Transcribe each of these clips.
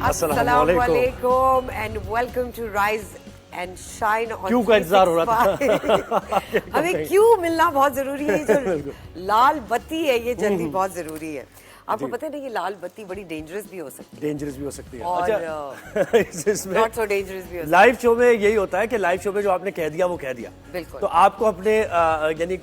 अस्सलाम वालेकुम and welcome to rise and shine on. क्यों का इंतजार हो रहा था? हमें क्यों मिलना बहुत जरूरी है। जो लाल बत्ती है ये जल्दी बहुत जरूरी है। आपको पता है ना ये लाल बत्ती बड़ी डेंजरस भी हो सकती है। डेंजरस भी हो सकती है। और इसमें नॉट सो डेंजरस भी हो सकती है। लाइव शो में यही होता है कि लाइव शो में जो आपने कह दिया वो कह दिया। बिल्कुल। तो आपको अपने यानी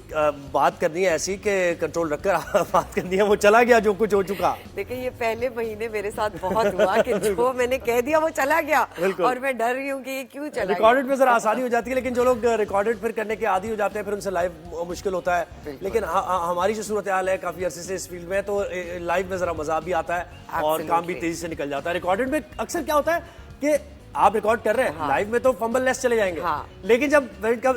बात करनी है ऐसी कि कंट्रोल रखकर बात करनी है। वो चला गया जो कुछ हो चुका। देखिए ये पहले महीने मेरे साथ बहुत हुआ कि जो मैंने कह दिया वो चला गया और मैं डर रही हूँ कि ये क्यों चला। रिकॉर्डेड में जरा आसानी हो जाती है, लेकिन जो लोग रिकॉर्डेड फिर करने के आदी हो जाते हैं फिर उनसे लाइव मुश्किल होता है। लेकिन हमारी जो सूरत हाल है काफी अरसे से इस फील्ड में, तो लाइव में जरा मजा भी आता है और काम भी तेजी से निकल जाता है। रिकॉर्डेड में अक्सर क्या होता है कि आप रिकॉर्ड कर रहे हैं, लाइव में तो फंबल लेस चले जाएंगे, लेकिन जब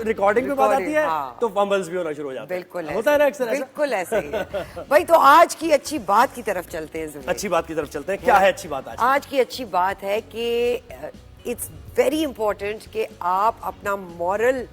रिकॉर्डिंग में बात आती है तो फंबल्स भी होना शुरू हो जाते हैं। बिल्कुल होता है ना अक्सर। बिल्कुल ऐसा ही है भाई। तो आज की अच्छी बात की तरफ चलते हैं। अच्छी बात की तरफ चलते हैं। क्या है अच्छी बात? आज की अच्छी बात है कि इट्स वेरी इंपॉर्टेंट कि आप अपना मॉरल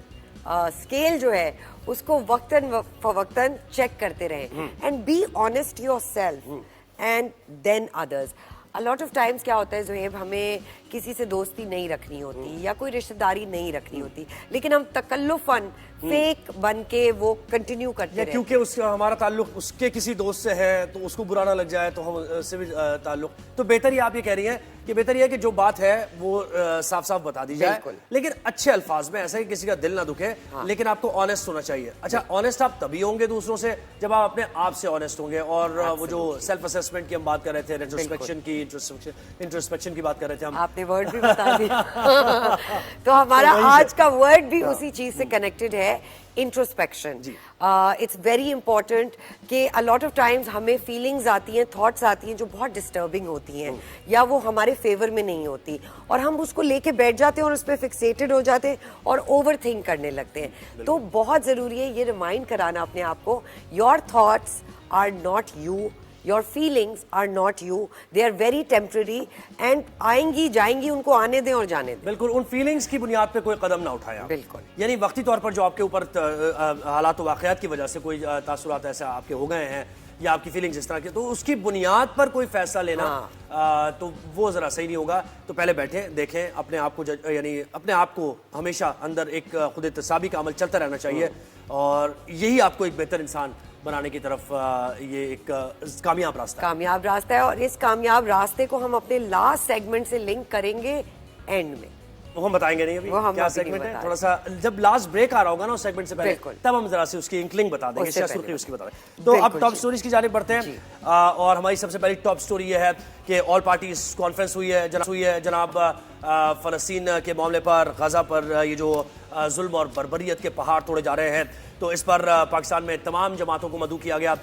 स्केल जो है उसको वक्तन फवक्तन चेक करते रहें and be honest yourself and than others. A lot of times क्या होता है ज़ुहैब, हमें किसी से दोस्ती नहीं रखनी होती या कोई रिश्तेदारी नहीं रखनी होती, लेकिन हम तकल्लुफन फेक बन के वो कंटिन्यू करते हैं क्योंकि उसका हमारा ताल्लुक उसके किसी दोस्त से है तो उसको बुरा ना लग जाए तो हम उससे भी ताल्लुक। तो बेहतर ही आप ये कह रही हैं कि बेहतर ये है कि जो बात है वो साफ साफ बता दी जाए, लेकिन अच्छे अल्फाज में, ऐसा ही किसी का दिल ना दुखे। लेकिन आपको ऑनेस्ट होना चाहिए। अच्छा, ऑनेस्ट आप तभी होंगे दूसरों से जब आप अपने आप से ऑनेस्ट होंगे। और वो जो सेल्फ असेसमेंट की हम बात कर रहे थे, रेट्रोस्पेक्शन की, इंट्रोस्पेक्शन की बात कर रहे थे हम, आपने वर्ड भी बता दिया। तो हमारा आज का वर्ड भी उसी चीज से कनेक्टेड है, इंट्रोस्पेक्शन। इट्स वेरी इंपॉर्टेंट कि अ लॉट ऑफ टाइम्स हमें फीलिंग्स आती हैं, थॉट्स आती हैं जो बहुत डिस्टर्बिंग होती हैं या वो हमारे फेवर में नहीं होती, और हम उसको लेके बैठ जाते हैं और उस पर फिक्सेटेड हो जाते हैं और ओवर थिंक करने लगते हैं। तो बहुत ज़रूरी है ये रिमाइंड कराना अपने आप को, your thoughts are not you, your feelings are not you, they are very temporary and आएंगी जाएंगी, उनको आने दें और जाने दें। बिल्कुल, उन फीलिंग्स की बुनियाद पे कोई कदम ना उठाया। बिल्कुल, यानी वक्ती तौर पर जो आपके ऊपर हालात वाक़यात की वजह से कोई तासुरात ऐसे आपके हो गए हैं या आपकी फीलिंग्स इस तरह की, तो उसकी बुनियाद पर कोई फैसला लेना तो वो जरा सही नहीं होगा। तो पहले बैठे देखें अपने आप को, यानी अपने आप को हमेशा अंदर एक खुद एहतसाबी का अमल चलता रहना चाहिए, और यही आपको एक बेहतर इंसान बनाने की तरफ ये एक कामयाब रास्ता है। और इस कामयाब रास्ते को हम अपने लास्ट सेगमेंट से लिंक करेंगे एंड में। वो हम बताएंगे नहीं अभी क्या सेगमेंट है, थोड़ा सा जब लास्ट ब्रेक आ रहा होगा ना उस सेगमेंट से पहले, तब हम जरा से उसकी इंक्लिंग बता देंगे, सुर्खी उसकी बता देंगे। तो अब टॉप स्टोरीज की जानिब बढ़ते हैं, और हमारी सबसे पहली टॉप स्टोरी ये है कि ऑल पार्टीज कॉन्फ्रेंस हुई है जनाब फलस्तीन के मामले पर, गजा पर ये जो जुल्म और बर्बरियत के पहाड़ तोड़े जा रहे हैं, तो इस पर पाकिस्तान में तमाम जमातों को मदऊ किया गया।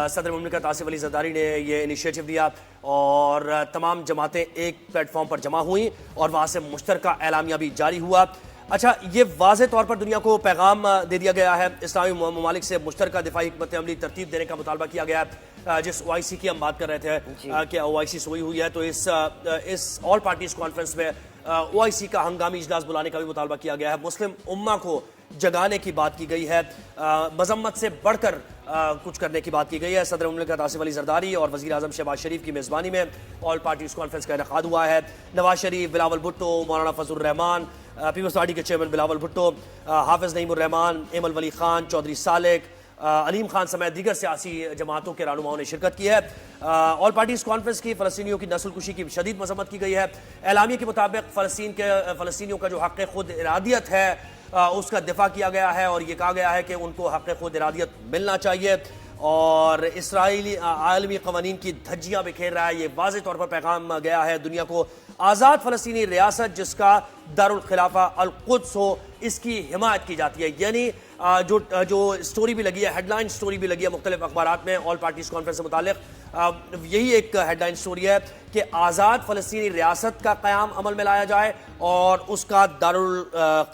सदर मुमलिकत आसिफ अली जरदारी ने ये इनिशिएटिव लिया और तमाम जमातें एक प्लेटफॉर्म पर जमा हुई और वहाँ से मुश्तरका एलामिया भी जारी हुआ। अच्छा, ये वाज़े तौर पर दुनिया को पैगाम दे दिया गया है, इस्लामी ममालिक से मुश्तरका दिफाई हिकमत अमली तरतीब देने का मुतालबा किया गया है। जिस OIC की हम बात कर रहे थे कि OIC सोई हुई है, तो इस ऑल पार्टीज कॉन्फ्रेंस में OIC का हंगामी इजलास बुलाने का भी मुतालबा किया गया है। मुस्लिम उम्मा को जगाने की बात की गई है, मजम्मत से बढ़कर कुछ करने की बात की गई है। सदर मुमलिकत आसिफ अली जरदारी और वज़ीर आज़म शहबाज शरीफ की मेज़बानी में ऑल पार्टीज कॉन्फ्रेंस का इनेकाद हुआ है। नवाज शरीफ, बिलावल भुट्टो, मौलाना फजलुर रहमान, पीपल्स पार्टी के चेयरमैन बिलावल भुट्टो, हाफिज़ नईमुर रहमान, एमल वली खान, चौधरी सालेक, अलीम खान समेत दीगर सियासी जमातों के रहनुमाओं ने शिरकत की है। ऑल पार्टीज कॉन्फ्रेंस की फ़लस्तीनियों की नस्लकुशी की शदीद मजम्मत की गई है। एलामिया के मुताबिक फ़लस्तीनियों का जो हक़ खुद इरादियत है उसका दिफा किया गया है, और ये कहा गया है कि उनको हक़ खुद इरादियत मिलना चाहिए। और इसराइली आलमी क़वानीन की धज्जियाँ बिखेर रहा है, ये वाज़े तौर पर पैगाम गया है दुनिया को। आज़ाद फ़लस्तीनी रियासत जिसका दारुल खिलाफा अल कुद्स हो, इसकी हिमायत की जाती है। यानी जो स्टोरी भी लगी है, हेडलाइन स्टोरी भी लगी है मुख्तलिफ अखबारात में ऑल पार्टीज कॉन्फ्रेंस से मुतालिक, यही एक हेडलाइन स्टोरी है कि आज़ाद फ़लस्तीनी रियासत का क़याम अमल में लाया जाए और उसका दारुल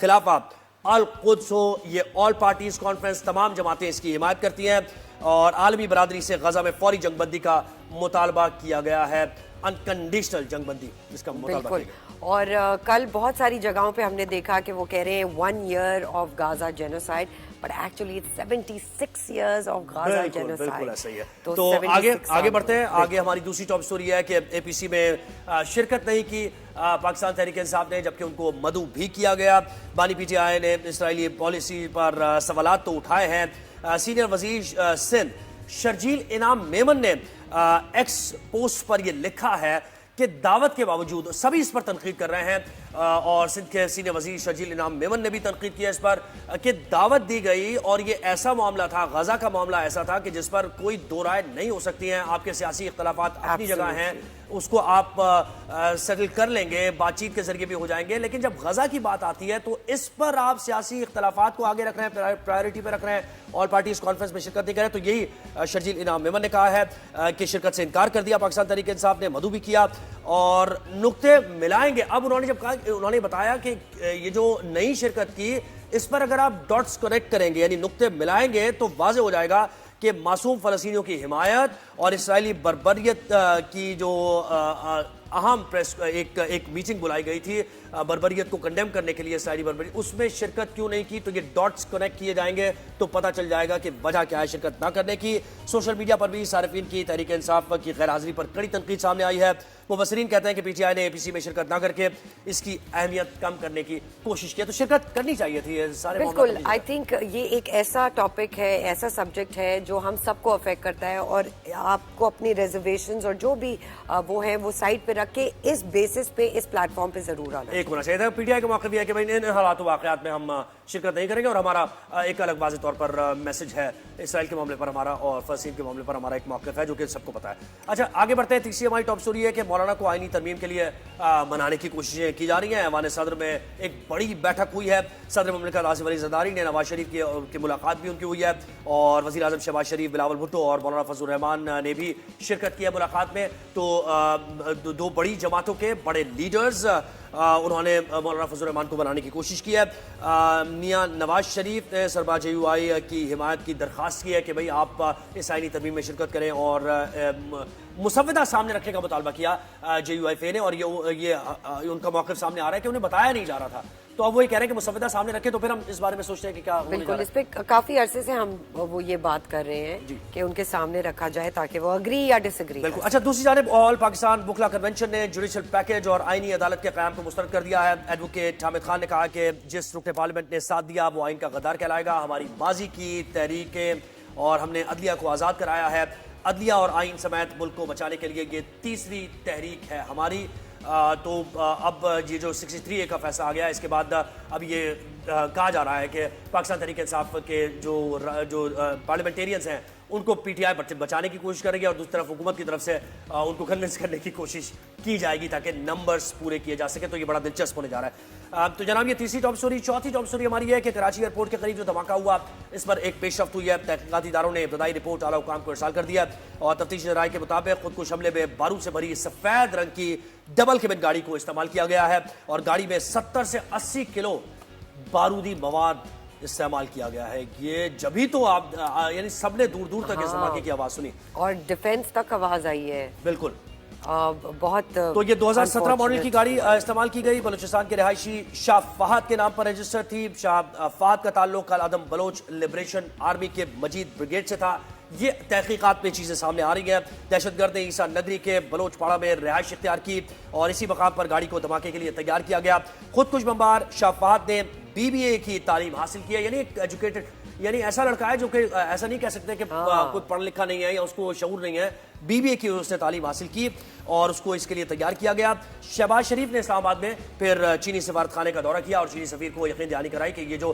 खिलाफा अल कुद्स हो। ये ऑल पार्टीज कॉन्फ्रेंस, तमाम जमातें इसकी हिमायत करती हैं, और आलमी बरादरी से गजा में फौरी जंगबंदी का मुतालबा किया गया है, अनकंडीशनल जंगबंदी जिसका मुतालबा किया गया। और कल बहुत सारी जगहों पे हमने देखा कि वो कह रहे हैं 1 year of Gaza genocide. But actually it's 76 years of Gaza genocide. बिल्कुल ऐसा ही है। तो आगे बढ़ते हैं। आगे हमारी दूसरी टॉप स्टोरी है कि एपीसी में शिरकत नहीं की पाकिस्तान तहरीक इंसाफ ने, जबकि उनको मदऊ भी किया गया। बानी पीटीआई ने इसराइली पॉलिसी पर सवालात तो उठाए हैं। सीनियर वजीर सिंध शर्जील इनाम मेमन ने एक्स पोस्ट पर यह लिखा है कि दावत के बावजूद सभी इस पर तनकीद कर रहे हैं, और सिंध के सीनियर वजीर शर्जील इनाम मेमन ने भी तनकीद किया इस पर कि दावत दी गई और ये ऐसा मामला था, गजा का मामला ऐसा था कि जिस पर कोई दो राय नहीं हो सकती हैं। आपके सियासी इख्तलाफात अपनी जगह हैं, उसको आप सेटल कर लेंगे, बातचीत के जरिए भी हो जाएंगे, लेकिन जब गजा की बात आती है तो इस पर आप सियासी इख्तलाफात को आगे रख रहे हैं, प्रायोरिटी पे रख रहे हैं, ऑल पार्टीज कॉन्फ्रेंस में शिरकत नहीं कर रहे। तो यही शर्जील इनाम मेमन ने कहा है कि शिरकत से इनकार कर दिया पाकिस्तान तहरीक इंसाफ ने, मदऊ भी किया और नुक्ते मिलाएंगे। अब उन्होंने जब कहा, उन्होंने बताया कि ये जो नई शिरकत की, इस पर अगर आप डॉट्स कनेक्ट करेंगे यानी नुक्ते मिलाएंगे तो वाज़ेह हो जाएगा कि मासूम फलस्तीनियों की हिमायत और इसराइली बर्बरियत की जो अहम प्रेस एक मीटिंग बुलाई गई थी बर्बरियत को कंडेम करने के लिए, इसराइली बर्बरियत, उसमें शिरकत क्यों नहीं की। तो ये डॉट्स कनेक्ट किए जाएंगे तो पता चल जाएगा कि वजह क्या है शिरकत ना करने की। सोशल मीडिया पर भी सारिफीन की तहरीक इंसाफ की गैर हाजिरी पर कड़ी तनकीद सामने आई है। मुबसरीन कहते हैं कि पीटीआई ने एपीसी में शिरकत ना करके इसकी अहमियत कम करने की कोशिश की। तो शिरकत करनी चाहिए थी सारे। बिल्कुल, आई थिंक ये एक ऐसा टॉपिक है, ऐसा सब्जेक्ट है जो हम सबको अफेक्ट करता है, और आपको अपनी रिजर्वेशंस और जो भी वो है वो साइड पे रख के इस बेसिस पे इस प्लेटफॉर्म पे जरूर आना एक होना चाहिए था। पीटीआई का मौक़िफ़ है कि भाई इन हालात वाक़यात में हम शिरकत नहीं करेंगे, और हमारा एक अलग वाज़ेह तौर पर मैसेज है इसराइल के मामले पर हमारा और फ़लस्तीन के मामले पर हमारा एक मौक़िफ़ है जो कि सबको पता है। अच्छा, आगे बढ़ते हैं। तीसरी हमारी टॉप स्टोरी है कि मौलाना को आईनी तरमीम के लिए मनाने की कोशिशें की जा रही हैं। ऐवान सदर में एक बड़ी बैठक हुई है। सदर मुमलिकत आसिफ अली ज़रदारी ने नवाज शरीफ की मुलाकात भी उनकी हुई है, और वज़ीर आज़म शहबाज शरीफ, बिलावल भुट्टो और मौलाना फजलुर रहमान ने भी शिरकत की है मुलाकात में। तो दो बड़ी जमातों के बड़े लीडर्स उन्होंने मौलाना फजलुर रहमान को बनाने की कोशिश की है। मियां नवाज शरीफ ने सरबराह JUI की हिमायत की दरख्वास्त की है कि भाई आप इस आईनी तरमीम में शिरकत करें, और मुसव्वदा सामने रखने का मुतालबा किया JUI ने, और ये उनका मौक़िफ़ सामने आ रहा है कि उन्हें बताया नहीं जा रहा था। तो अब वो ये कह रहे हैं कि मुसव्वदा सामने रखें, तो फिर हम इस बारे में सोचते हैं कि क्या। बिल्कुल, इस पे काफी अरसे से हम वो ये बात कर रहे हैं कि उनके सामने रखा जाए ताकि वो अग्री या डिसएग्री। बिल्कुल। अच्छा, दूसरी जानिब ऑल पाकिस्तान बुकला कन्वेंशन ने जुडिशल पैकेज और आईनी अदालत के क़याम को मुस्तरद कर दिया है। एडवोकेट हामिद खान ने कहा कि जिस रुकने पार्लियामेंट ने साथ दिया वो आइन का गद्दार कहलाएगा। हमारी माजी की तहरीकें और हमने अदलिया को आज़ाद कराया है। अदलिया और आइन समेत मुल्क को बचाने के लिए ये तीसरी तहरीक है हमारी। तो अब ये जो 63A का फैसला आ गया, इसके बाद अब ये कहा जा रहा है कि पाकिस्तान तहरीक इंसाफ के जो पार्लियामेंटेरियंस हैं उनको पीटीआई बचाने की कोशिश करेगी, और दूसरी तरफ हुकूमत की तरफ से उनको कन्विंस करने की कोशिश की जाएगी ताकि नंबर्स पूरे किए जा सके। तो ये बड़ा दिलचस्प होने जा रहा है। तो जनाब, ये तीसरी टॉप स्टोरी। चौथी टॉप स्टोरी हमारी है कि कराची एयरपोर्ट के करीब जो धमाका हुआ, इस पर एक पेशरफ्त हुई है। तहकीकाती इदारों ने इब्तदाई रिपोर्ट आला हुकाम को इरसाल कर दिया, और तफ्तीशी राय के मुताबिक खुदकुश हमले में बारूद से भरी सफेद रंग की डबल केबिन गाड़ी को इस्तेमाल किया गया है, और गाड़ी में 70 से 80 किलो बारूदी मवाद इस्तेमाल किया गया है। ये जभी तो आप यानी सबने दूर दूर तक इस धमाके की आवाज सुनी, और डिफेंस तक आवाज आई है। बिल्कुल बहुत। तो ये 2017 मॉडल की गाड़ी इस्तेमाल की गई। बलूचिस्तान के रिहायशी शाह फहद के नाम पर रजिस्टर थी। शाह फहद का ताल्लुक कल आदम बलोच लिबरेशन आर्मी के मजीद ब्रिगेड से था। ये तहकीकात में चीजें सामने आ रही हैं। दहशतगर्द ने ईसा नगरी के बलोचपाड़ा में रिहाइश इख्तियार की, और इसी मकाम पर गाड़ी को धमाके के लिए तैयार किया गया। खुदकुश बमबार शाह फहद ने BBA की तालीम हासिल की है, यानी एक एजुकेटेड, यानी ऐसा लड़का है जो कि ऐसा नहीं कह सकते कि कोई पढ़ा लिखा नहीं है या उसको शऊर नहीं है। BBA की उसने तालीम हासिल की और उसको इसके लिए तैयार किया गया। शहबाज शरीफ ने इस्लामाबाद में फिर चीनी सफारत खाने का दौरा किया और चीनी सफीर को यकीन दहानी कराई कि ये जो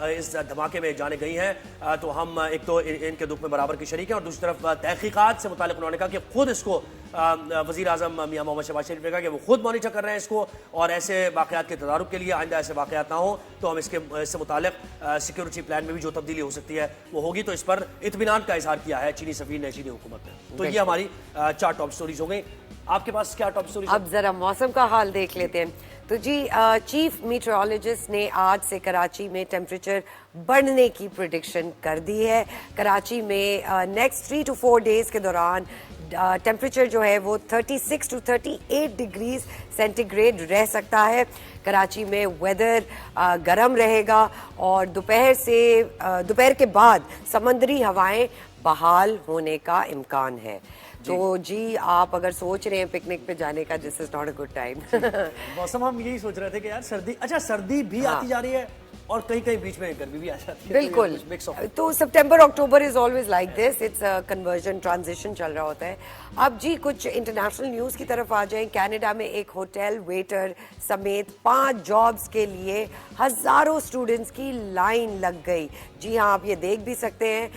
इस धमाके में जाने गई हैं, तो हम एक तो इनके दुख में बराबर की शरीक हैं, और दूसरी तरफ तहकीकात से मुताल्लिक उन्होंने कहा कि खुद इसको वज़ीर आज़म मियां मोहम्मद शहबाज शरीफ ने कहा कि वो खुद मॉनिटर कर रहे हैं इसको, और ऐसे वाक़यात के तदारुक के लिए आइंदा ऐसे वाक़यात ना हो तो हम इससे मुताल्लिक सिक्योरिटी प्लान में भी जो तब्दीली हो सकती है वो होगी। तो इस पर इत्मीनान का इजहार किया है चीनी सफीर ने, चीनी हुकूमत ने। तो ये हमारी 4 टॉप स्टोरीज हो गई। आपके पास क्या टॉप स्टोरी? अब जरा मौसम का हाल देख लेते हैं। तो जी, चीफ मीटरोलॉजिस्ट ने आज से कराची में टेम्परेचर बढ़ने की प्रेडिक्शन कर दी है। कराची में नेक्स्ट 3 to 4 डेज के दौरान टेम्परेचर जो है वो 36 to 38 डिग्रीज सेंटीग्रेड रह सकता है। कराची में वेदर गर्म रहेगा और दोपहर के बाद समंदरी हवाएं बहाल होने का इम्कान है। तो जी आप अगर सोच रहे हैं पिकनिक पे जाने का, this is not a good time. मौसम हम यही सोच रहे थे कि यार सर्दी, अच्छा सर्दी भी आती जा रही है और कहीं कहीं बीच में गर्मी भी आ जाती है। बिल्कुल, तो September October is always like this, it's conversion transition चल रहा होता है। अब जी कुछ इंटरनेशनल न्यूज की तरफ आ जाएं। कनाडा में एक होटल वेटर समेत 5 जॉब्स के लिए हजारों स्टूडेंट्स की लाइन लग गई। जी हाँ, आप ये देख भी सकते हैं,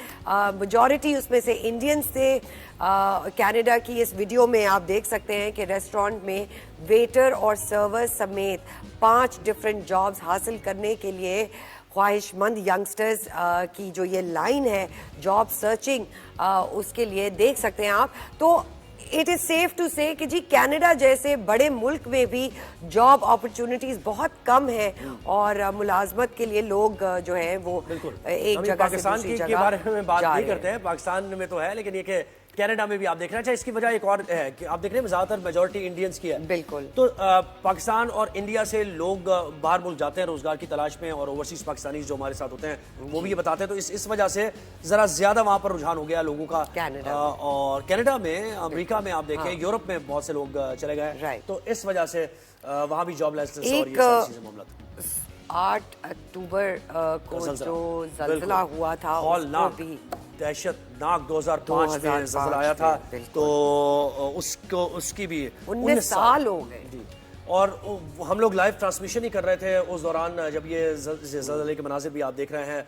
मेजॉरिटी उसमें से इंडियंस थे। कनाडा की इस वीडियो में आप देख सकते हैं कि रेस्टोरेंट में वेटर और सर्वर समेत 5 डिफरेंट जॉब्स हासिल करने के लिए ख्वाहिशमंद यंगस्टर्स की जो ये लाइन है जॉब सर्चिंग, उसके लिए देख सकते हैं आप। तो इट इज सेफ टू से कि जी कनाडा जैसे बड़े मुल्क में भी जॉब अपॉर्चुनिटीज बहुत कम है और मुलाजमत के लिए लोग जो है वो एक जगह से दूसरी जगह के बारे में बात नहीं करते हैं। हैं। पाकिस्तान में तो है, लेकिन ये कि कनाडा में भी आप देख रहे हैं। अच्छा, इसकी वजह एक और है कि आप देख रहे हैं ज्यादातर मेजॉरिटी इंडियंस की है। बिल्कुल। तो पाकिस्तान और इंडिया से लोग बाहर मुल्क जाते हैं रोजगार की तलाश में, और ओवरसीज पाकिस्तानी जो हमारे साथ होते हैं वो भी ये बताते हैं। तो इस वजह से जरा ज्यादा वहां पर रुझान हो गया लोगों का कनाडा और कनाडा में, अमेरिका में आप देखें, यूरोप में बहुत से लोग चले गए। तो इस वजह से वहां भी जॉब लेसनेस और ये सारी चीजें मामला था। 8 अक्टूबर को जो ज़ल्ज़ला हुआ था उसको भी दहशतनाक 2005 में ज़ल्ज़ला आया था, तो उसकी भी 19 साल हो गए। और हम लोग लाइव ट्रांसमिशन ही कर रहे थे उस दौरान जब ये ज़ल्ज़ले के मनाज़िर भी आप देख रहे हैं।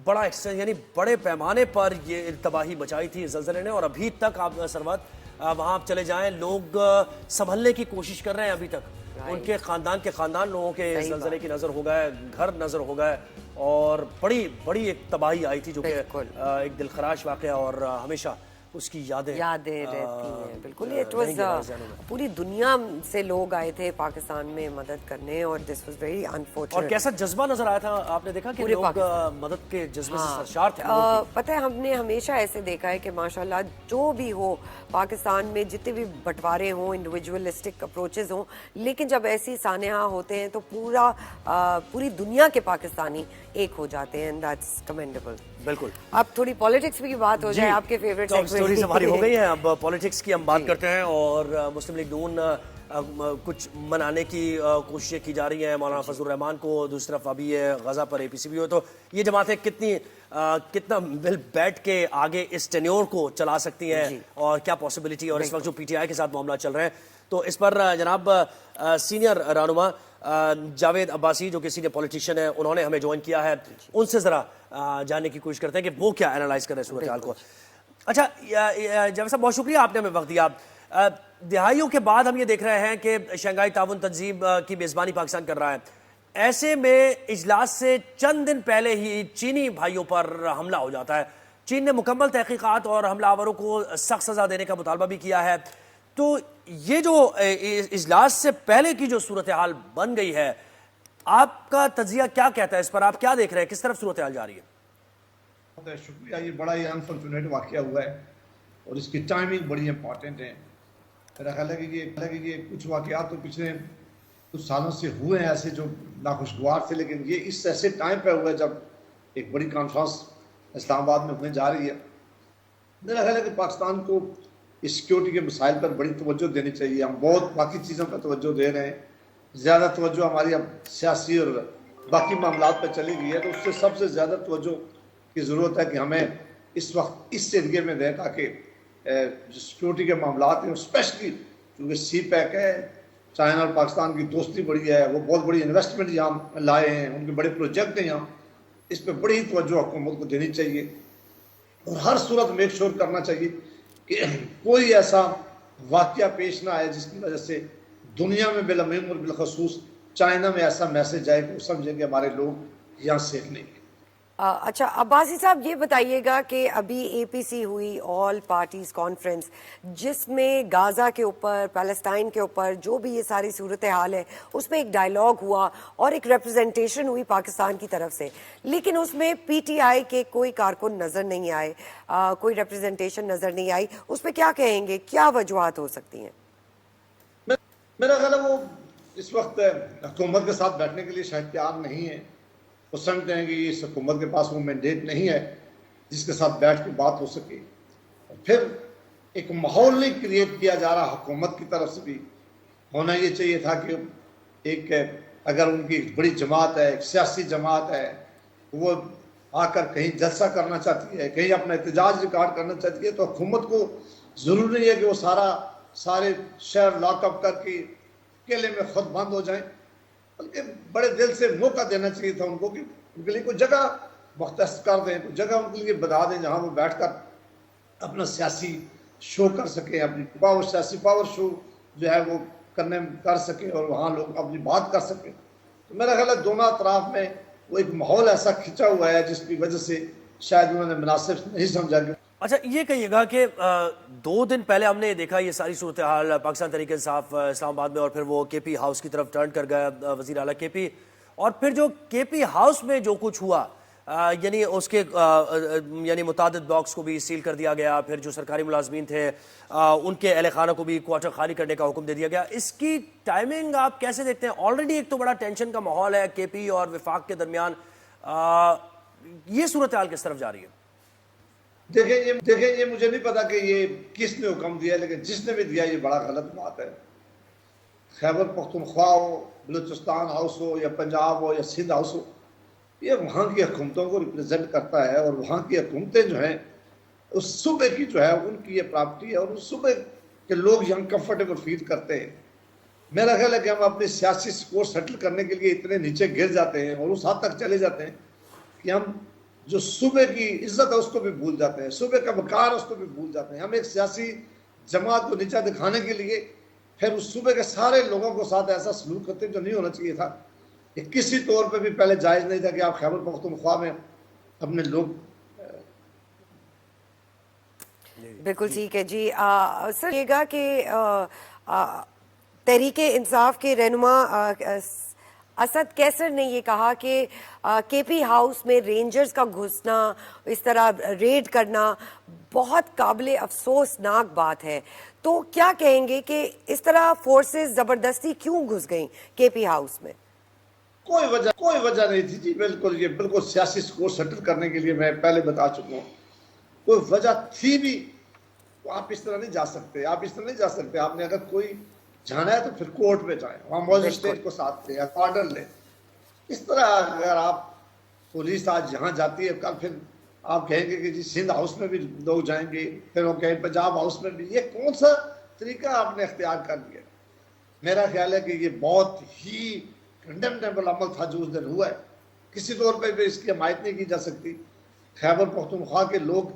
बड़ा एक्सटेंस, यानी बड़े पैमाने पर ये तबाही मचाई थी ज़ल्ज़ले ने, और अभी तक आप सरवत वहाँ चले जाएं, लोग संभलने की कोशिश कर रहे हैं अभी तक। उनके खानदान लोगों के ज़ल्ज़ले की नज़र हो गए, घर नज़र हो गए, और बड़ी एक तबाही आई थी जो कि एक दिलखराश वाक़या, और हमेशा उसकी यादें रहती हैं। बिल्कुल, इट वाज पूरी दुनिया से लोग आए थे पाकिस्तान में मदद करने, और दिस वाज वेरी अनफॉर्चुनेट। और कैसा जज्बा नजर आया था, आपने देखा कि लोग मदद के जज्बे से सरशार थे। पता है, हमने हमेशा ऐसे देखा है कि माशाल्लाह जो भी हो पाकिस्तान में, जितने भी बंटवारे हों, इंडिविजुअलिस्टिक अप्रोचेस हों, लेकिन जब ऐसी सानेहा होते हैं तो पूरी दुनिया के पाकिस्तानी एक हो जाते हैं, एंड दैट्स कमेंडेबल। बिल्कुल। अब थोड़ी पॉलिटिक्स की बात हो जाए, आपके फेवरेट स्टोरीज हमारी हो गई है, अब पॉलिटिक्स की हम बात करते हैं। और मुस्लिम लीग नून कुछ मनाने की कोशिशें की जा रही हैं मौलाना फजलुर रहमान को, दूसरी तरफ अभी ये गजा पर APC भी हो, तो ये जमातें कितना मिल बैठ के आगे इस टेन्योर को चला सकती हैं, और क्या पॉसिबिलिटी, और इस वक्त जो PTI के साथ मामला चल रहे हैं, तो इस पर जनाब सीनियर रहनुमा जावेद अब्बासी जो कि सीनियर पॉलिटिशियन है, उन्होंने हमें ज्वाइन किया है। उनसे जरा जानने की कोशिश करते हैं कि वो क्या एनालाइज कर रहे हैं सूरत हाल को। अच्छा जावेद साहब, बहुत शुक्रिया आपने हमें वक्त दिया। दिहाइयों के बाद हम ये देख रहे हैं कि शंघाई ताउन तंजीम की मेजबानी पाकिस्तान कर रहा है। ऐसे में इजलास से चंद दिन पहले ही चीनी भाइयों पर हमला हो जाता है। चीन ने मुकम्मल तहकीकात और हमलावरों को सख्त सजा देने का मुतालबा भी किया है। तो ये जो इजलास से पहले की जो सूरत हाल बन गई है, आपका तजिया क्या कहता है इस पर? आप क्या देख रहे हैं, किस तरफ सूरत हाल जा रही है? शुक्रिया, ये बड़ा ही अनफॉर्चुनेट वाकया हुआ है और इसकी टाइमिंग बड़ी इंपॉर्टेंट है। मेरा ख्याल है कि ये कुछ वाकयात तो पिछले कुछ सालों से हुए हैं ऐसे जो नाखुशगवार थे, लेकिन ये इस ऐसे टाइम पर हुआ है जब एक बड़ी कॉन्फ्रेंस इस्लामाबाद में होने जा रही है। मेरा ख्याल है कि पाकिस्तान को इस सिक्योरिटी के मसाइल पर बड़ी तवज्जो देनी चाहिए। हम बहुत बाकी चीज़ों पर तवज्जो दे रहे हैं, ज़्यादा तवज्जो हमारी अब सियासी और बाकी मामलात पर चली गई है, तो उससे सबसे ज़्यादा तवज्जो की ज़रूरत है कि हमें इस वक्त इस एरिए में दें, ताकि जो सिक्योरिटी के मामलात हैं, स्पेशली क्योंकि CPEC है, चाइना और पाकिस्तान की दोस्ती बड़ी है, वो बहुत बड़ी इन्वेस्टमेंट यहाँ लाए हैं, उनके बड़े प्रोजेक्ट हैं यहाँ, इस पर बड़ी तवज्जो हुकूमत को देनी चाहिए और हर सूरत मेक श्योर करना चाहिए कि कोई ऐसा वाकया पेश ना आए जिसकी वजह से दुनिया में बिलअमीम और बिलखसूस चाइना में ऐसा मैसेज आए कि वो समझेंगे हमारे लोग यहाँ सेफ नहीं है। अच्छा अब्बासी साहब, ये बताइएगा कि अभी एपीसी हुई, ऑल पार्टीज कॉन्फ्रेंस, जिसमें गाजा के ऊपर, पैलेस्टाइन के ऊपर जो भी ये सारी सूरत हाल है, उसमें एक डायलॉग हुआ और एक रिप्रेजेंटेशन हुई पाकिस्तान की तरफ से, लेकिन उसमें पीटीआई के कोई कारकुन नजर नहीं आए, कोई रिप्रेजेंटेशन नजर नहीं आई। उसमें क्या कहेंगे, क्या वजूहत हो सकती हैं? मेरा ख्याल है वो इस वक्त हुकूमत के साथ बैठने के लिए शायद तैयार नहीं है। वो समझते हैं कि इस हुकूमत के पास वो मैंडेट नहीं है जिसके साथ बैठ के बात हो सके। फिर एक माहौल नहीं क्रिएट किया जा रहा हुकूमत की तरफ से भी। होना ये चाहिए था कि एक अगर उनकी बड़ी जमात है, एक सियासी जमात है, वो आकर कहीं जलसा करना चाहती है, कहीं अपना एहतजाज रिकॉर्ड करना चाहती है, तो हुकूमत को ज़रूरी नहीं है कि वो सारे शहर लॉकअप करके केले में खुद बंद हो जाएं, बल्कि बड़े दिल से मौका देना चाहिए था उनको कि उनके लिए कोई जगह मुख्तस कर दें, कोई जगह उनके लिए बता दें जहाँ वो बैठकर अपना सियासी शो कर सकें, अपनी सियासी पावर शो जो है वो कर सकें और वहाँ लोग अपनी बात कर सकें। तो मेरा ख्याल है दोनों अतराफ में वो एक माहौल ऐसा खिंचा हुआ है जिसकी वजह से शायद उन्होंने मुनासिब नहीं समझा। अच्छा ये कहिएगा कि 2 दिन पहले हमने देखा ये सारी सूरत हाल पाकिस्तान तहरीक इंसाफ इस्लामाबाद में, और फिर वो केपी हाउस की तरफ टर्न कर गया वज़ीर आला केपी, और फिर जो केपी हाउस में जो कुछ हुआ, यानी उसके यानी मुतादिद ब्लॉक्स को भी सील कर दिया गया, फिर जो सरकारी मुलाजमीन थे उनके अहल खाना को भी क्वार्टर खाली करने का हुक्म दे दिया गया। इसकी टाइमिंग आप कैसे देखते हैं? ऑलरेडी एक तो बड़ा टेंशन का माहौल है केपी और विफाक के दरमियान, ये सूरत हाल किस तरफ जा रही है? देखिए ये मुझे नहीं पता कि ये किसने हुक्म दिया, लेकिन जिसने भी दिया ये बड़ा गलत बात है। खैबर पख्तूनख्वा हो, बलूचिस्तान हाउस हो, या पंजाब हो, या सिंध हाउस हो, ये वहाँ की हुकूमतों को रिप्रेजेंट करता है, और वहाँ की हुकूमतें जो हैं उस सूबे की जो है उनकी ये प्रॉपर्टी है, और उस सूबे के लोग यहाँ कंफर्टेबल फील करते हैं। मेरा ख्याल है कि हम अपने सियासी स्कोर सेटल करने के लिए इतने नीचे गिर जाते हैं और उस हद तक चले जाते हैं कि हम जो सूबे की इज्जत है उसको भी भूल जाते हैं, सूबे का वकार है उसको भी भूल जाते हैं। हम एक सियासी जमात को नीचा दिखाने के लिए फिर उस सूबे के सारे लोगों को साथ ऐसा सलूक करते हैं जो नहीं होना चाहिए था। ये किसी तौर पे भी पहले जायज़ नहीं था कि आप खैबर पख्तूनख्वा में अपने लोग। बिल्कुल ठीक है जी। सर येगा कि तहरीके इंसाफ के रहनुमा असद कैसर ने ये कहा कि केपी हाउस में रेंजर्स का घुसना, इस तरह रेड करना बहुत काबिल अफसोसनाक बात है। तो क्या कहेंगे कि इस तरह फोर्सेस जबरदस्ती क्यों घुस गई केपी हाउस में? कोई वजह नहीं थी जी, बिल्कुल ये बिल्कुल सियासी स्कोर सेटल करने के लिए मैं पहले बता चुका हूँ। कोई वजह थी भी तो आप इस तरह नहीं जा सकते, आपने अगर कोई जाना है तो फिर कोर्ट में जाए, वहाँ मजिस्ट्रेट को साथ ले या ऑर्डर ले। इस तरह अगर आप पुलिस आज यहाँ जाती है, कल फिर आप कहेंगे कि जी सिंध हाउस में भी लोग जाएंगे, फिर वो कहें पंजाब हाउस में भी, ये कौन सा तरीका आपने इख्तियार कर लिया? मेरा ख्याल है कि ये बहुत ही कंडेमनेबल अमल था जो उस दिन हुआ है। किसी तौर पर भी इसकी हमायत नहीं की जा सकती। खैबर पख्तूनख्वा के लोग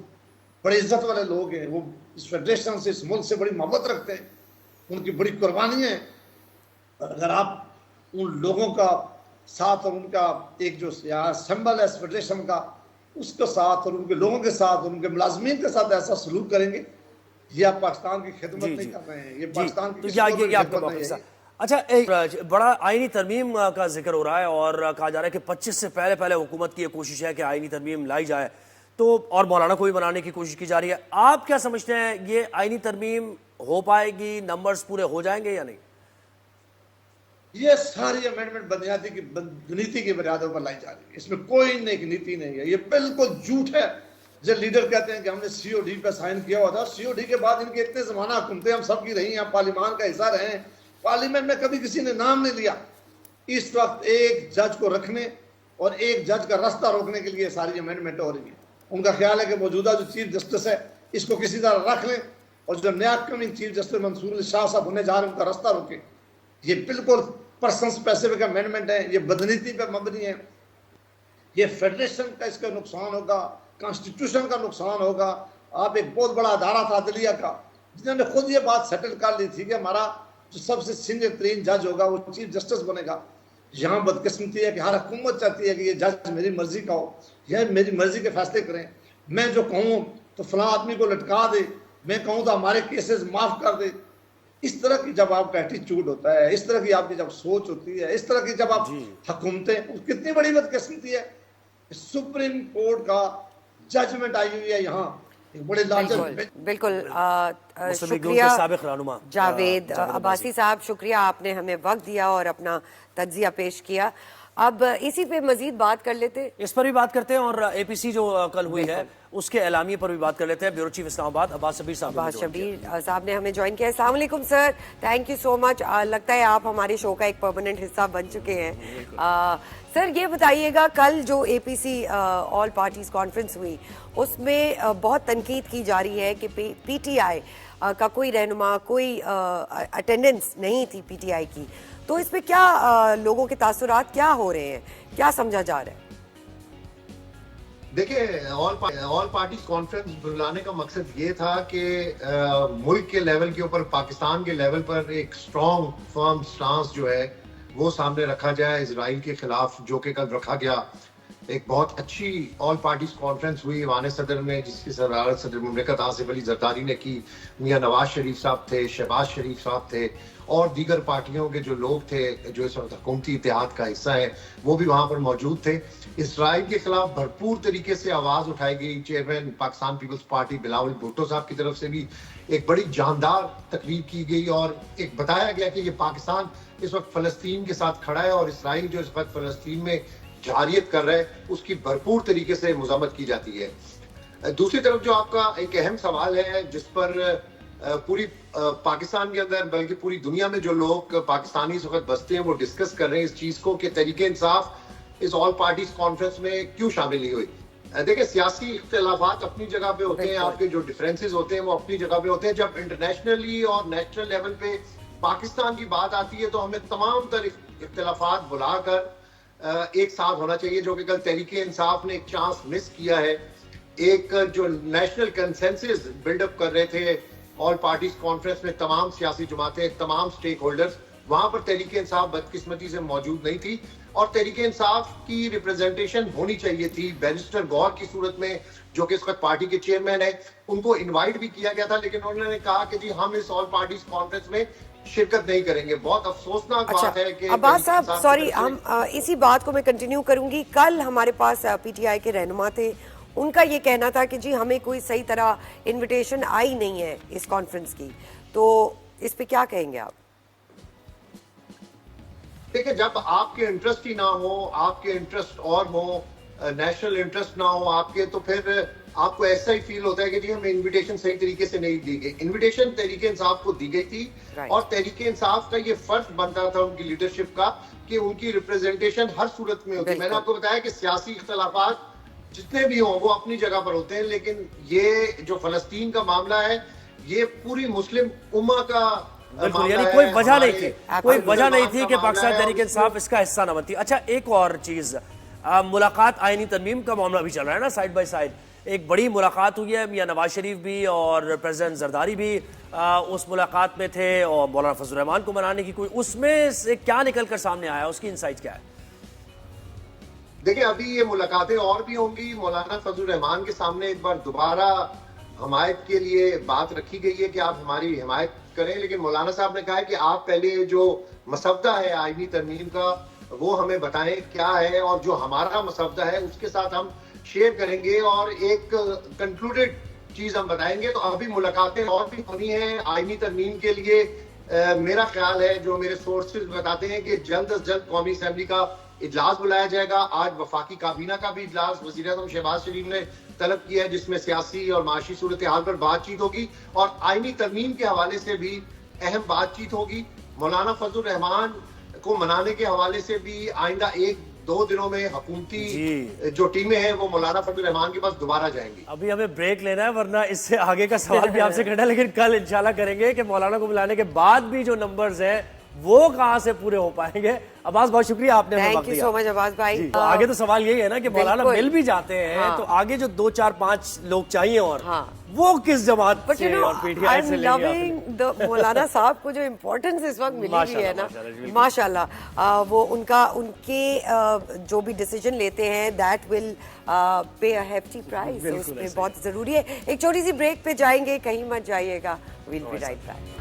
बड़े इज्जत वाले लोग हैं, वो इस फेडरेशन से, इस मुल्क से बड़ी मोहब्बत रखते हैं, उनकी बड़ी कुर्बानी है। अगर आप उन लोगों का साथ और उनका एक जो सिंबल है इस फेडरेशन का, उसके साथ और उनके लोगों के साथ और उनके मुलाजमीन के साथ ऐसा सलूक करेंगे, ये आप पाकिस्तान की खिदमत नहीं कर रहे हैं, ये पाकिस्तान की खिदमत नहीं है। अच्छा, एक बड़ा आईनी तरमीम का जिक्र हो रहा है और कहा जा रहा है कि 25 से पहले हुकूमत की कोशिश है कि आईनी तरमीम लाई जाए, तो और मौलाना को भी बनाने की कोशिश की जा रही है। आप क्या समझते हैं, ये आईनी तरमीम हो पाएगी, नंबर्स पूरे हो जाएंगे या नहीं? ये सारी अमेंडमेंट बुनियादी की नीति की बुनियादों पर लाई जा रही है, इसमें कोई नीति नहीं है, ये बिल्कुल झूठ है। जो लीडर कहते हैं कि हमने सीओडी पे साइन किया हुआ था, सीओडी के बाद इनके इतने जमाना हुकूमतें हम सब की रही हैं, पार्लियामान का हिस्सा रहे हैं, पार्लियामेंट में कभी किसी ने नाम नहीं लिया। इस वक्त एक जज को रखने और एक जज का रास्ता रोकने के लिए सारी अमेंडमेंट हो रही है। उनका ख्याल है कि मौजूदा जो चीफ जस्टिस है इसको किसी तरह रख लें और जो नया coming chief justice Mansoor Ali Shah साहब होने जा रहे हैं उनका रास्ता रोके। ये बिल्कुल पर्सन स्पेसिफिक अमेंडमेंट है, ये बदनीति पर मबनी है, ये फेडरेशन का इसका नुकसान होगा, कॉन्स्टिट्यूशन का नुकसान होगा। आप एक बहुत बड़ा अदारा था अदलिया का, जिन्होंने खुद ये बात सेटल कर ली थी कि हमारा जो सबसे सीनियर तरीन जज होगा वो चीफ जस्टिस बनेगा, यहाँ बदकिस्मती है कि हर हुकूमत चाहती है कि ये जज मेरी मर्जी का हो, यह मेरी मर्जी के फैसले करें, मैं जो कहूँ तो फलां आदमी को लटका दे, मैं कहूँ तो हमारे केसेस माफ कर दे। इस तरह की जब आपका एटीट्यूड होता है, इस तरह की आपकी जब सोच होती है, इस तरह की जब आप हुकूमतें, कितनी बड़ी बदकिस्मती है। सुप्रीम कोर्ट का जजमेंट आई हुई है यहाँ, एक बड़े बिल्कुल शुक्रिया जावेद अब्बासी साहब, शुक्रिया आपने हमें वक्त दिया और अपना तज्जिया पेश किया। अब इसी पे मजीद बात कर लेते, इस पर भी बात करते हैं और एपीसी जो कल हुई है उसके एलामिये पर भी बात कर लेते हैं। ब्यूरो चीफ इस्लामाबाद अब्बास शबीर साहब ने हमें ज्वाइन किया। अस्सलाम वालेकुम sir, thank you so much. लगता है आप हमारे शो का एक परमानेंट हिस्सा बन चुके हैं। सर ये बताइएगा, कल जो एपीसी ऑल पार्टीज कॉन्फ्रेंस हुई उसमें बहुत तनकीद की जा रही है कि पीटीआई का कोई रहनुमा, कोई अटेंडेंस नहीं थी पीटीआई की, तो इस पे क्या लोगों के तासुरात क्या हो रहे हैं, क्या समझा जा रहा है? देखिए, ऑल पार्टीज कॉन्फ्रेंस बुलाने का मकसद ये था कि मुल्क के लेवल के ऊपर, पाकिस्तान के लेवल पर एक स्ट्रॉन्ग फर्म स्टांस जो है वो सामने रखा जाए इजराइल के खिलाफ, जो कि कल रखा गया। एक बहुत अच्छी ऑल पार्टीज कॉन्फ्रेंस हुई ईवान सदर में, जिसकी सदारत सदर मुमलिकत आसिफ अली जरदारी ने की। मियां नवाज शरीफ साहब थे, शहबाज शरीफ साहब थे और दीगर पार्टियों के जो लोग थे जो इस वक्त हुकूमती इत्तेहाद का हिस्सा है वो भी वहां पर मौजूद थे। इसराइल के खिलाफ भरपूर तरीके से आवाज उठाई गई। Chairman Pakistan peoples party Bilawal Bhutto साहब की तरफ से भी एक बड़ी जानदार तकरीर की गई और एक बताया गया कि ये पाकिस्तान इस वक्त फलस्तीन के साथ खड़ा है और इसराइल जो इस वक्त फलस्तीन में जारियत कर रहा है उसकी भरपूर तरीके से मुज़ामत की जाती है। दूसरी तरफ जो आपका एक अहम सवाल है जिस पर पूरी पाकिस्तान के अंदर बल्कि पूरी दुनिया में जो लोग पाकिस्तानी इस वक्त बसते हैं वो डिस्कस कर रहे हैं इस चीज को कि तरीके इंसाफ इस ऑल पार्टीज कॉन्फ्रेंस में क्यों शामिल नहीं हुई। देखिए, सियासी इख्तिलाफात अपनी जगह पे होते हैं, आपके जो डिफरेंसेस होते हैं वो अपनी जगह पे होते हैं। जब इंटरनेशनली और नेशनल लेवल पे पाकिस्तान की बात आती है तो हमें तमाम तरह इख्तिलाफात बुलाकर एक साथ होना चाहिए, जो कि कल तहरीके इंसाफ ने एक चांस मिस किया है। एक जो नेशनल कंसेंसस बिल्डअप कर रहे थे ऑल पार्टीज कॉन्फ्रेंस में तमाम सियासी जमातें, तमाम स्टेक होल्डर्स, वहां पर तहरीके इंसाफ बदकिस्मती से मौजूद नहीं थी और तहरीके इंसाफ की रिप्रेजेंटेशन होनी चाहिए थी। बैरिस्टर गौर की सूरत में, जो कि इस वक्त पार्टी के चेयरमैन है, उनको इनवाइट भी किया गया था लेकिन उन्होंने कहा कि जी हम इस ऑल पार्टीज कॉन्फ्रेंस में शिरकत नहीं करेंगे। बहुत अफसोसनाक बात है कि अब्बास साहब, सॉरी, हम इसी बात को मैं कंटिन्यू करूंगी। कल हमारे पास पीटीआई के रहनुमा थे, उनका ये कहना था कि जी हमें कोई सही तरह इनविटेशन आई नहीं है इस कॉन्फ्रेंस की, तो इस पे क्या कहेंगे आप? देखिए, जब आपके इंटरेस्ट ही ना हो, आपके इंटरेस्ट और हो, नेशनल इंटरेस्ट ना हो आपके, तो फिर आपको ऐसा ही फील होता है कि जी हमें इनविटेशन सही तरीके से नहीं दी गई। इनविटेशन तहरीके इंसाफ को दी गई थी और तहरीके इंसाफ का ये फर्ज बनता था उनकी लीडरशिप का कि उनकी रिप्रेजेंटेशन हर सूरत में होती है। मैंने आपको बताया कि सियासी इख्तिलाफात जितने भी हों वो अपनी जगह पर होते हैं, लेकिन ये जो फलस्तीन का मामला है ये पूरी मुस्लिम उम्मा का यानी कोई वजह नहीं थी, कोई वजह नहीं थी कि पाकिस्तान तहरीक इंसाफ इसका हिस्सा न बनती। अच्छा, एक और चीज, मुलाकात आईनी तरमीम का मामला भी चल रहा है ना, साइड बाय साइड एक बड़ी मुलाकात हुई है। मियां नवाज शरीफ भी और प्रेसिडेंट जरदारी भी उस मुलाकात में थे और मौलाना फजल रहमान को मनाने की, कोई उसमें से क्या निकल कर सामने आया, उसकी इंसाइट क्या है? देखिए, अभी ये मुलाकातें और भी होंगी। मौलाना फजल रहमान के सामने एक बार दोबारा हमायत के लिए बात रखी गई है कि आप हमारी हिमायत करें, लेकिन मौलाना साहब ने कहा है कि आप पहले जो मसवदा है आईनी तरमीम का वो हमें बताएं क्या है, और जो हमारा मसवदा है उसके साथ हम शेयर करेंगे और एक कंक्लूडेड चीज हम बताएंगे। तो अभी मुलाकातें और भी होनी है आईनी तरमीम के लिए। मेरा ख्याल है, जो मेरे सोर्सेज बताते हैं, कि जल्द अज जल्द कौमी असेंबली का इजलास बुलाया जाएगा। आज वफाकी काबीना का भी इजलास वज़ीर आज़म शहबाज शरीफ ने तलब किया है, जिसमें सियासी और माशी सूरत हाल पर बातचीत होगी और आईनी तरमीम के हवाले से भी अहम बातचीत होगी। मौलाना फजल रहमान को मनाने के हवाले से भी आइंदा 1-2 दिनों में हुकूमती जो टीमें हैं वो मौलाना फजल रहमान के पास दोबारा जाएंगी। अभी हमें ब्रेक लेना है, वरना इससे आगे का सवाल भी आपसे करना है, लेकिन कल इंशाल्लाह करेंगे कि मौलाना को बुलाने के बाद भी जो नंबर्स हैं वो कहाँ से पूरे हो पाएंगे। अब्बास बहुत शुक्रिया आपने हमें वक्त थैंक यू दिया। सो मच अब्बास भाई। तो आगे तो सवाल यही है ना कि मौलाना बिल्कुल। मिल भी जाते हैं हाँ। तो आगे जो 2 4 5 लोग चाहिए और हाँ। वो किस जमात But you से know, और पीटीआई से I'm लेंगे loving the मौलाना साहब को जो इम्पोर्टेंस इस वक्त मिली हुई है ना, माशाल्लाह, माशाल्लाह, वो उनके जो भी डिसीजन लेते हैं that will pay a hefty price, उसमें बहुत जरूरी है। एक छोटी सी ब्रेक पे जाएंगे, कहीं मत जाइएगा, will be right back.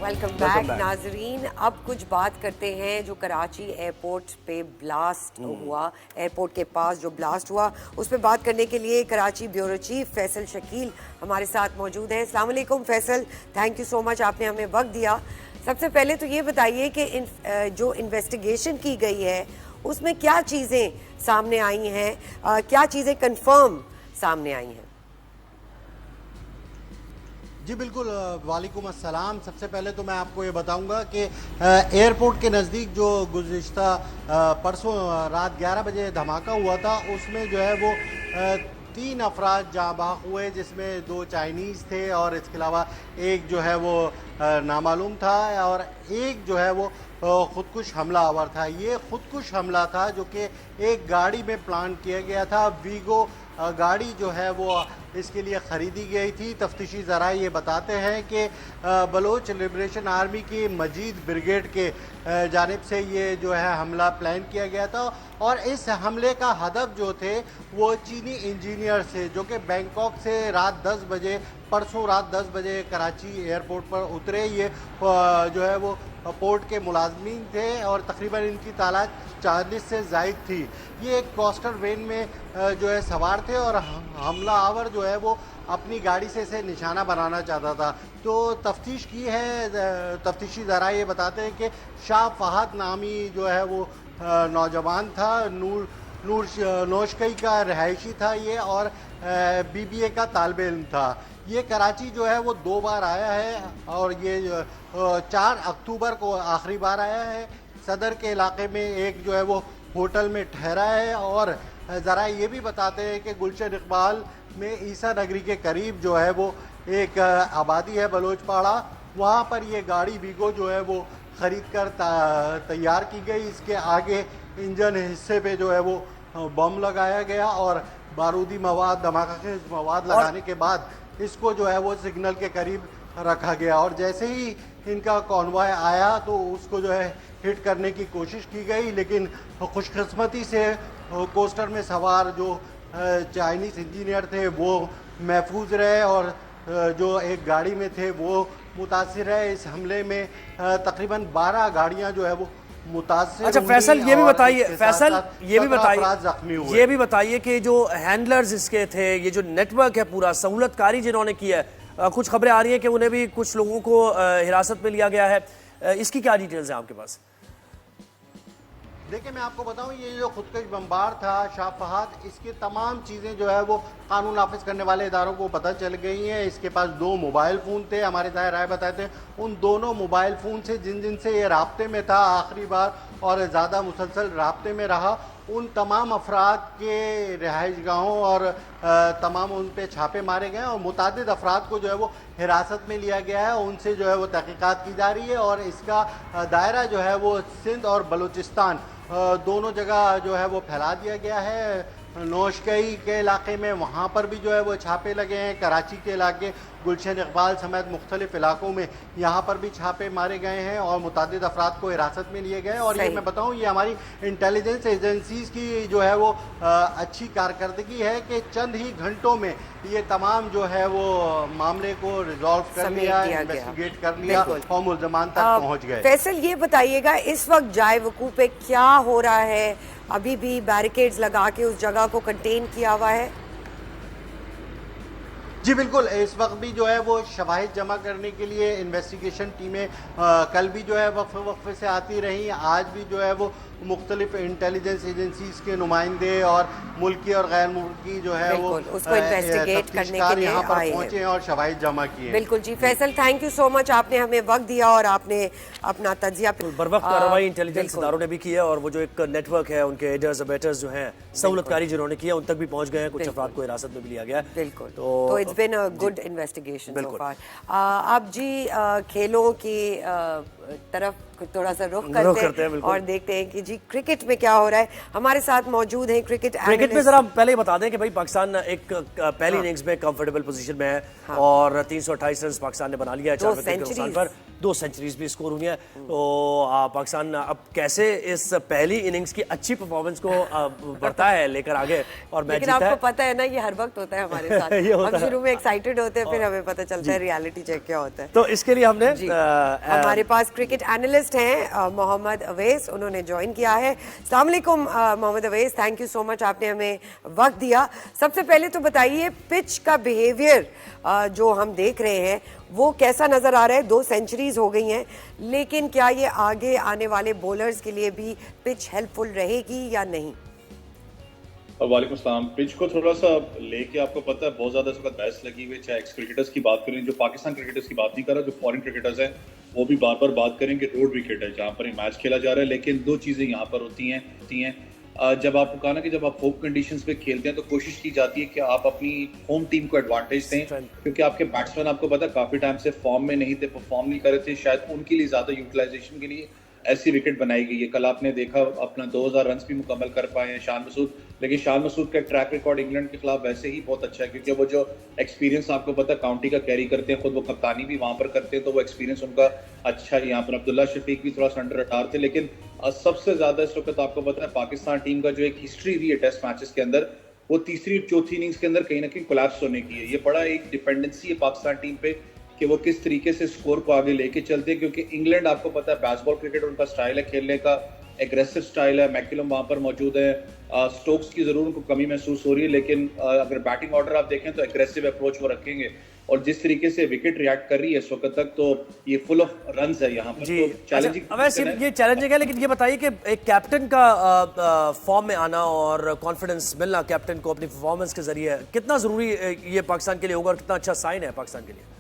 Welcome back नाजरीन। अब कुछ बात करते हैं जो कराची एयरपोर्ट पे ब्लास्ट हुआ, एयरपोर्ट के पास जो ब्लास्ट हुआ उस पर बात करने के लिए कराची ब्यूरो चीफ फैसल शकील हमारे साथ मौजूद हैं। अस्सलाम वालेकुम Faisal, thank you so much, आपने हमें वक्त दिया। सबसे पहले तो ये बताइए कि जो इन्वेस्टिगेशन की गई है उसमें क्या चीज़ें सामने आई हैं, क्या चीज़ें कंफर्म सामने आई हैं? जी बिल्कुल, वालेकुम अस्सलाम। सबसे पहले तो मैं आपको ये बताऊंगा कि एयरपोर्ट के नज़दीक जो गुज़िश्ता परसों रात 11 बजे धमाका हुआ था उसमें जो है वो 3 अफराद जाँ बहक हुए, जिसमें 2 चाइनीज़ थे और इसके अलावा एक जो है वो नामालूम था और एक जो है वो खुदकुश हमला आवर था। ये खुदकुश हमला था जो कि एक गाड़ी में प्लान किया गया था। वीगो गाड़ी जो है वो इसके लिए ख़रीदी गई थी। तफ्तीशी ज़राए ये बताते हैं कि बलोच लिबरेशन आर्मी की मजीद ब्रिगेड के जानिब से ये जो है हमला प्लान किया गया था और इस हमले का हदफ जो थे वो चीनी इंजीनियर से जो कि बैंकॉक से रात 10 बजे परसों रात 10 बजे कराची एयरपोर्ट पर उतरे। ये जो है वो पोर्ट के मुलाजमीन थे और तकरीबन इनकी तादाद 40 से ज़ायद थी। ये एक कोस्टर वैन में जो है सवार थे और हमला आवर जो है वो अपनी गाड़ी से इसे निशाना बनाना चाहता था। तो तफ्तीश की है, तफ्तीशी ज़रा ये बताते हैं कि शाह फहद नामी जो है वो नौजवान था, नोशकई का रहायशी था ये और BBA का तालिब इल्म था। ये कराची जो है वो 2 बार आया है और ये 4 अक्टूबर को आखिरी बार आया है। सदर के इलाके में एक जो है वो होटल में ठहरा है और ज़रा ये भी बताते हैं कि गुलशन इकबाल में ईसा नगरी के करीब जो है वो एक आबादी है बलोचपाड़ा, वहाँ पर ये गाड़ी वीगो जो है वो ख़रीद कर तैयार की गई। इसके आगे इंजन हिस्से पे जो है वो बम लगाया गया और बारूदी मवाद, धमाकेदार मवाद लगाने के बाद इसको जो है वो सिग्नल के करीब रखा गया और जैसे ही इनका कॉन्वॉय आया तो उसको जो है हिट करने की कोशिश की गई, लेकिन खुशकिस्मती से कोस्टर में सवार जो चाइनीज़ इंजीनियर थे वो महफूज रहे और जो एक गाड़ी में थे वो मुतासिर है। इस हमले में तकरीबन 12 गाड़ियां जो है वो मुतासिर। अच्छा फैसल ये भी बताइए, फैसल ये भी बताइए, जख्मी हुए। ये भी बताइए कि जो हैंडलर्स इसके थे, ये जो नेटवर्क है पूरा सहूलतकारी जिन्होंने की है, कुछ खबरें आ रही है कि उन्हें भी कुछ लोगों को हिरासत में लिया गया है, इसकी क्या डिटेल्स हैं आपके पास? देखिए मैं आपको बताऊं, ये जो खुदकश बमबार था शाह फहद, इसके तमाम चीज़ें जो है वो कानून नाफिज करने वाले इदारों को पता चल गई हैं। इसके पास 2 मोबाइल फ़ोन थे, हमारे ज़ाहिर राय बताते हैं उन दोनों मोबाइल फ़ोन से जिन से ये राब्ते में था आखिरी बार और ज़्यादा मुसलसल राब्ते में रहा, उन तमाम अफराद के रिहाइशगाहों और तमाम उन पे छापे मारे गए और मुतादिद अफराद को जो है वो हिरासत में लिया गया है, उनसे जो है वो तहकीकात की जा रही है और इसका दायरा जो है वो सिंध और बलूचिस्तान दोनों जगह जो है वो फैला दिया गया है। नौशकई के इलाके में वहाँ पर भी जो है वो छापे लगे हैं, कराची के इलाके गुलशन इकबाल समेत मुख्तलिफ इलाकों में यहाँ पर भी छापे मारे गए हैं और मुतादिद अफराद को हिरासत में लिए गए। और ये मैं बताऊँ, ये हमारी इंटेलिजेंस एजेंसीज की जो है वो अच्छी कारकर्दगी है कि चंद ही घंटों में ये तमाम जो है वो मामले को रिजॉल्व कर लिया, इन्वेस्टिगेट कर लिया और मुल्ज़मान तक पहुँच गए। फैसल ये बताइएगा इस वक्त जाए वकूफ़ पे क्या हो रहा है? अभी भी बैरिकेड्स लगा के उस जगह को कंटेन किया हुआ है? जी बिल्कुल, इस वक्त भी जो है वो शवाहिद जमा करने के लिए इन्वेस्टिगेशन टीमें कल भी जो है वक्फे से आती रहीं। आज भी जो है वो मुख्तलिफ इंटेलिजेंस एजेंसीज के नुमाइंदे और मुल्की और गैर मुल्की जो है वो उसको इन्वेस्टिगेट करने के लिए यहाँ पर आए पहुंचे हैं और शवाहिद जमा किए। बिल्कुल जी Faisal, thank you so much, आपने हमें वक्त दिया और आपने अपना तजिया बर वक्त कार्रवाई इंटेलिजेंस इदारों ने भी की है और वो जो एक नेटवर्क है उनके एडर्स अबेटर्स जो हैं सहूलतकारी जिन्होंने की है उन तक भी पहुंच गए हैं, कुछ अफराद को हिरासत में भी लिया गया है। बिल्कुल, तो it's been a good investigation so far. अब जी खेलों की तरफ थोड़ा सा रुख करते हैं और देखते हैं कि जी क्रिकेट में क्या हो रहा है। हमारे साथ मौजूद हैं क्रिकेट में जरा पहले ही बता दें कि भाई पाकिस्तान एक पहली इनिंग्स में कंफर्टेबल पोजीशन में है और 328 रन पाकिस्तान ने बना लिया है 4 विकेट के नुकसान पर, 2 सेंचुरीज भी स्कोर हुई हैं। तो पाकिस्तान अब कैसे इस पहली इनिंग्स की अच्छी परफॉर्मेंस को बढ़ता है लेकर आगे और मैच जीता है। आपको पता है ना ये हर वक्त होता है हमारे साथ हम शुरू में एक्साइटेड होते हैं फिर हमें पता चलता है रियलिटी चेक क्या होता है। तो इसके लिए हमने हमारे पास क्रिकेट एनालिस्ट हैं मोहम्मद अवैस, उन्होंने ज्वाइन किया है। अस्सलाम वालेकुम Mohammad Awais, thank you so much, आपने हमें वक्त दिया। सबसे पहले तो बताइए पिच का बिहेवियर जो हम देख रहे हैं वो कैसा नजर आ रहा है? 2 सेंचुरीज हो गई हैं, लेकिन क्या ये आगे आने वाले बॉलर्स के लिए भी पिच हेल्पफुल रहेगी या नहीं? वालेकुम सलाम। पिच को थोड़ा सा लेके आपको पता है बहुत ज्यादा इसका बहस लगी हुई, चाहे एक्स क्रिकेटर्स की बात करें, जो पाकिस्तान क्रिकेटर्स की बात नहीं कर रहा, जो फॉरेन क्रिकेटर्स हैं वो भी बार बार बात करें कि रोड विकेट है जहाँ पर मैच खेला जा रहा है। लेकिन 2 चीजें यहाँ पर होती हैं जब आपको कहा ना कि जब आप होम कंडीशंस पे खेलते हैं तो कोशिश की जाती है कि आप अपनी होम टीम को एडवांटेज दें, क्योंकि आपके बैट्समैन आपको पता है काफी टाइम से फॉर्म में नहीं थे, परफॉर्म नहीं कर रहे थे, शायद उनके लिए ज्यादा यूटिलाइजेशन के लिए ऐसी विकेट बनाई गई है। कल आपने देखा अपना 2000 रन भी मुकम्मल कर पाए हैं शान मसूद, लेकिन शान मसूद का ट्रैक रिकॉर्ड इंग्लैंड के खिलाफ वैसे ही बहुत अच्छा है क्योंकि वो जो एक्सपीरियंस आपको पता है काउंटी का कैरी करते हैं, खुद वो कप्तानी भी वहां पर करते हैं, तो वो एक्सपीरियंस उनका अच्छा है। यहाँ पर अब्दुल्ला शफीक भी थोड़ा सा अंडर रडार थे, लेकिन सबसे ज्यादा इस वक्त आपको पता है पाकिस्तान टीम का जो एक हिस्ट्री रही है टेस्ट मैचेस के अंदर वो तीसरी और चौथी इनिंग्स के अंदर कहीं ना कहीं कोलैप्स होने की है। ये बड़ा एक डिपेंडेंसी है पाकिस्तान टीम पे कि वो किस तरीके से स्कोर को आगे लेके चलते हैं, क्योंकि इंग्लैंड आपको पता है बेसबॉल क्रिकेट उनका स्टाइल है खेलने का, एग्रेसिव स्टाइल है। मैकलम वहां पर मौजूद है, स्टोक्स की जरूर उनको कमी महसूस हो रही है, लेकिन अगर बैटिंग ऑर्डर आप देखें तो एग्रेसिव अप्रोच वो रखेंगे और जिस तरीके से विकेट रिएक्ट कर रही है इस वक्त तक तो ये फुल ऑफ रन्स है यहाँ पर। जी, तो चैलेंजिंग वैसे ये चैलेंजिंग है, लेकिन ये बताइए कि एक कैप्टन का फॉर्म में आना और कॉन्फिडेंस मिलना कैप्टन को अपनी परफॉर्मेंस के जरिए कितना जरूरी ये पाकिस्तान के लिए होगा और कितना अच्छा साइन है पाकिस्तान के लिए?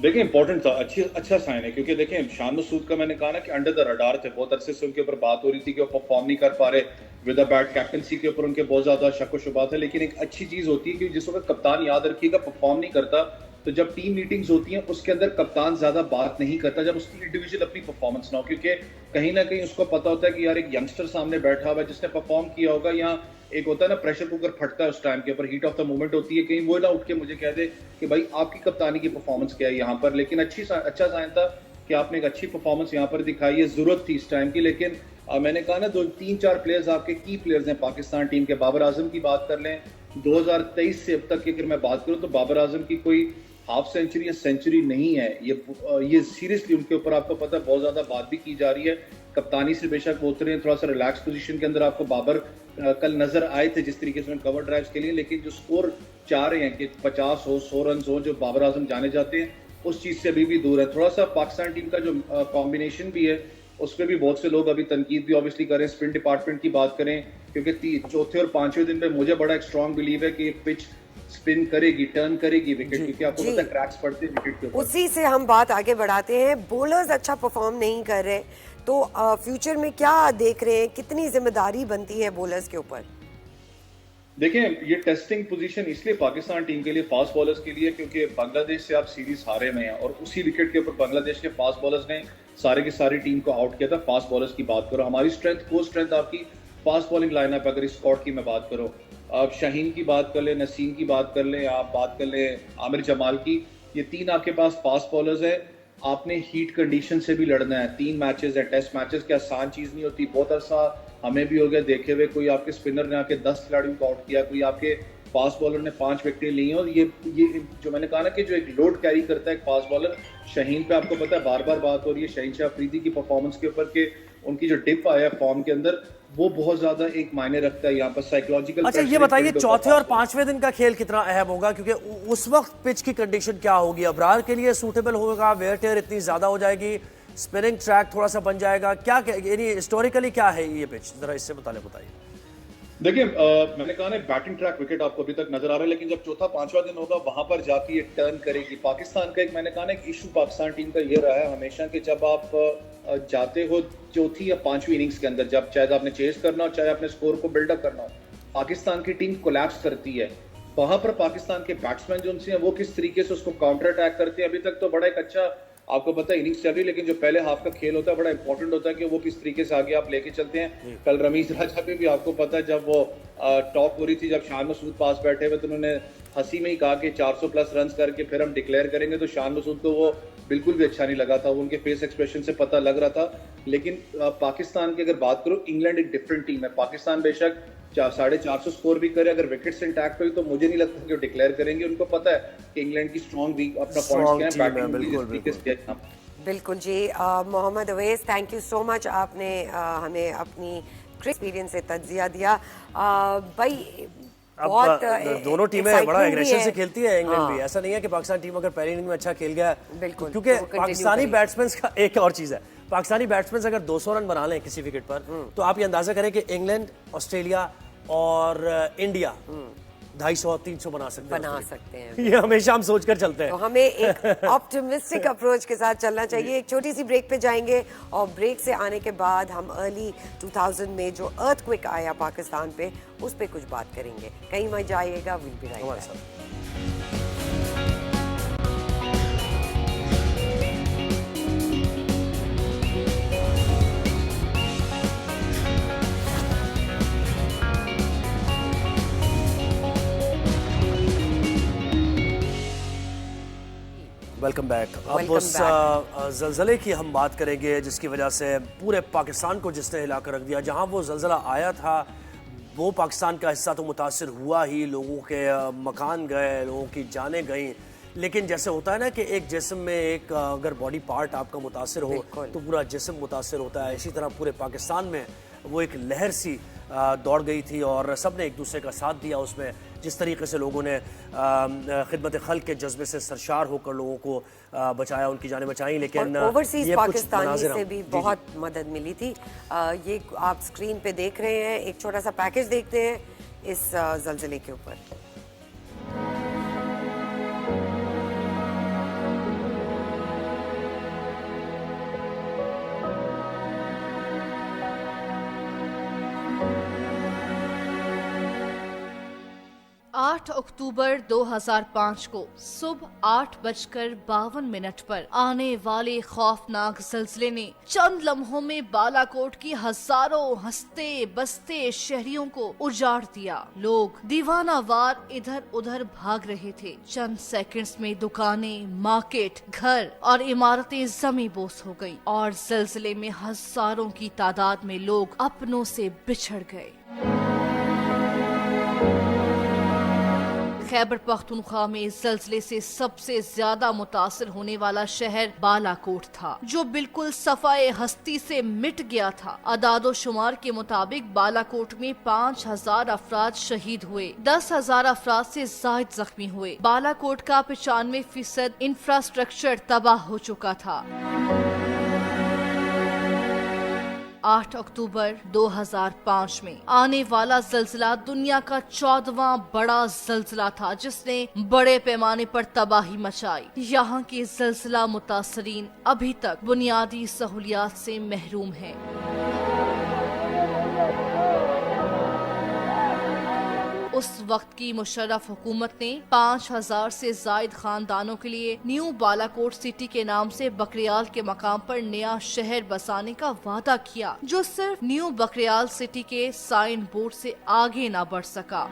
देखिए इंपॉर्टेंट था, अच्छा साइन है, क्योंकि देखें शान मसूद का मैंने कहा ना कि अंडर द रडार थे, बहुत अरसे से उनके ऊपर बात हो रही थी कि वो परफॉर्म नहीं कर पा रहे विद अ बैट, कैप्टनसी के ऊपर उनके बहुत ज्यादा शक व शुबा था। लेकिन एक अच्छी चीज होती है कि जिस वक्त कप्तान याद रखिएगा परफॉर्म नहीं करता तो जब टीम मीटिंग्स होती हैं उसके अंदर कप्तान ज्यादा बात नहीं करता जब उसकी इंडिविजुअल अपनी परफॉर्मेंस ना हो, क्योंकि कहीं ना कहीं उसको पता होता है कि यार एक यंगस्टर सामने बैठा हुआ है जिसने परफॉर्म किया होगा, या एक होता है ना प्रेशर कुकर फटता है उस टाइम के ऊपर, हीट ऑफ द मोमेंट होती है, कहीं वो ना उठ के मुझे कह दे कि भाई आपकी कप्तानी की परफॉर्मेंस क्या है यहाँ पर। लेकिन अच्छा साइन था कि आपने एक अच्छी परफॉर्मेंस यहाँ पर दिखाई है, जरूरत थी इस टाइम की। लेकिन मैंने कहा ना 2-3-4 प्लेयर्स आपके की प्लेयर्स हैं पाकिस्तान टीम के। बाबर आजम की बात कर लें, 2023 से अब तक की अगर मैं बात करूं तो बाबर आजम की कोई हाफ सेंचुरी या सेंचुरी नहीं है। ये सीरियसली उनके ऊपर आपको पता है बहुत ज्यादा बात भी की जा रही है। कप्तानी से बेशक वो उतरे थोड़ा सा रिलैक्स पोजीशन के अंदर आपको बाबर कल नजर आए थे जिस तरीके से कवर ड्राइव्स के लिए, लेकिन जो स्कोर चाह रहे हैं कि 50 हो 100 रन हो जो बाबर आजम जाने जाते हैं उस चीज से अभी भी दूर है। थोड़ा सा पाकिस्तान टीम का जो कॉम्बिनेशन भी है उस पर भी बहुत से लोग अभी तनकीद भी ऑब्वियसली करें। स्पिन डिपार्टमेंट की बात करें क्योंकि चौथे और पांचवें दिन पे मुझे बड़ा एक स्ट्रॉन्ग बिलीव है कि पिच स्पिन करेगी, टर्न करेगी विकेट, क्योंकि आपको पता है क्रैक्स पड़ते हैं विकेट के ऊपर। उसी से हम बात आगे बढ़ाते हैं। बॉलर्स अच्छा परफॉर्म नहीं कर रहे तो फ्यूचर में क्या देख रहे हैं, कितनी जिम्मेदारी बनती है बॉलर्स के ऊपर? देखें ये टेस्टिंग पोजीशन इसलिए पाकिस्तान टीम के लिए फास्ट बॉलर्स के लिए क्योंकि बांग्लादेश से आप सीरीज हारे में हैं और उसी विकेट के ऊपर बांग्लादेश के फास्ट बॉलर्स ने सारे की सारी टीम को आउट किया था। फास्ट बॉलर्स की बात करो, हमारी स्ट्रेंथ आपकी फास्ट बॉलिंग लाइनअप, अगर इस स्क्वाड की मैं बात करूं, आप शाहीन की बात कर ले, नसीम की बात कर ले, आप बात कर ले आमिर जमाल की, ये 3 आपके पास फास्ट बॉलर्स है। आपने हीट कंडीशन से भी लड़ना है, 3 मैचेस है, टेस्ट मैचेस की आसान चीज नहीं होती। बहुत अरसा हमें भी हो गया देखे हुए, कोई आपके स्पिनर ने आके 10 खिलाड़ियों को आउट किया, कोई आपके फास्ट बॉलर ने 5 विकेटें ली हैं। और ये जो मैंने कहा ना कि जो एक लोड कैरी करता है एक फास्ट बॉलर, शाहीन पे आपको पता है बार बार बात हो रही है शाहीन शाह अफरीदी की परफॉर्मेंस के ऊपर के उनकी जो डिप आया फॉर्म के अंदर वो बहुत ज्यादा एक मायने रखता है यहाँ पर साइकोलॉजिकल। अच्छा ये बताइए चौथे और पांचवें दिन का खेल कितना अहम होगा, क्योंकि उस वक्त पिच की कंडीशन क्या होगी, अबरार के लिए सूटेबल होगा, वेयर टेयर इतनी ज्यादा हो जाएगी, स्पिनिंग ट्रैक थोड़ा सा बन जाएगा, क्या यानी हिस्टोरिकली क्या है ये पिच, जरा इससे बताइए। देखिए मैंने कहा ना बैटिंग ट्रैक विकेट आपको अभी तक नजर आ रहा है, लेकिन जब चौथा पांचवा दिन होगा वहां पर जाके ये टर्न करेगी। पाकिस्तान का एक मैंने कहा ना एक इशू पाकिस्तान टीम का ये रहा है हमेशा कि जब आप जाते हो चौथी या पांचवी इनिंग्स के अंदर, जब चाहे आपने चेस करना हो चाहे अपने स्कोर को बिल्डअप करना हो, पाकिस्तान की टीम कोलैप्स करती है। वहां पर पाकिस्तान के बैट्समैन जो उनसे हैं वो किस तरीके से उसको काउंटर अटैक करते हैं। अभी तक तो बड़ा एक अच्छा आपको पता है इनिंग्स चल रही है, लेकिन जो पहले हाफ का खेल होता है बड़ा इंपॉर्टेंट होता है कि वो किस तरीके से आगे आप लेके चलते हैं। कल रमीज राजा पे भी आपको पता है जब वो टॉप हो रही थी, जब शान मसूद पास बैठे हुए तो उन्होंने हंसी में ही कहा कि 400 प्लस रन करके फिर हम डिक्लेयर करेंगे, तो शान मसूद को वो बिल्कुल भी अच्छा नहीं लगा था, वो उनके फेस एक्सप्रेशन से पता लग रहा था। लेकिन पाकिस्तान की अगर बात करो, इंग्लैंड एक डिफरेंट टीम है। पाकिस्तान बेशक 450 स्कोर भी करे, अगर विकेट्स इंटैक्ट हुई तो मुझे नहीं लगता कि वो डिक्लेयर करेंगे। उनको पता है कि इंग्लैंड की स्ट्रॉन्ग वीक अपना पॉइंट्स क्या है, बैटिंग बिल्कुल जी। Mohammad Awais, thank you so much, आपने हमें अपनी एक्सपीरियंस से तज्जिया दिया। भाई अब दोनों टीमें बड़ा एग्रेशन से खेलती है, इंग्लैंड भी। ऐसा नहीं है कि पाकिस्तान टीम अगर पहली इनिंग में अच्छा खेल गया, बिल्कुल, क्योंकि पाकिस्तानी बैट्समैन का एक और चीज है, पाकिस्तानी बैट्समैन अगर 200 रन बना लें किसी विकेट पर, तो आप ये अंदाजा करें कि इंग्लैंड, ऑस्ट्रेलिया और इंडिया 250-300 बना सकते हैं। ये हमेशा हम सोचकर चलते हैं। तो हमें एक ऑप्टिमिस्टिक अप्रोच के साथ चलना चाहिए। एक छोटी सी ब्रेक पे जाएंगे और ब्रेक से आने के बाद हम अर्ली 2000 में जो अर्थक्वेक आया पाकिस्तान पे, उस पे कुछ बात करेंगे। कहीं मत जाइएगा, will be right back. Welcome back. अब उस जलजले की हम बात करेंगे जिसकी वजह से पूरे पाकिस्तान को जिसने हिलाकर रख दिया। जहां वो जलजला आया था वो पाकिस्तान का हिस्सा तो मुतासिर हुआ ही, लोगों के मकान गए, लोगों की जानें गई, लेकिन जैसे होता है ना कि एक जिस्म में एक अगर बॉडी पार्ट आपका मुतासिर हो तो पूरा जिस्म मुतासिर होता है। इसी तरह पूरे पाकिस्तान में वो एक लहर सी दौड़ गई थी और सब ने एक दूसरे का साथ दिया उसमें। जिस तरीके से लोगों ने खिदमत खल्क के जज्बे से सरशार होकर लोगों को बचाया, उनकी जानें बचाई। लेकिन ओवरसीज पाकिस्तानी से भी बहुत मदद मिली थी। ये आप स्क्रीन पे देख रहे हैं, एक छोटा सा पैकेज देखते हैं इस जलजले के ऊपर। 8 अक्टूबर 2005 को सुबह 8:52 पर आने वाले खौफनाक जल्जले ने चंद लम्हों में बालाकोट की हजारों हंसते बसते शहरियों को उजाड़ दिया। लोग दीवानावार इधर उधर भाग रहे थे। चंद सेकंड्स में दुकानें, मार्केट, घर और इमारतें ज़मींबोस हो गईं और जल्जले में हजारों की तादाद में लोग अपनों से बिछड़ गए। खैबर पख्तूनख्वा में जल्जले से सबसे ज्यादा मुतासिर होने वाला शहर बालाकोट था, जो बिल्कुल सफाए हस्ती से मिट गया था। अदादो शुमार के मुताबिक बालाकोट में 5000 अफराद शहीद हुए, 10,000 अफराद से जायद जख्मी हुए। बालाकोट का 95% इंफ्रास्ट्रक्चर तबाह हो चुका था। 8 अक्टूबर 2005 में आने वाला जल्जला दुनिया का 14वां बड़ा जल्जला था, जिसने बड़े पैमाने पर तबाही मचाई। यहाँ के जल्जला मुतासरीन अभी तक बुनियादी सहूलियात से महरूम हैं। उस वक्त की मुशर्रफ हुकूमत ने 5000 से जायद खानदानों के लिए न्यू बालाकोट सिटी के नाम से बकरियाल के मकाम पर नया शहर बसाने का वादा किया, जो सिर्फ न्यू बकरियाल सिटी के साइन बोर्ड से आगे न बढ़ सका।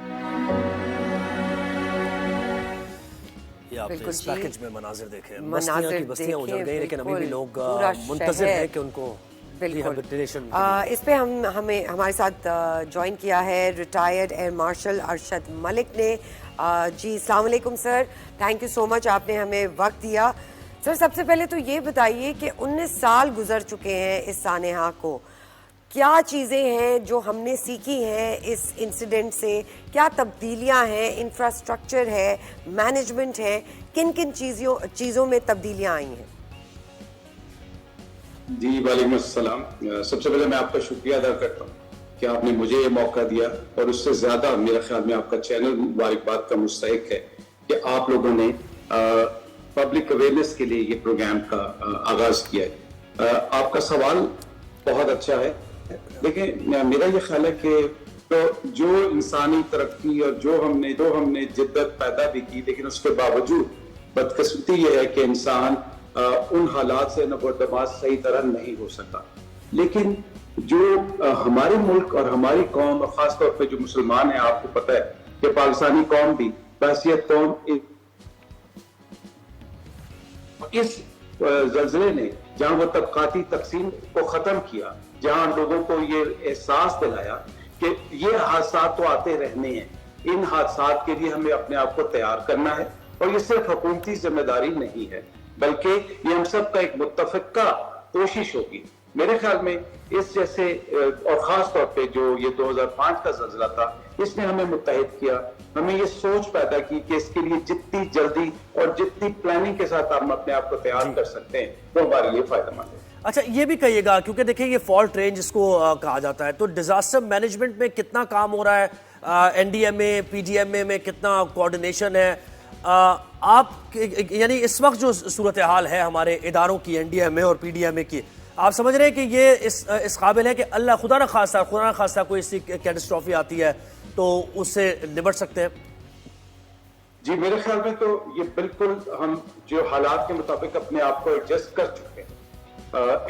आपने इस पैकेज में मनाजिर देखे, बस्तियां उजड़ गई, लेकिन अभी भी लोग मुंतज़िर हैं कि उनको इस पे हमारे साथ ज्वाइन किया है retired air marshal Arshad Malik ने। जी अस्सलाम वालेकुम sir, thank you so much, आपने हमें वक्त दिया। सर सबसे पहले तो ये बताइए कि 19 साल गुजर चुके हैं इस सानेहा को, क्या चीज़ें हैं जो हमने सीखी हैं इस इंसिडेंट से, क्या तब्दीलियां हैं, इंफ्रास्ट्रक्चर है, मैनेजमेंट है, किन किन चीज़ों में तब्दीलियां आई हैं? जी वालेकुम अस्सलाम। सबसे पहले मैं आपका शुक्रिया अदा करता हूँ कि आपने मुझे ये मौका दिया, और उससे ज़्यादा मेरे ख्याल में आपका चैनल मुबारकबाद का मुस्तहिक है कि आप लोगों ने पब्लिक अवेयरनेस के लिए ये प्रोग्राम का आगाज़ किया है। आपका सवाल बहुत अच्छा है। देखिए, मेरा ये ख्याल है कि तो जो इंसानी तरक्की और जो हमने जिद्दत पैदा भी की, लेकिन उसके बावजूद बदकिस्मती ये है कि इंसान उन हालात से नबोदमाज सही तरह नहीं हो सका। लेकिन जो हमारे मुल्क और हमारी कौम, और खासतौर पे जो मुसलमान हैं, आपको पता है कि पाकिस्तानी कौम भी बहसियत कौम इस ज़ल्ज़ले ने जहां वो तबकाती तकसीम को खत्म किया, जहां लोगों को ये एहसास दिलाया कि ये हादसा तो आते रहने हैं, इन हादसा के लिए हमें अपने आप को तैयार करना है, और ये सिर्फ हुकूमती जिम्मेदारी नहीं है, बल्कि ये हम सब का एक मुत्तफ़िका कोशिश होगी। मेरे ख्याल में इस जैसे, और खास तौर पे जो ये 2005 का ज़ल्ज़ला था, इसने हमें मुत्तहिद किया, हमें ये सोच पैदा की कि इसके लिए जितनी जल्दी और जितनी प्लानिंग के साथ हम अपने आप को तैयार कर सकते हैं, वो हमारे लिए फायदेमंद है। अच्छा, ये भी कहिएगा, क्योंकि देखिए ये फॉल्ट रेंज इसको कहा जाता है, तो डिजास्टर मैनेजमेंट में कितना काम हो रहा है, एनडीएमए पीडीएमए में कितना कोऑर्डिनेशन है, आप यानी इस वक्त जो सूरत हाल है हमारे इदारों की, एनडीएमए और पीडीएमए की, आप समझ रहे हैं कि ये इस काबिल है कि अल्लाह खुदा ना खास्ता कोई ऐसी कैटास्ट्रॉफी आती है तो उससे निपट सकते हैं? जी, मेरे ख्याल में तो ये बिल्कुल हम जो हालात के मुताबिक अपने आप को एडजस्ट कर चुके हैं।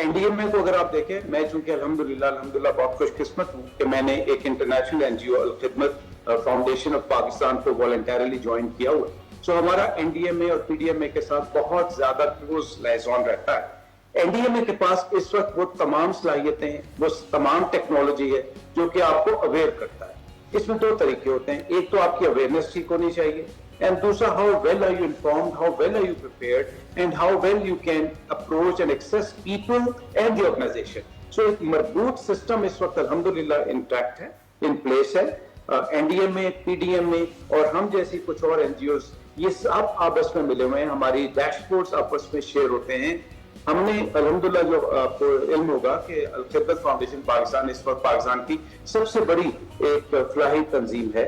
एनडीएमए को अगर आप देखें, मैं चूंकि अल्हम्दुलिल्लाह बहुत खुशकिस्मत हूँ कि मैंने एक इंटरनेशनल एनजीओ अल खिदमत फाउंडेशन ऑफ पाकिस्तान को वॉलंटरली ज्वाइन किया हुआ है। सो हमारा एनडीएमए और पीडीएमए के साथ बहुत ज्यादा क्लोज लाइजॉन रहता है। एनडीएमए के पास इस वक्त वो तमाम सलाहियतें, वो तमाम टेक्नोलॉजी है जो कि आपको अवेयर करता है। इसमें दो तरीके होते हैं, एक तो आपकी अवेयरनेस ठीक होनी चाहिए, एंड दूसरा how well are you informed, how well are you prepared, and how well you can approach and access people and the organisation. So एक मजबूत सिस्टम इस वक्त अल्हम्दुलिल्लाह इंटैक्ट है, इन प्लेस है। एनडीएमए, पीडीएमए और हम जैसी कुछ और एनजीओज, ये सब आपस में मिले हुए हैं, हमारी डैशबोर्ड्स आपस में शेयर होते हैं। हमने अल्हम्दुलिल्लाह, जो आपको इल्म होगा कि अल खिदमत फाउंडेशन पाकिस्तान इस वक्त पाकिस्तान की सबसे बड़ी एक फलाही तंजीम है,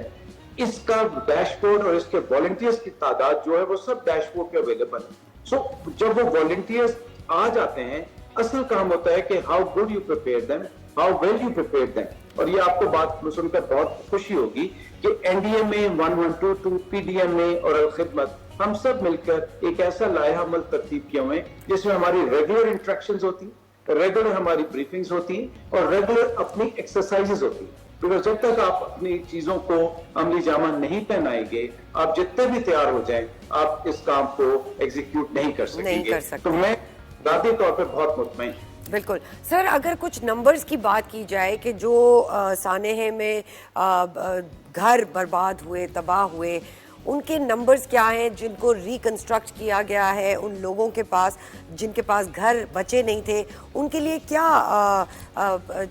इसका डैशबोर्ड और इसके वॉलंटियर्स की तादाद जो है वो सब डैशबोर्ड पे अवेलेबल है। सो जब वो वॉलंटियर्स आ जाते हैं, असल काम होता है कि how good you prepare them, how well you prepare them. और ये आपको बात सुनकर बहुत खुशी होगी कि एनडीएमए 1122, पीडीएमए और अल खिदमत, हम सब मिलकर एक ऐसा लाया अमल तरतीब किए हुए हैं जिसमें हमारी रेगुलर इंटरेक्शंस होती हैं, रेगुलर हमारी ब्रीफिंग्स होती हैं और रेगुलर अपनी एक्सरसाइजेस होती हैं। क्योंकि जब तक आप अपनी चीजों को अमली जामा नहीं पहनाएंगे, आप जितने भी तैयार हो जाएं, आप इस काम को एग्जीक्यूट नहीं कर सकेंगे। तो मैं दादी तौर पर बहुत मुतमईन। बिल्कुल सर, अगर कुछ नंबर्स की बात की जाए कि जो सानेहे में घर बर्बाद हुए, तबाह हुए, उनके नंबर्स क्या हैं जिनको रिकंस्ट्रक्ट किया गया है, उन लोगों के पास जिनके पास घर बचे नहीं थे, उनके लिए क्या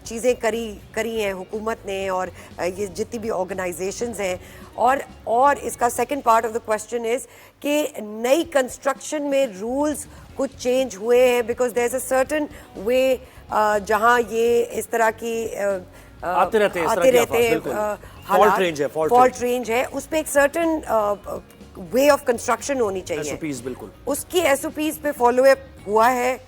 चीज़ें करी हैं हुकूमत ने और ये जितनी भी ऑर्गेनाइजेशंस हैं। और इसका second part of the question is कि नई कंस्ट्रक्शन में रूल्स कुछ चेंज हुए हैं, because there is a certain way जहाँ ये इस तरह की आते रहते हैं, फॉल्ट रेंज है, उस पे एक सर्टेन वे ऑफ कंस्ट्रक्शन होनी चाहिए। एसओपीज, बिल्कुल उसकी एसओपीज पे फॉलो अप हुआ है?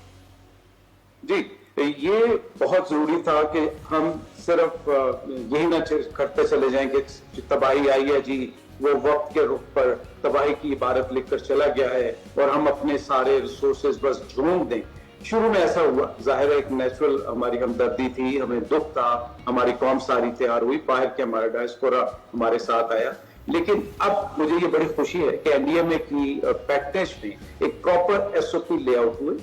जी, ये बहुत जरूरी था कि हम सिर्फ यही ना करते चले जाएं कि तबाही आई है जी, वो वक्त के रुख पर तबाही की इबारत लिखकर चला गया है और हम अपने सारे रिसोर्सेज बस झोंक दें। शुरू में ऐसा हुआ, जाहिर है एक नेचुरल हमारी हमदर्दी थी, हमें दुख था, हमारी कौम सारी तैयार हुई, बाहर के हमारा डायस्पोरा हमारे साथ आया। लेकिन अब मुझे ये बड़ी खुशी है कि एनडीएमए की पैकेज में एक प्रॉपर एसओपी लेआउट हुई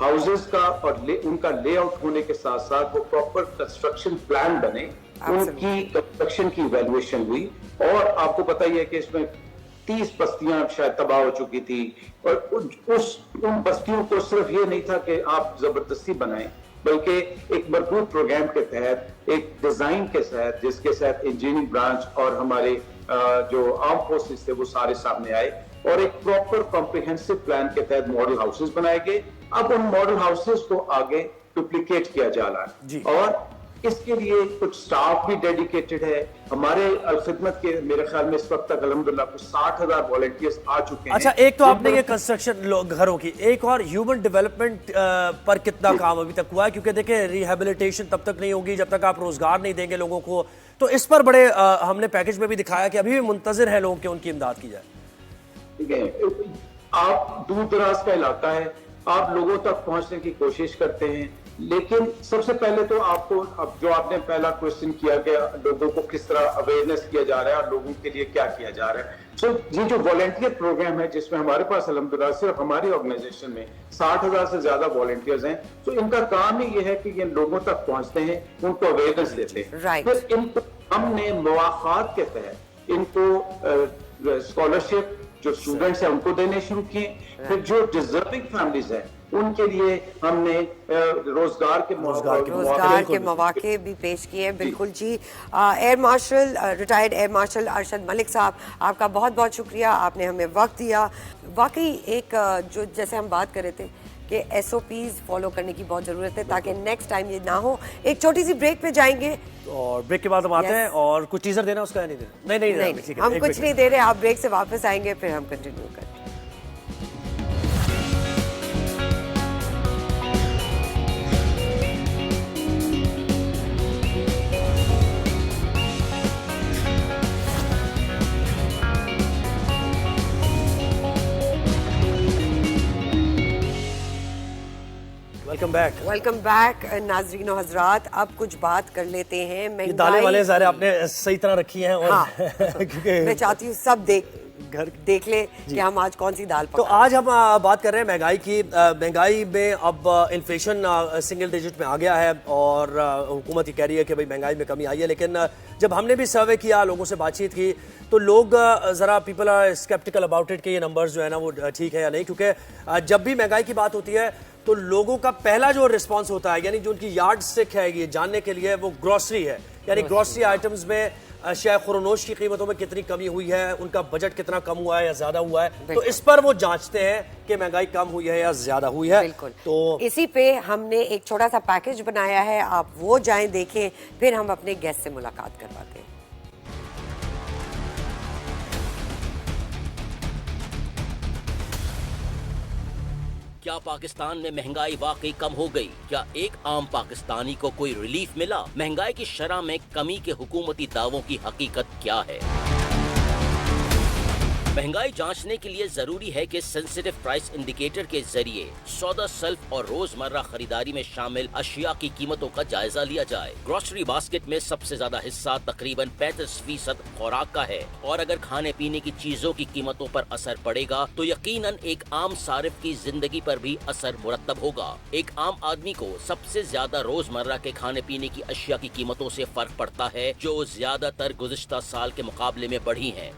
हाउसेस का, और उनका लेआउट होने के साथ साथ वो प्रॉपर कंस्ट्रक्शन प्लान बने, उनकी कंस्ट्रक्शन की इवैल्यूएशन हुई। और आपको पता ही है कि इसमें 30 बस्तियां शायद तबाह हो चुकी थी, और उन बस्तियों को सिर्फ ये नहीं था कि आप जबरदस्ती बनाएं, बल्कि एक मजबूत प्रोग्राम के तहत, एक डिजाइन के तहत, जिसके साथ इंजीनियरिंग ब्रांच और हमारे जो आर्म फोर्सेस थे वो सारे सामने आए और एक प्रॉपर कॉम्प्रिहेंसिव प्लान के तहत मॉडल हाउसेस बनाए गए। अब उन मॉडल हाउसेस को आगे डुप्लीकेट किया जा रहा है और इसके लिए कुछ स्टाफ भी डेडिकेटेड है। हमारे अलखिदमत के मेरे ख्याल में इस वक्त तक अल्हम्दुलिल्लाह कुछ 60,000 वॉलंटियर्स आ चुके हैं। अच्छा, एक तो आपने ये कंस्ट्रक्शन घरों की, एक और ह्यूमन डेवलपमेंट पर कितना काम अभी तक हुआ है? क्योंकि देखिए रिहेबिलिटेशन तब तक नहीं होगी जब तक आप रोजगार नहीं देंगे लोगों को। तो इस पर बड़े हमने पैकेज में भी दिखाया कि अभी भी मुंतजिर है लोग कि उनकी इमदाद की जाए। ठीक है, आप दूर दराज का इलाका है, आप लोगों तक पहुंचने की कोशिश करते हैं, लेकिन सबसे पहले तो आपको, अब जो आपने पहला क्वेश्चन किया कि लोगों को किस तरह अवेयरनेस किया जा रहा है और लोगों के लिए क्या किया जा रहा है। सो ये जो वॉलंटियर प्रोग्राम है जिसमें हमारे पास अल्हम्दुलिल्लाह सिर्फ हमारी ऑर्गेनाइजेशन में 60,000 से ज्यादा वॉलंटियर्स हैं, तो इनका काम ही ये है कि ये लोगों तक पहुंचते हैं, उनको अवेयरनेस देते हैं। फिर इनको हमने मवाक़ात के तहत इनको स्कॉलरशिप जो स्टूडेंट्स हैं उनको देने शुरू किए। फिर जो डिजर्विंग फैमिलीज हैं उनके लिए हमने रोजगार के मौके भी पेश किए हैं। बिल्कुल जी। Air marshal, retired air marshal Arshad Malik साहब, आपका बहुत बहुत शुक्रिया, आपने हमें वक्त दिया। वाकई एक जो जैसे हम बात कर रहे थे कि SOPs फॉलो करने की बहुत ज़रूरत है ताकि नेक्स्ट टाइम ये ना हो। एक छोटी सी ब्रेक पे जाएंगे और ब्रेक के बाद हम आते हैं। और कुछ टीजर देना उसका नहीं देना? नहीं, हम कुछ नहीं दे रहे। आप ब्रेक से वापस आएंगे फिर हम कंटिन्यू करेंगे। वेलकम बैक नाज़रीन और हजरात। अब कुछ बात कर लेते हैं। ये दालें वाले ज़ाहिर आपने सही तरह रखी हैं और क्योंकि मैं चाहती हूँ सब देख ले कि हम आज कौन सी दाल पका। तो आज हम बात कर रहे हैं महंगाई की। महंगाई में अब इन्फ्लेशन सिंगल डिजिट में आ गया है और हुकूमत ही कह रही है कि भाई महंगाई में कमी आई है। लेकिन जब हमने भी सर्वे किया, लोगों से बातचीत की, तो लोग ज़रा people are sceptical about it कि ये नंबर्स जो है ना वो ठीक है या नहीं। क्योंकि जब भी महंगाई की बात होती है तो लोगों का पहला जो रिस्पांस होता है, यानी जो उनकी यार्ड स्टिक है ये जानने के लिए, वो ग्रोसरी है। यानी ग्रोसरी आइटम्स में अशिया खुरनोश की कीमतों में कितनी कमी हुई है, उनका बजट कितना कम हुआ है या ज्यादा हुआ है। तो इस पर वो जांचते हैं कि महंगाई कम हुई है या ज्यादा हुई है। बिल्कुल। तो इसी पे हमने एक छोटा सा पैकेज बनाया है, आप वो जाएं देखें, फिर हम अपने गेस्ट से मुलाकात करवाते हैं। क्या पाकिस्तान में महंगाई वाकई कम हो गई? क्या एक आम पाकिस्तानी को कोई रिलीफ मिला? महंगाई की शरह में कमी के हुकूमती दावों की हकीकत क्या है? महंगाई जांचने के लिए जरूरी है कि सेंसिटिव प्राइस इंडिकेटर के जरिए सौदा सल्फ और रोजमर्रा खरीदारी में शामिल अशिया की कीमतों का जायजा लिया जाए। ग्रोसरी बास्केट में सबसे ज्यादा हिस्सा तकरीबन 35% खुराक का है और अगर खाने पीने की चीजों की कीमतों पर असर पड़ेगा तो यकीनन एक आम सारिफ की जिंदगी पर भी असर मुरत्तब होगा। एक आम आदमी को सबसे ज्यादा रोजमर्रा के खाने पीने की अशिया की कीमतों से फर्क पड़ता है, जो ज्यादातर गुज़िश्ता साल के मुकाबले में बढ़ी हैं।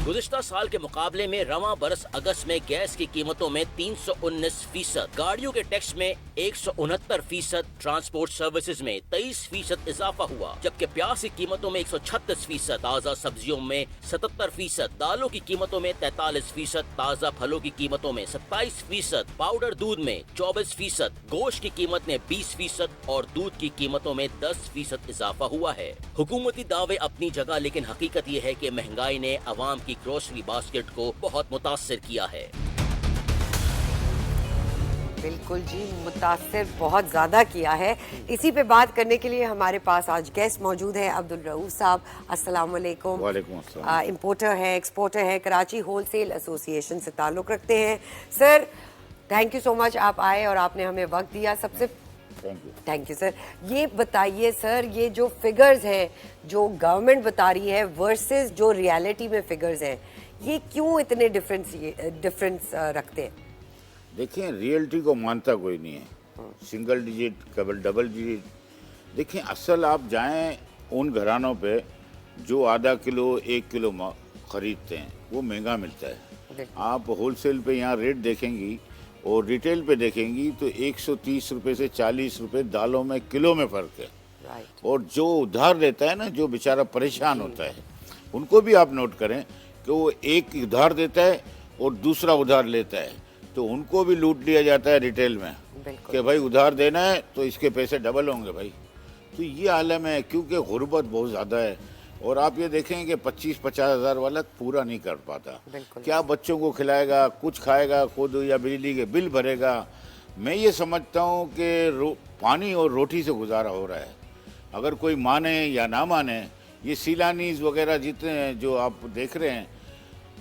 गुज़िश्ता साल के मुकाबले में रवां बरस अगस्त में गैस की कीमतों में 319%, गाड़ियों के टैक्स में 169%, ट्रांसपोर्ट सर्विसेज में 23% इजाफा हुआ, जबकि प्याज की कीमतों में 136%, ताज़ा सब्जियों में 77%, दालों की कीमतों में 43%, ताज़ा फलों की कीमतों में 27%, पाउडर दूध में 24%, गोश्त की कीमत में 20% और दूध की कीमतों में 10% इजाफा हुआ है। हुकूमती दावे अपनी जगह, लेकिन हकीकत यह है कि महंगाई ने अवाम की ग्रोसरी बास्केट को बहुत मुतासिर किया है। बिल्कुल जी, मुतासिर बहुत ज़्यादा किया है। इसी पे बात करने के लिए हमारे पास आज गेस्ट मौजूद है। अब्दुल रऊफ साहब, अस्सलाम वालेकुम। वालेकुम अस्सलाम। इंपोर्टर है, एक्सपोर्टर है, कराची होलसेल एसोसिएशन से ताल्लुक़ रखते हैं। Sir, thank you so much, आप आए और आपने हमें वक्त दिया। सबसे थैंक यू सर। ये बताइए सर, ये जो फिगर्स हैं जो गवर्नमेंट बता रही है वर्सेस जो रियलिटी में फिगर्स हैं, ये क्यों इतने डिफरेंस रखते हैं? देखिए, रियलिटी को मानता कोई नहीं है। सिंगल डिजिट, केवल डबल डिजिट। देखिए, असल आप जाएं उन घरानों पे जो आधा किलो 1 किलो खरीदते हैं, वो महंगा मिलता है। आप होलसेल पे यहाँ रेट देखेंगी और रिटेल पे देखेंगी तो 130 रुपए से 40 रुपए दालों में किलो में फर्क है। और जो उधार लेता है ना, जो बेचारा परेशान होता है, उनको भी आप नोट करें कि वो एक उधार देता है और दूसरा उधार लेता है, तो उनको भी लूट लिया जाता है रिटेल में कि भाई उधार देना है तो इसके पैसे डबल होंगे भाई। तो ये आलम है, क्योंकि गुर्बत बहुत ज़्यादा है। और आप ये देखें कि 25-50 हज़ार वाला पूरा नहीं कर पाता, क्या बच्चों को खिलाएगा, कुछ खाएगा खुद या बिजली के बिल भरेगा। मैं ये समझता हूँ कि पानी और रोटी से गुजारा हो रहा है। अगर कोई माने या ना माने, ये सीलानीज वगैरह जितने हैं जो आप देख रहे हैं,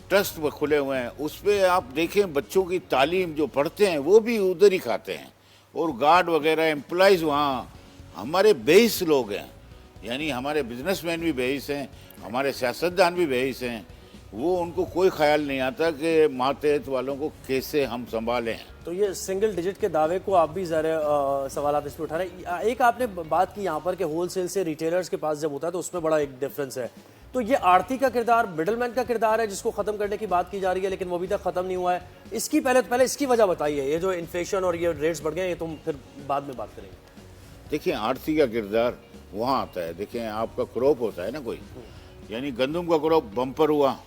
ट्रस्ट खुले हुए हैं, उस पर आप देखें बच्चों की तालीम जो पढ़ते हैं वो भी उधर ही खाते हैं। और गार्ड वगैरह एम्प्लॉइज़ वहाँ हमारे बेहिस लोग हैं, यानी हमारे बिजनेसमैन भी बेहिस हैं, हमारे सियासतदान भी बेहिस हैं। वो उनको कोई ख्याल नहीं आता कि मातहत वालों को कैसे हम संभालें। तो ये सिंगल डिजिट के दावे को आप भी ज़रा सवाल आप इस पर उठा रहे हैं। एक आपने बात की यहाँ पर कि होलसेल से रिटेलर्स के पास जब होता है तो उसमें बड़ा एक डिफरेंस है। तो ये आड़ती का किरदार, मिडलमैन का किरदार है जिसको ख़त्म करने की बात की जा रही है, लेकिन वो अभी तक ख़त्म नहीं हुआ है। इसकी पहले इसकी वजह बताइए। ये जो इन्फ्लेशन और ये रेट्स बढ़ गए, ये तुम फिर बाद में बात करेंगे। देखिए, आड़ती का किरदार वहाँ आता है। देखिए, आपका क्रॉप होता है ना कोई, यानी गंदम का क्रॉप बम्पर हुआ,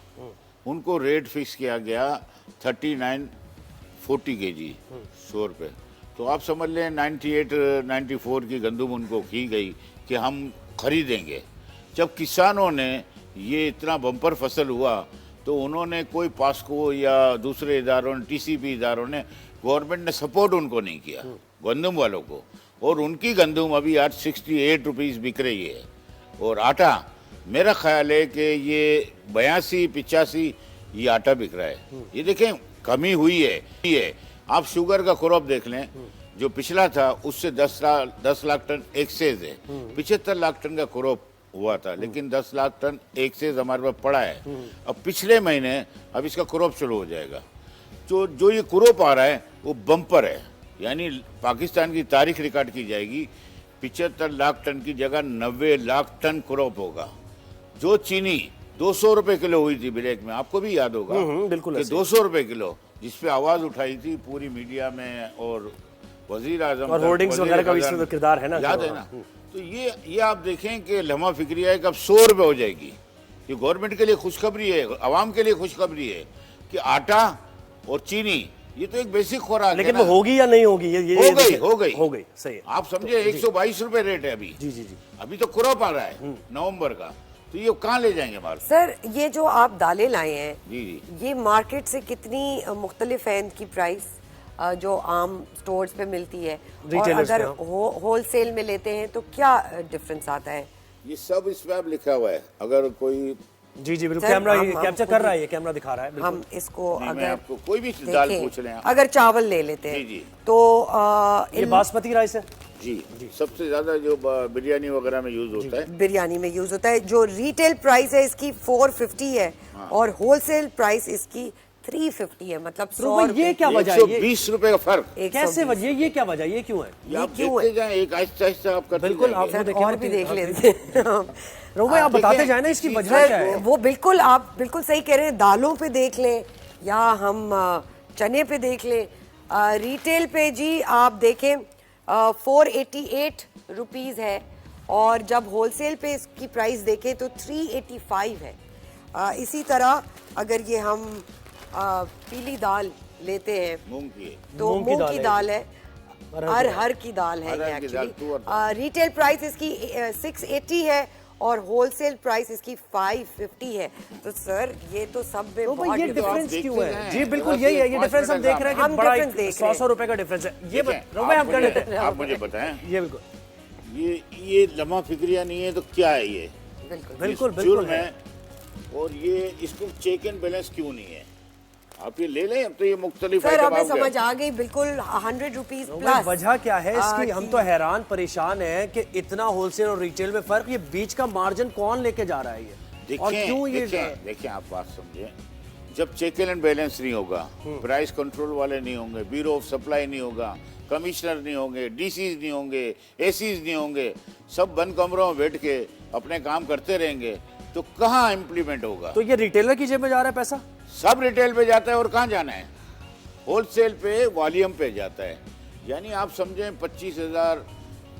उनको रेट फिक्स किया गया 39-40 kg 100 रुपये। तो आप समझ लें 98-94 की गंदम उनको की गई कि हम खरीदेंगे। जब किसानों ने ये इतना बम्पर फसल हुआ तो उन्होंने कोई पास्को या दूसरे इदारों ने, टीसीपी इदारों ने, गवर्नमेंट ने सपोर्ट उनको नहीं किया गंदम वालों को। और उनकी गंदम अभी आज 68 रुपीज़ बिक रही है। और आटा, मेरा ख्याल है कि ये 82-85 ये आटा बिक रहा है। ये देखें, कमी हुई है। आप शुगर का क्रॉप देख लें, जो पिछला था उससे 10 लाख टन एक्सेस है। 75 लाख टन का क्रॉप हुआ था, लेकिन 10 लाख टन एक्सेस हमारे पास पड़ा है। अब पिछले महीने अब इसका क्रॉप शुरू हो जाएगा। जो ये क्रॉप आ रहा है वो बम्पर है, यानी पाकिस्तान की तारीख रिकॉर्ड की जाएगी। 75 लाख टन की जगह 90 लाख टन क्रॉप होगा। जो चीनी 200 रुपए किलो हुई थी ब्लैक में, आपको भी याद होगा बिल्कुल, 200 रुपए किलो, जिसपे आवाज उठाई थी पूरी मीडिया में और वजीर आजम और होर्डिंग्स वगैरह का भी इसमें तो किरदार है ना, याद है ना। तो ये आप देखें कि लम्हा फिक्रिया है कि अब 100 रुपए हो जाएगी। ये गवर्नमेंट के लिए खुशखबरी है, आवाम के लिए खुशखबरी है कि आटा और चीनी ये तो एक बेसिक खुराक है। लेकिन वो होगी या नहीं होगी? ये हो गई सही है। आप समझे 122 रुपए रेट है अभी। जी। अभी तो क्रॉप आ रहा है नवंबर का, तो ये कहाँ ले जाएंगे मार्केट? सर, ये जो आप दालें लाए हैं, जी, ये मार्केट से कितनी मुख्तलिफ है इनकी प्राइस जो आम स्टोर्स पे मिलती है, और अगर होलसेल में लेते हैं तो क्या डिफरेंस आता है? ये सब इस पे लिखा हुआ है। अगर कोई जी बिल्कुल, कैमरा कैप्चर कर रहा है, ये कैमरा दिखा रहा है। हम इसको अगर आपको कोई भी दाल पूछ लें, अगर चावल ले लेते हैं जी, तो ये बासमती राइस है जी। सबसे ज्यादा जो बिरयानी वगैरह में यूज होता है, बिरयानी में यूज होता है। जो रिटेल प्राइस है इसकी 450 है और होलसेल प्राइस इसकी 350 है, मतलब 100 ये क्या वजह है? 120 रुपए का फर्क कैसे वजह? ये क्या वजह? ये क्यों है? आप देखते जाएं, एक आहिस्ता आप करते बिल्कुल, आप और भी देख लेते रोमा, आप बताते जाए ना इसकी वजह क्या है? वो बिल्कुल, आप बिल्कुल सही कह रहे हैं। दालों पे देख लें या हम चने पे देख लें, रिटेल पे जी आप देखें 488 रुपीज़ है, और जब होलसेल पे इसकी प्राइस देखें तो 385 है। इसी तरह अगर ये हम पीली दाल लेते हैं, मूंग की, तो मूंग की दाल है, अरहर की दाल है ये एक्चुअली। रिटेल प्राइस इसकी 680 है और होलसेल प्राइस इसकी 550 है। तो सर ये तो सब में बहुत ये डिफरेंस क्यों है? जी बिल्कुल यही है, ये डिफरेंस हम देख रहे हैं कि बड़ा 100 रुपए का डिफरेंस है। ये आप कर लेते हैं, आप मुझे बताएं। ये बिल्कुल, ये लम्हा फिक्रिया नहीं है तो क्या है ये? बिल्कुल है। और ये इसको चेक एंड बैलेंस क्यों नहीं है? आप ये ले लें। अब तो ये मुख्तलिफ सर, हमें समझ आ गई बिल्कुल 100 रुपीज प्लस। वजह क्या है इसकी? हम तो हैरान परेशान हैं कि इतना होलसेल और रिटेल में फर्क। ये बीच का मार्जिन कौन लेके जा रहा है? ये और क्यों ये? देखिए आप बात समझे, जब चेक एंड बैलेंस नहीं होगा, प्राइस कंट्रोल वाले नहीं होंगे, ब्यूरो ऑफ सप्लाई नहीं होगा, कमिश्नर नहीं होंगे, डीसीज नहीं होंगे, एसीज नहीं होंगे, सब बंद कमरों में बैठ के अपने काम करते रहेंगे, तो कहाँ इम्प्लीमेंट होगा? तो ये रिटेलर की जेब में जा रहा है पैसा? सब रिटेल पे जाता है, और कहाँ जाना है? होलसेल पे वॉल्यूम पे जाता है। यानी आप समझें 25,000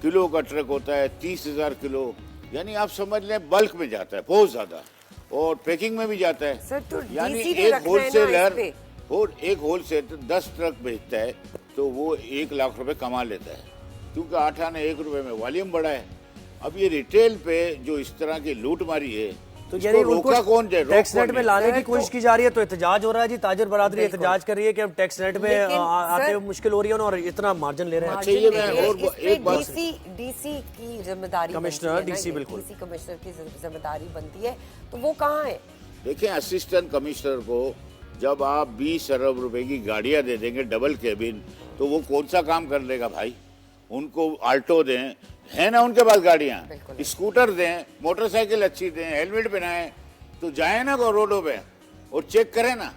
किलो का ट्रक होता है, 30,000 किलो, यानी आप समझ लें बल्क में जाता है बहुत ज्यादा, और पैकिंग में भी जाता है। सर, तो यानी DC पे एक रख रहे हैं ना होलसेलर इस पे। और एक होलसेलर 10 ट्रक बेचता है तो वो 1 लाख रुपए कमा लेता है, क्योंकि 8 आने 1 रुपए में वॉल्यूम बढ़ा है। अब ये रिटेल पे जो इस तरह की लूट मारी है, तो इसको यानी रोका कौन जाए? टैक्स रोक नेट कौन में नहीं? लाने की कोशिश की जा रही है, तो एहतजाज हो रहा है जी। ताजर बरादरी एहतजाज कर रही है कि अब टैक्स नेट में लेकिन आते सर- हुए मुश्किल हो रही है और इतना मार्जिन ले रहे हैं। अच्छा, ये मैं और एक बात डीसी की जिम्मेदारी कमिश्नर, बनती है ना, DC ये बिल्कुल। DC कमिश्नर की जिम्मेदारी बनती है, तो वो कहाँ है? देखिए, असिस्टेंट कमिश्नर को जब आप 20 अरब रुपए की गाड़ियां दे देंगे डबल केबिन, तो वो कौन सा काम कर लेगा भाई? उनको आल्टो दें, है ना उनके पास गाड़ियां, स्कूटर दें, मोटरसाइकिल अच्छी दें, हेलमेट पहनाएं, तो जाए ना रोडों पे और चेक करें ना।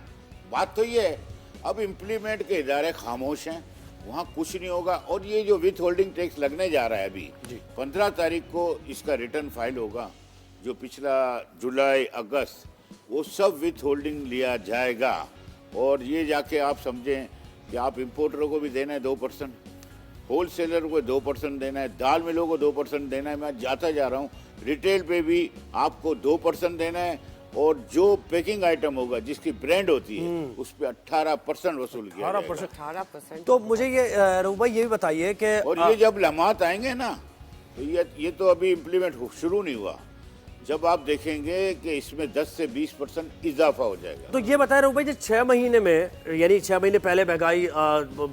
बात तो ये है, अब इम्प्लीमेंट के इदारे खामोश हैं, वहाँ कुछ नहीं होगा। और ये जो विथ होल्डिंग टैक्स लगने जा रहा है अभी 15 तारीख को इसका रिटर्न फाइल होगा, जो पिछला जुलाई अगस्त वो सब विथ होल्डिंग लिया जाएगा। और ये जाके आप समझें कि आप इंपोर्टरों को भी देना है 2%, होलसेलर को 2% देना है, दाल मिलों को 2% देना है। मैं जाता जा रहा हूँ, रिटेल पे भी आपको 2% देना है, और जो पैकिंग आइटम होगा जिसकी ब्रांड होती है उस पर 18% वसूल किया जाएगा। 18%। तो मुझे ये रऊफ भाई ये भी बताइए कि और ये जब लम्हात आएंगे ना, तो ये तो अभी इम्प्लीमेंट शुरू नहीं हुआ, जब आप देखेंगे कि इसमें 10 से 20% इजाफा हो जाएगा। तो ये बताए रऊफ भाई, जो 6 महीने में, यानी 6 महीने पहले महंगाई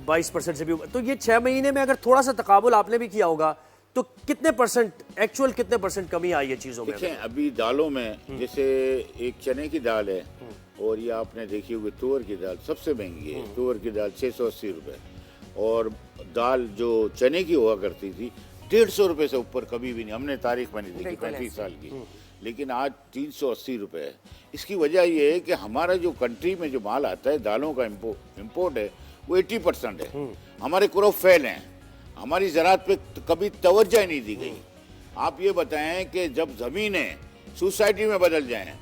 22% से भी, तो ये 6 महीने में अगर थोड़ा सा तकाबुल आपने भी किया होगा, तो कितने परसेंट, एक्चुअल कितने परसेंट कमी आई है चीजों में? देखें, अभी दालों में जैसे एक चने की दाल है, और ये आपने देखी होगी तुअर की दाल सबसे महंगी है। तुअर की दाल 680 रुपए, और दाल जो चने की हुआ करती थी 150 रुपए से ऊपर कभी भी नहीं, हमने तारीख बनी देखी 35 साल की, लेकिन आज 380 रुपए है। इसकी वजह यह है कि हमारा जो कंट्री में जो माल आता है, दालों का इम्पोर्ट है, वो 80% है। हमारे क्रॉप फेल हैं, हमारी ज़राअत पे कभी तवज्जो ही नहीं दी गई। आप ये बताएं कि जब ज़मीनें सोसाइटी में बदल जाएं,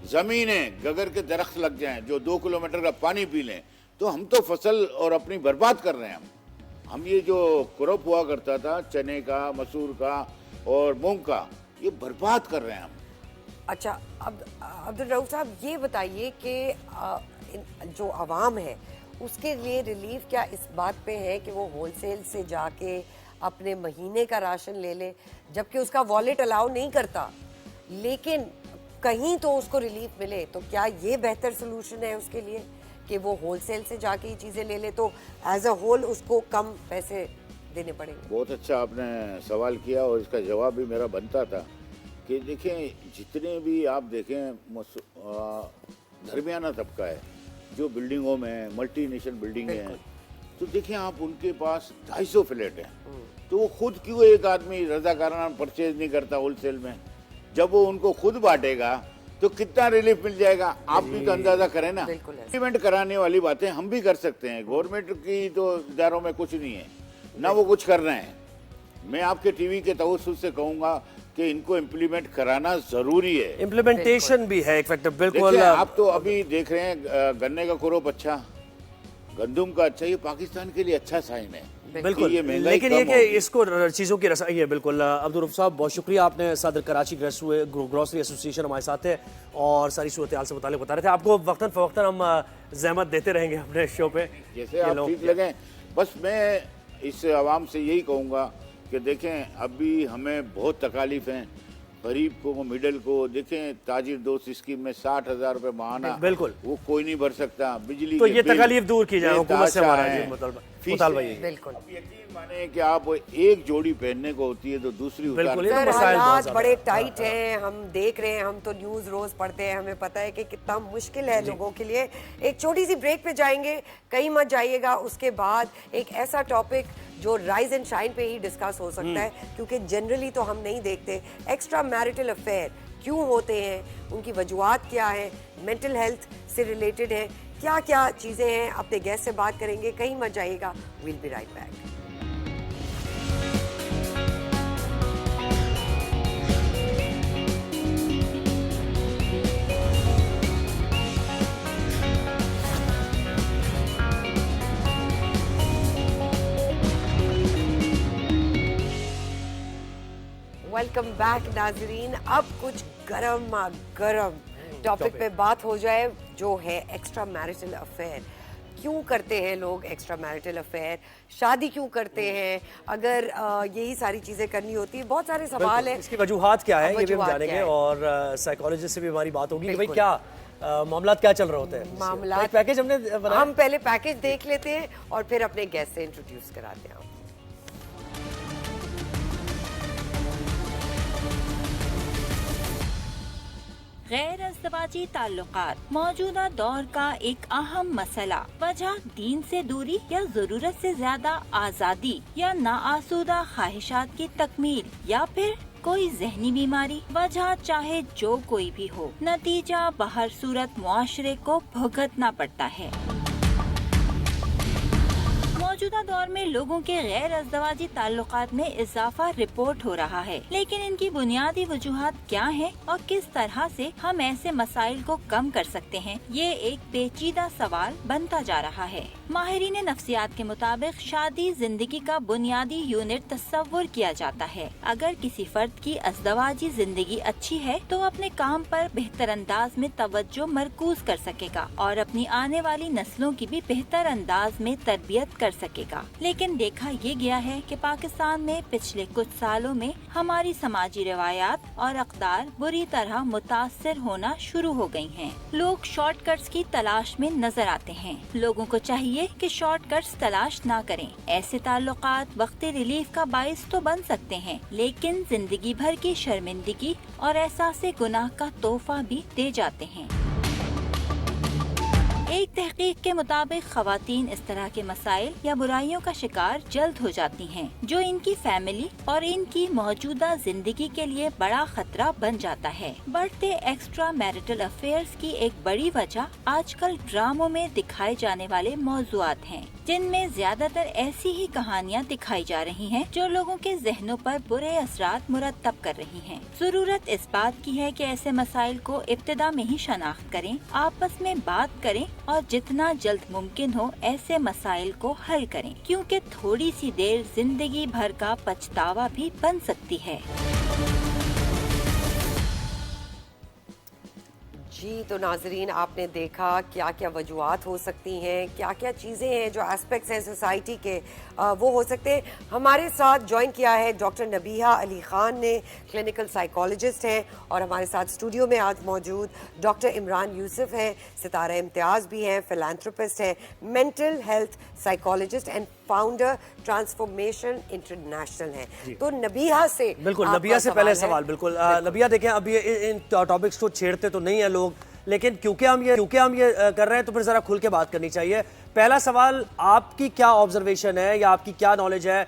ज़मीनें गगर के दरख्त लग जाएं जो 2 किलोमीटर का पानी पी लें, तो हम तो फसल और अपनी बर्बाद कर रहे हैं। हम ये जो क्रॉप हुआ करता था चने का, मसूर का और मूंग का, ये बर्बाद कर रहे हैं हम। अच्छा, अब अब्दुल रऊफ साहब ये बताइए कि जो आवाम है उसके लिए रिलीफ क्या इस बात पे है कि वो होलसेल से जाके अपने महीने का राशन ले ले, जबकि उसका वॉलेट अलाउ नहीं करता, लेकिन कहीं तो उसको रिलीफ मिले? तो क्या ये बेहतर सोल्यूशन है उसके लिए कि वो होलसेल से जाके ये चीज़ें ले ले, तो एज अ होल उसको कम पैसे देने पड़ेंगे? बहुत अच्छा आपने सवाल किया, और इसका जवाब भी मेरा बनता था कि देखें, जितने भी आप देखें दरमियाना तबका है जो बिल्डिंगों में, मल्टीनेशनल बिल्डिंग है, तो देखें आप उनके पास 250 फ्लैट हैं, तो वो खुद क्यों एक आदमी रजाकाराना परचेज नहीं करता होलसेल में? जब वो उनको खुद बांटेगा तो कितना रिलीफ मिल जाएगा, आप भी तो अंदाजा करें ना। इम्प्लीमेंट कराने वाली बातें हम भी कर सकते हैं, गवर्नमेंट की तो इदारों में कुछ नहीं है ना, वो कुछ कर रहे हैं। मैं आपके टीवी के तवज्जुह से कहूंगा कि इनको इम्प्लीमेंट कराना जरूरी है। इम्प्लीमेंटेशन भी है एक फैक्टर, बिल्कुल। आप तो अभी देख रहे हैं गन्ने का क्रॉप अच्छा, गंदुम का अच्छा, ये पाकिस्तान के लिए अच्छा साइन है। बिल्कुल, लेकिन ये कि इसको चीज़ों की रसाई है। बिल्कुल अब्दुल रऊफ साहब, बहुत शुक्रिया, आपने सदर कराची ग्रोसरी एसोसिएशन हमारे साथ है और सारी सूरत हाल से मुतालिक बता रहे थे। आपको वक्तन फ़वक्तन हम जहमत देते रहेंगे अपने शो पे, जैसे आप ठीक लगे। बस मैं इस आवाम से यही कहूँगा कि देखें, अभी हमें बहुत तकालीफ हैं, गरीब को, मिडिल को। देखें, ताजिर दोस्त स्कीम में 60,000 रुपए माहाना, बिल्कुल वो कोई नहीं भर सकता। बिजली तो के ये बिल तकालीफ दूर की जाए हुकूमत से, हमारा मुतालबा ये। बिल्कुल, अब यकीन माने कि आप एक जोड़ी पहनने को होती है तो दूसरी बिल्कुल, सर, हालात बड़े टाइट हैं, हम देख रहे हैं, हम तो न्यूज़ रोज पढ़ते हैं, हमें पता है कि कितना मुश्किल है लोगों के लिए। एक छोटी सी ब्रेक पे जाएंगे, कहीं मत जाइएगा। उसके बाद एक ऐसा टॉपिक जो राइज एंड शाइन पे ही डिस्कस हो सकता है, क्योंकि जनरली तो हम नहीं देखते। एक्स्ट्रा मैरिटल अफेयर क्यों होते हैं, उनकी वजूहात क्या है, मेंटल हेल्थ से रिलेटेड है, क्या क्या चीज़ें हैं, अपने गेस्ट से बात करेंगे। कहीं मत जाइएगा, will be right back. Welcome back नाजरीन। अब कुछ गरम टॉपिक पे बात हो जाए, जो है एक्स्ट्रा मैरिटल अफेयर। क्यों करते हैं लोग एक्स्ट्रा मैरिटल अफेयर, शादी क्यों करते हैं, अगर यही सारी चीजें करनी होती है, बहुत सारे सवाल हैं। इसकी वजूहात क्या है ये भी हम जानेंगे, और साइकोलॉजिस्ट से भी हमारी बात होगी कि भाई क्या मामला क्या चल रहे होते हैं। मामला पैकेज हमने बनाया, हम पहले पैकेज देख लेते हैं और फिर अपने गेस्ट से इंट्रोड्यूस कराते हैं। गैर अज़दवाजी ताल्लुकात मौजूदा दौर का एक अहम मसला। वजह दीन से दूरी या जरूरत से ज्यादा आज़ादी या नाआसूदा ख्वाहिशात की तकमील या फिर कोई जहनी बीमारी। वजह चाहे जो कोई भी हो, नतीजा बहर सूरत मुआशरे को भुगतना पड़ता है। मौजूदा दौर में लोगों के गैर अज़दवाजी ताल्लुकात में इजाफा रिपोर्ट हो रहा है, लेकिन इनकी बुनियादी वजूहात क्या हैं और किस तरह से हम ऐसे मसाइल को कम कर सकते हैं, ये एक पेचीदा सवाल बनता जा रहा है। माहिरीन नफ्सियात के मुताबिक शादी जिंदगी का बुनियादी यूनिट तस्वुर किया जाता है। अगर किसी फर्द की अज़दवाजी जिंदगी अच्छी है तो अपने काम पर बेहतर अंदाज में तवज्जो मरकूज कर सकेगा और अपनी आने वाली नस्लों की भी बेहतर अंदाज में तरबियत कर सकेगा। लेकिन देखा ये गया है कि पाकिस्तान में पिछले कुछ सालों में हमारी समाजी रवायात और अक़दार बुरी तरह मुतासिर होना शुरू हो गई हैं। लोग शॉर्टकट्स की तलाश में नजर आते हैं। लोगों को चाहिए कि शॉर्टकट्स तलाश ना करें। ऐसे ताल्लुकात वक्ती रिलीफ का बाइस तो बन सकते हैं, लेकिन जिंदगी भर की शर्मिंदगी और एहसास गुनाह का तोहफा भी दे जाते हैं। एक तहकीक के मुताबिक खवातीन इस तरह के मसाइल या बुराइयों का शिकार जल्द हो जाती हैं, जो इनकी फैमिली और इनकी मौजूदा जिंदगी के लिए बड़ा खतरा बन जाता है। बढ़ते एक्स्ट्रा मैरिटल अफेयर्स की एक बड़ी वजह आजकल ड्रामों में दिखाए जाने वाले मौज़ूआत हैं, जिनमें ज्यादातर ऐसी ही कहानियाँ दिखाई जा रही हैं जो लोगों के जहनों पर बुरे असरात मुरतब कर रही हैं। जरूरत इस बात की है कि ऐसे मसाइल को इब्तिदा में ही शनाख्त करें, आपस में बात करें और जितना जल्द मुमकिन हो ऐसे मसाइल को हल करें, क्योंकि थोड़ी सी देर जिंदगी भर का पछतावा भी बन सकती है। जी तो नाजरीन, आपने देखा क्या क्या वजूहात हो सकती हैं, क्या क्या चीज़ें हैं जो एस्पेक्ट्स हैं सोसाइटी के, वो हो सकते हैं। हमारे साथ ज्वाइन किया है डॉक्टर नबीहा अली ख़ान ने, क्लिनिकल साइकोलॉजिस्ट हैं, और हमारे साथ स्टूडियो में आज मौजूद डॉक्टर इमरान यूसुफ हैं, सितारा इम्तियाज़ भी हैं, फिलैंथ्रोपिस्ट हैं, mental health psychologist and founder transformation international हैं। तो नबीहा से बिल्कुल, नबीहा से पहले सवाल बिल्कुल नबीहा, देखें अब ये इन टॉपिक्स को छेड़ते तो नहीं है लोग, लेकिन क्योंकि हम ये कर रहे हैं तो फिर जरा खुल के बात करनी चाहिए। पहला सवाल, आपकी क्या ऑब्जर्वेशन है या आपकी क्या नॉलेज है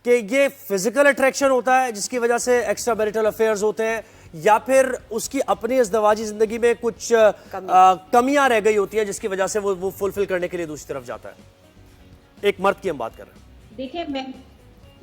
कि ये फिजिकल अट्रैक्शन होता है जिसकी वजह से एक्स्ट्रा मैरिटल अफेयर्स होते हैं, या फिर उसकी अपनी इज़्दवाजी जिंदगी में कुछ कमियां रह गई होती है जिसकी वजह से वो फुलफिल करने के लिए दूसरी तरफ जाता है? एक मर्द की हम बात कर रहे हैं। देखिए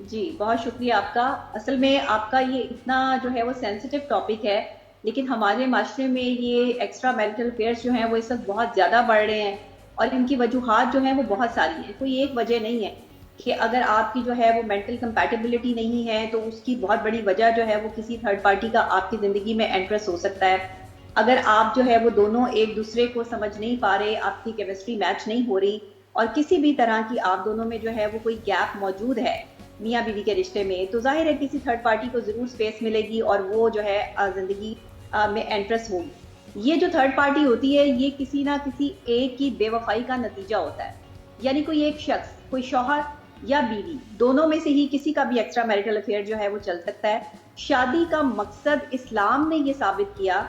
जी बहुत शुक्रिया आपका। असल में आपका ये इतना जो है वो सेंसिटिव टॉपिक है, लेकिन हमारे माशरे में ये एक्स्ट्रा मैरिटल अफेयर्स जो हैं वो इस वक्त बहुत ज़्यादा बढ़ रहे हैं, और इनकी वजूहात जो हैं वो बहुत सारी हैं। कोई एक वजह नहीं है कि अगर आपकी जो है वो मेंटल कंपैटिबिलिटी नहीं है तो उसकी बहुत बड़ी वजह जो है वो किसी थर्ड पार्टी का आपकी ज़िंदगी में एंट्रेस हो सकता है। अगर आप जो है वो दोनों एक दूसरे को समझ नहीं पा रहे, आपकी केमिस्ट्री मैच नहीं हो रही, और किसी भी तरह की आप दोनों में जो है वो कोई गैप मौजूद है मियाँ बीवी के रिश्ते में, तो जाहिर है किसी थर्ड पार्टी को ज़रूर स्पेस मिलेगी और वो जो है ज़िंदगी में एंट्रेस होगी। ये जो थर्ड पार्टी होती है ये किसी ना किसी एक की बेवफाई का नतीजा होता है, यानी कोई एक शख्स, कोई शौहर या बीवी, दोनों में से ही किसी का भी एक्स्ट्रा मैरिटल अफेयर जो है वो चल सकता है। शादी का मकसद, इस्लाम ने ये साबित किया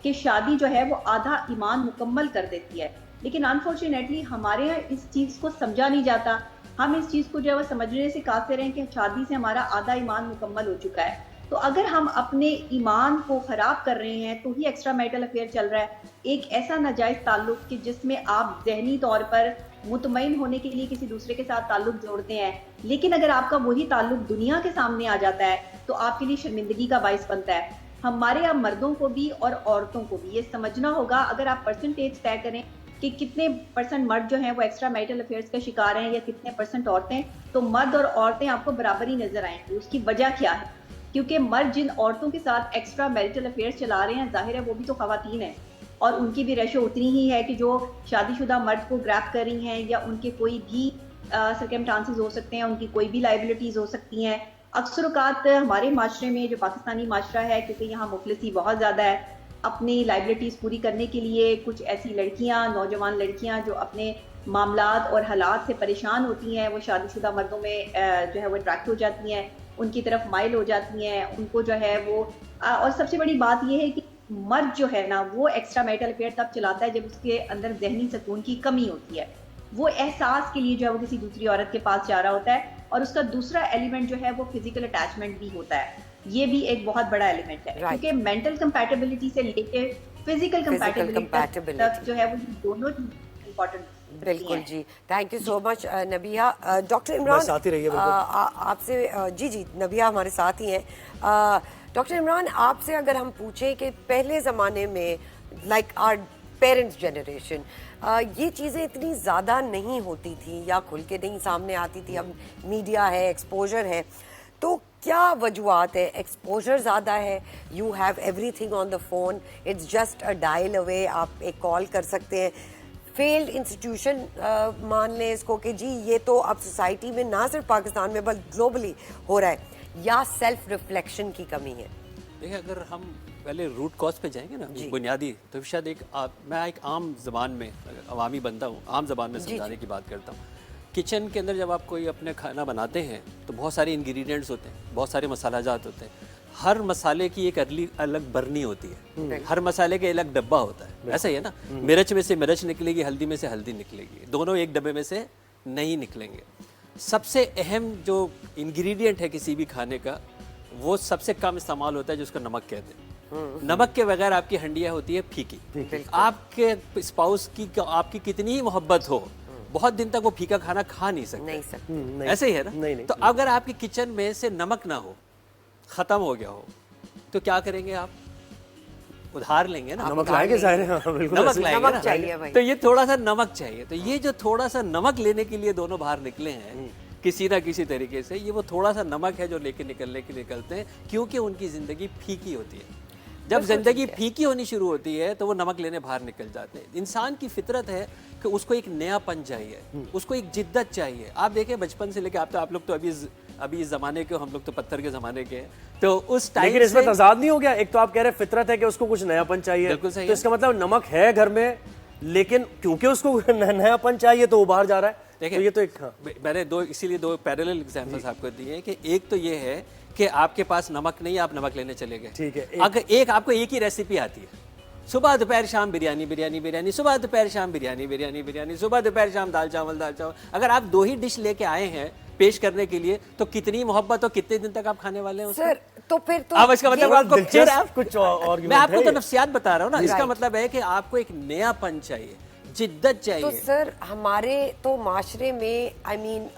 कि शादी जो है वो आधा ईमान मुकम्मल कर देती है, लेकिन अनफॉर्चुनेटली हमारे यहाँ इस चीज़ को समझा नहीं जाता। हम इस चीज़ को जो है वो समझने से कासिर हैं कि शादी से हमारा आधा ईमान मुकम्मल हो चुका है। तो अगर हम अपने ईमान को ख़राब कर रहे हैं तो ही एक्स्ट्रा मैरिटल अफेयर चल रहा है। एक ऐसा नाजायज़ ताल्लुक़ कि जिसमें आप ज़हनी तौर पर मुतमईन होने के लिए किसी दूसरे के साथ ताल्लुक़ जोड़ते हैं, लेकिन अगर आपका वही ताल्लुक़ दुनिया के सामने आ जाता है तो आपके लिए शर्मिंदगी का बाइस बनता है। हमारे यहाँ मर्दों को भी और औरतों को भी ये समझना होगा, अगर आप परसेंटेज तय करें कि कितने % मर्द जो हैं वो एक्स्ट्रा मैरिटल अफेयर्स का शिकार हैं या कितने % औरतें, तो मर्द और औरतें आपको बराबर ही नजर आएंगी। उसकी वजह क्या है? क्योंकि मर्द जिन औरतों के साथ एक्स्ट्रा मैरिटल अफेयर्स चला रहे हैं, जाहिर है वो भी तो खवातीन है और उनकी भी रेशो उतनी ही है कि जो शादीशुदा मर्द को ग्रैब कर रही हैं, या उनके कोई भी सर्कमस्टांसेस हो सकते हैं, उनकी कोई भी लाइबिलिटीज हो सकती हैं। अक्सर औकात हमारे माशरे में, जो पाकिस्तानी माशरा है, क्योंकि यहाँ मुफलिसी बहुत ज़्यादा है, अपनी लाइबिलिटीज पूरी करने के लिए कुछ ऐसी लड़कियाँ, नौजवान लड़कियाँ जो अपने मामलात और हालात से परेशान होती हैं, वो शादीशुदा मर्दों में जो है वो अट्रैक्ट हो जाती हैं, उनकी तरफ माइल हो जाती हैं, उनको जो है वो और सबसे बड़ी बात यह है कि मर्द जो है ना, वो एक्स्ट्रा मैरिटल अफेयर तब चलाता है जब उसके अंदर जहनी सुकून की कमी होती है। वो एहसास के लिए जो है वो किसी दूसरी औरत के पास जा रहा होता है, और उसका दूसरा एलिमेंट जो है वो फिजिकल अटैचमेंट भी होता है। ये भी एक बहुत बड़ा एलिमेंट है, क्योंकि मेंटल कंपैटिबिलिटी से लेके फिजिकल कंपैटिबिलिटी तक जो है वो दोनों इम्पोर्टेंट। बिल्कुल जी, थैंक यू सो मच नबिया। डॉक्टर इमरान साथ ही रहिए आपसे जी नबिया हमारे साथ ही हैं। डॉक्टर इमरान, आपसे अगर हम पूछें कि पहले ज़माने में लाइक आवर पेरेंट्स जनरेशन ये चीज़ें इतनी ज़्यादा नहीं होती थी या खुल के नहीं सामने आती थी, अब मीडिया है, एक्सपोजर है, तो क्या वजूहत है? एक्सपोजर ज़्यादा है, you have everything on the phone, it's just a dial away, आप एक कॉल कर सकते हैं। फेल्ड इंस्टीट्यूशन मान लें इसको कि जी ये तो अब सोसाइटी में ना सिर्फ पाकिस्तान में बल्कि ग्लोबली हो रहा है, या सेल्फ रिफ्लेक्शन की कमी है? देखिए, अगर हम पहले रूट कॉज पे जाएंगे ना बुनियादी, तो शायद मैं एक आम ज़बान में, अवामी बंदा हूँ, आम ज़बान में समझाने की बात करता हूँ। किचन के अंदर जब आप कोई अपने खाना बनाते हैं तो बहुत सारे इंग्रेडिएंट्स होते हैं, बहुत सारे मसालाजात होते हैं। हर मसाले की एक अलग बरनी होती है, हर मसाले का अलग डब्बा होता है, ऐसा ही है ना। मिर्च में से मिर्च निकलेगी, हल्दी में से हल्दी निकलेगी, दोनों एक डब्बे में से नहीं निकलेंगे। सबसे अहम जो इंग्रेडिएंट है किसी भी खाने का, वो सबसे कम इस्तेमाल होता है, जिसको नमक कहते हैं। नमक के बगैर आपकी हंडिया होती है फीकी। आपके स्पाउस की आपकी कितनी ही मोहब्बत हो, बहुत दिन तक वो फीका खाना खा नहीं सकते, ऐसे ही है ना। नहीं। तो अगर आपकी किचन में से नमक ना हो, खत्म हो गया हो, तो क्या करेंगे आप? उधार लेंगे ना, नमक लाएंगे, नमक लाएंगे ना, चाहिए भाई। तो ये थोड़ा सा नमक चाहिए। तो ये जो थोड़ा सा नमक लेने के लिए दोनों बाहर निकले हैं किसी ना किसी तरीके से, ये वो थोड़ा सा नमक है जो लेके निकलते हैं, क्योंकि उनकी जिंदगी फीकी होती है। जब जिंदगी फीकी होनी शुरू होती है तो वो नमक लेने बाहर निकल जाते हैं। इंसान की फितरत है कि उसको एक नयापन चाहिए, उसको एक जिद्दत चाहिए। आप देखें बचपन से लेके आप लोग तो अभी इस जमाने के, हम लोग तो पत्थर के जमाने के हैं, तो उस टाइम लेकिन इसमें तजाद नहीं हो गया? एक तो आप कह रहे हैं फितरत है कि उसको कुछ नयापन चाहिए, बिल्कुल सही तो इसका मतलब नमक है घर में, लेकिन क्योंकि उसको नयापन चाहिए तो वो बाहर जा रहा है। देखिए, तो ये तो एक मैंने इसीलिए दो पैरेलल एग्जांपल्स आपको दिए कि एक तो ये है कि आपके पास नमक नहीं है, आप नमक लेने चले गए, ठीक है। अगर आपको एक ही रेसिपी आती है, सुबह दोपहर शाम बिरयानी बिरयानी बिरयानी, सुबह दोपहर शाम बिरयानी बिरयानी बिरयानी, सुबह दोपहर शाम दाल चावल। अगर आप दो ही डिश लेके आए हैं पेश करने के लिए, तो कितनी मोहब्बत और कितने दिन तक आप खाने वाले हैं सर? तो फिर तो अब इसका मतलब आपको कुछ और मैं आपको तो नफ्सियात बता रहा हूँ ना। इसका मतलब है कि आपको एक नयापन चाहिए, जिद्दत चाहिए। तो सर हमारे तो माशरे में I mean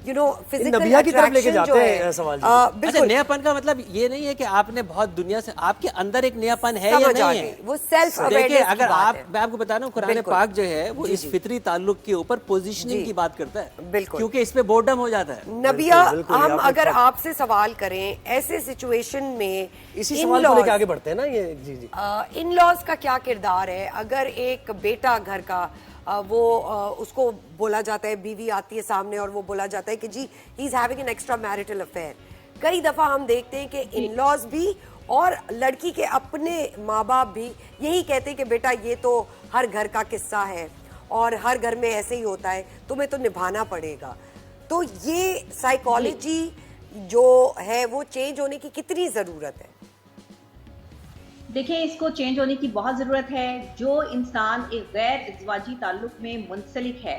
you know physical नबिया की तरफ लेके जाते हैं सवाल। अच्छा, नयापन का मतलब ये नहीं है कि आपने बहुत दुनिया से, आपके अंदर एक नयापन है या नहीं है, वो सेल्फ अवेयरनेस। देखिए, अगर मैं आपको बता रहा हूँ, कुरान पाक जो है वो इस फितरी ताल्लुक के ऊपर पोजीशनिंग की बात करता है, बिल्कुल, क्योंकि इस पे बोर्डम हो जाता है। नबिया, हम अगर आपसे सवाल करें ऐसे सिचुएशन में, इसी सवाल को लेके आगे बढ़ते हैं ना, ये जी इन लॉज का क्या किरदार है? अगर एक बेटा घर का वो उसको बोला जाता है, बीवी आती है सामने और वो बोला जाता है कि जी he is having an extra marital affair. कई दफा हम देखते हैं कि इन लॉज भी और लड़की के अपने माँ बाप भी यही कहते हैं कि बेटा ये तो हर घर का किस्सा है और हर घर में ऐसे ही होता है, तुम्हें तो निभाना पड़ेगा। तो ये साइकोलॉजी जो है वो चेंज होने की कितनी जरूरत है? देखिए, इसको चेंज होने की बहुत ज़रूरत है। जो इंसान एक गैर इज़्वाजी ताल्लुक में मुंसलिक है,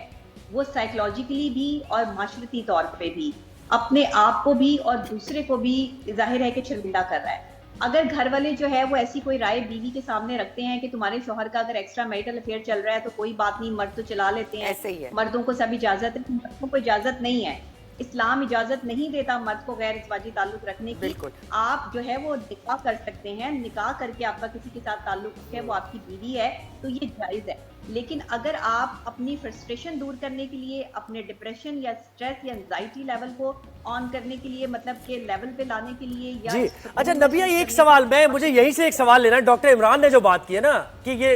वो साइकोलॉजिकली भी और माशरती तौर पे भी अपने आप को भी और दूसरे को भी जाहिर है कि शर्मिंदा कर रहा है। अगर घर वाले जो है वो ऐसी कोई राय बीवी के सामने रखते हैं कि तुम्हारे शौहर का अगर एक्स्ट्रा मैरिटल अफेयर चल रहा है तो कोई बात नहीं, मर्द तो चला लेते हैं, ऐसे ही है। मर्दों को सब इजाजत है, मर्दों को इजाजत नहीं है। इस्लाम इजाजत नहीं देता मर्द को गैर इज़्वाजी ताल्लुक रखने की। आप जो है वो निकाह कर सकते हैं, निकाह करके आपका किसी के साथ ताल्लुक है, वो आपकी बीवी है, तो ये जायज़ है। लेकिन अगर आप अपनी फ्रस्ट्रेशन दूर करने के लिए, अपने डिप्रेशन या स्ट्रेस या एंजाइटी लेवल को ऑन करने के लिए, मतलब के लेवल पे लाने के लिए या जी अच्छा नबिया, एक सवाल मुझे यहीं से एक सवाल लेना है। डॉक्टर इमरान ने जो बात की है ना कि ये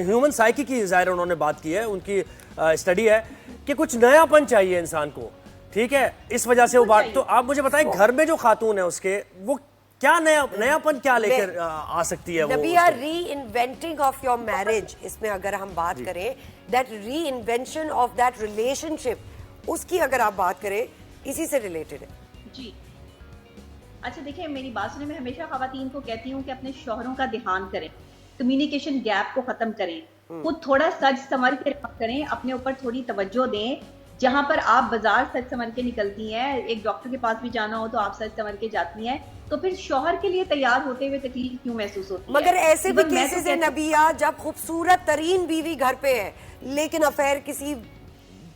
ह्यूमन साइकी की ज़ाहिर उन्होंने बात की है, उनकी स्टडी है कि कुछ नयापन चाहिए इंसान को, ठीक है, इस वजह से वो बात। तो आप मुझे बताएं घर में जो खातून है उसके वो क्या नयापन क्या लेकर आ सकती है? नबिया, री इन्वेंटिंग ऑफ योर मैरिज, इसमें अगर हम बात करें, दैट री इन्वेंशन ऑफ दैट रिलेशनशिप, उसकी अगर आप बात करें, इसी से रिलेटेड है। जी अच्छा देखिए, मेरी बात सुने, मैं हमेशा खवातीन को कहती हूँ कि अपने शौहरों का ध्यान करें, कम्युनिकेशन गैप को खत्म करें, खुद थोड़ा सच संवर के करें, अपने ऊपर थोड़ी तवज्जो दें। जहां पर आप बाजार सच संवर के निकलती हैं, एक डॉक्टर के पास भी जाना हो तो आप सच संवर के जाती हैं, तो फिर शौहर के लिए तैयार होते हुए तकलीफ क्यों महसूस होती है? मगर ऐसे भी केसेस है नबिया जब खूबसूरत तरीन बीवी घर पे है लेकिन अफेयर किसी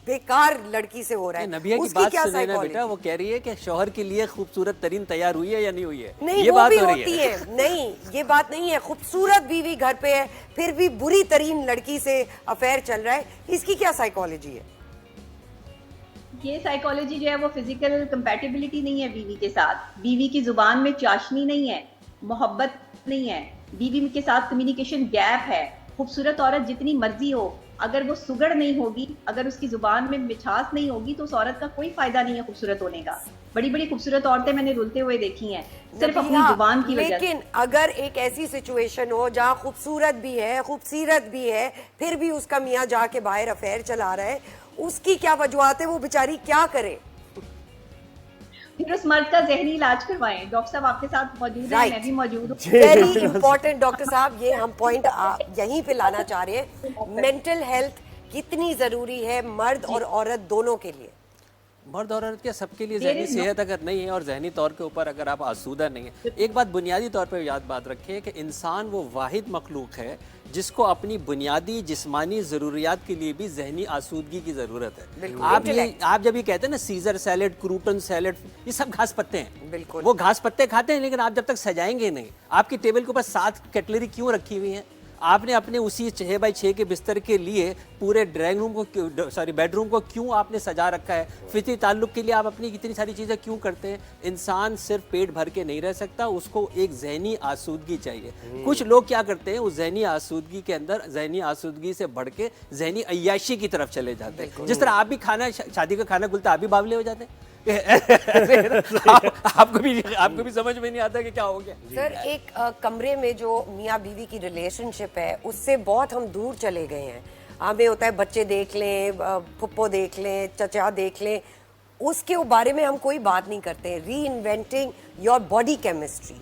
बेकार लड़की से हो रहा है। नबिया की बात सुने ना बेटा, वो कह रही है कि शौहर के लिए खूबसूरत तरीन तैयार हुई है या नहीं हुई है, नहीं ये वो बात भी हो रही होती है। नहीं ये बात नहीं है, खूबसूरत बीवी घर पे है फिर भी बुरी तरीन लड़की से अफेयर चल रहा है, इसकी क्या साइकोलॉजी है? ये साइकोलॉजी जो है वो फिजिकल कंपैटिबिलिटी नहीं है बीवी के साथ, बीवी की जुबान में चाशनी नहीं है, मोहब्बत नहीं है, बीवी के साथ कम्युनिकेशन गैप है। खूबसूरत औरत जितनी मर्जी हो, अगर वो सुगड़ नहीं होगी, अगर उसकी जुबान में मिठास नहीं होगी, तो उस औरत का कोई फायदा नहीं है खूबसूरत होने का। बड़ी बड़ी खूबसूरत औरतें मैंने रुलते हुए देखी हैं सिर्फ अपनी जुबान की वजह से। लेकिन अगर एक ऐसी सिचुएशन हो जहाँ खूबसूरत भी है, खूबसीरत भी है, फिर भी उसका मियाँ जाके बाहर अफेयर चला रहा है, उसकी क्या वजूहत है? वो बेचारी क्या करे? फिर उस मर्द का जहनी इलाज करवाएं। डॉक्टर साहब आपके साथ मौजूद हैं, मैं भी मौजूद हूँ। वेरी इंपॉर्टेंट डॉक्टर साहब, ये हम पॉइंट यहीं पे लाना चाह रहे हैं। मेंटल हेल्थ कितनी जरूरी है मर्द और औरत दोनों के लिए? मर्द और औरत के सबके लिए जहनी सेहत अगर नहीं है और जहनी तौर के ऊपर अगर आप आसूदा नहीं है, एक बात बुनियादी तौर पर याद बात रखें कि इंसान वो वाहिद मखलूक है जिसको अपनी बुनियादी जिस्मानी ज़रूरियात के लिए भी जहनी आसूदगी की ज़रूरत है। आप जब ये कहते हैं ना सीजर सैलेड, क्रूटन सैलेड, ये सब घास पत्ते हैं, बिल्कुल वो घास पत्ते खाते हैं, लेकिन आप जब तक सजाएंगे नहीं, आपकी टेबल के ऊपर 7 कटलरी क्यों रखी हुई हैं? आपने अपने उसी 6x6 के बिस्तर के लिए पूरे ड्राइंग रूम को, सॉरी बेडरूम को क्यों आपने सजा रखा है? फितरी ताल्लुक के लिए आप अपनी इतनी सारी चीज़ें क्यों करते हैं? इंसान सिर्फ पेट भर के नहीं रह सकता, उसको एक जहनी आसूदगी चाहिए। कुछ लोग क्या करते हैं, उस जहनी आसूदगी के अंदर जहनी आसूदगी से बढ़ के जहनी अय्याशी की तरफ चले जाते हैं। जिस तरह आप भी खाना, शादी का खाना खुलता आप भी बावले हो जाते हैं। आपको भी समझ में नहीं आता कि क्या हो गया। सर एक कमरे में जो मियाँ बीवी की रिलेशनशिप है उससे बहुत हम दूर चले गए हैं। हमें होता है बच्चे देख लें, फुप्पो देख लें, चचा देख लें, उसके बारे में हम कोई बात नहीं करते। री इन्वेंटिंग योर बॉडी केमिस्ट्री,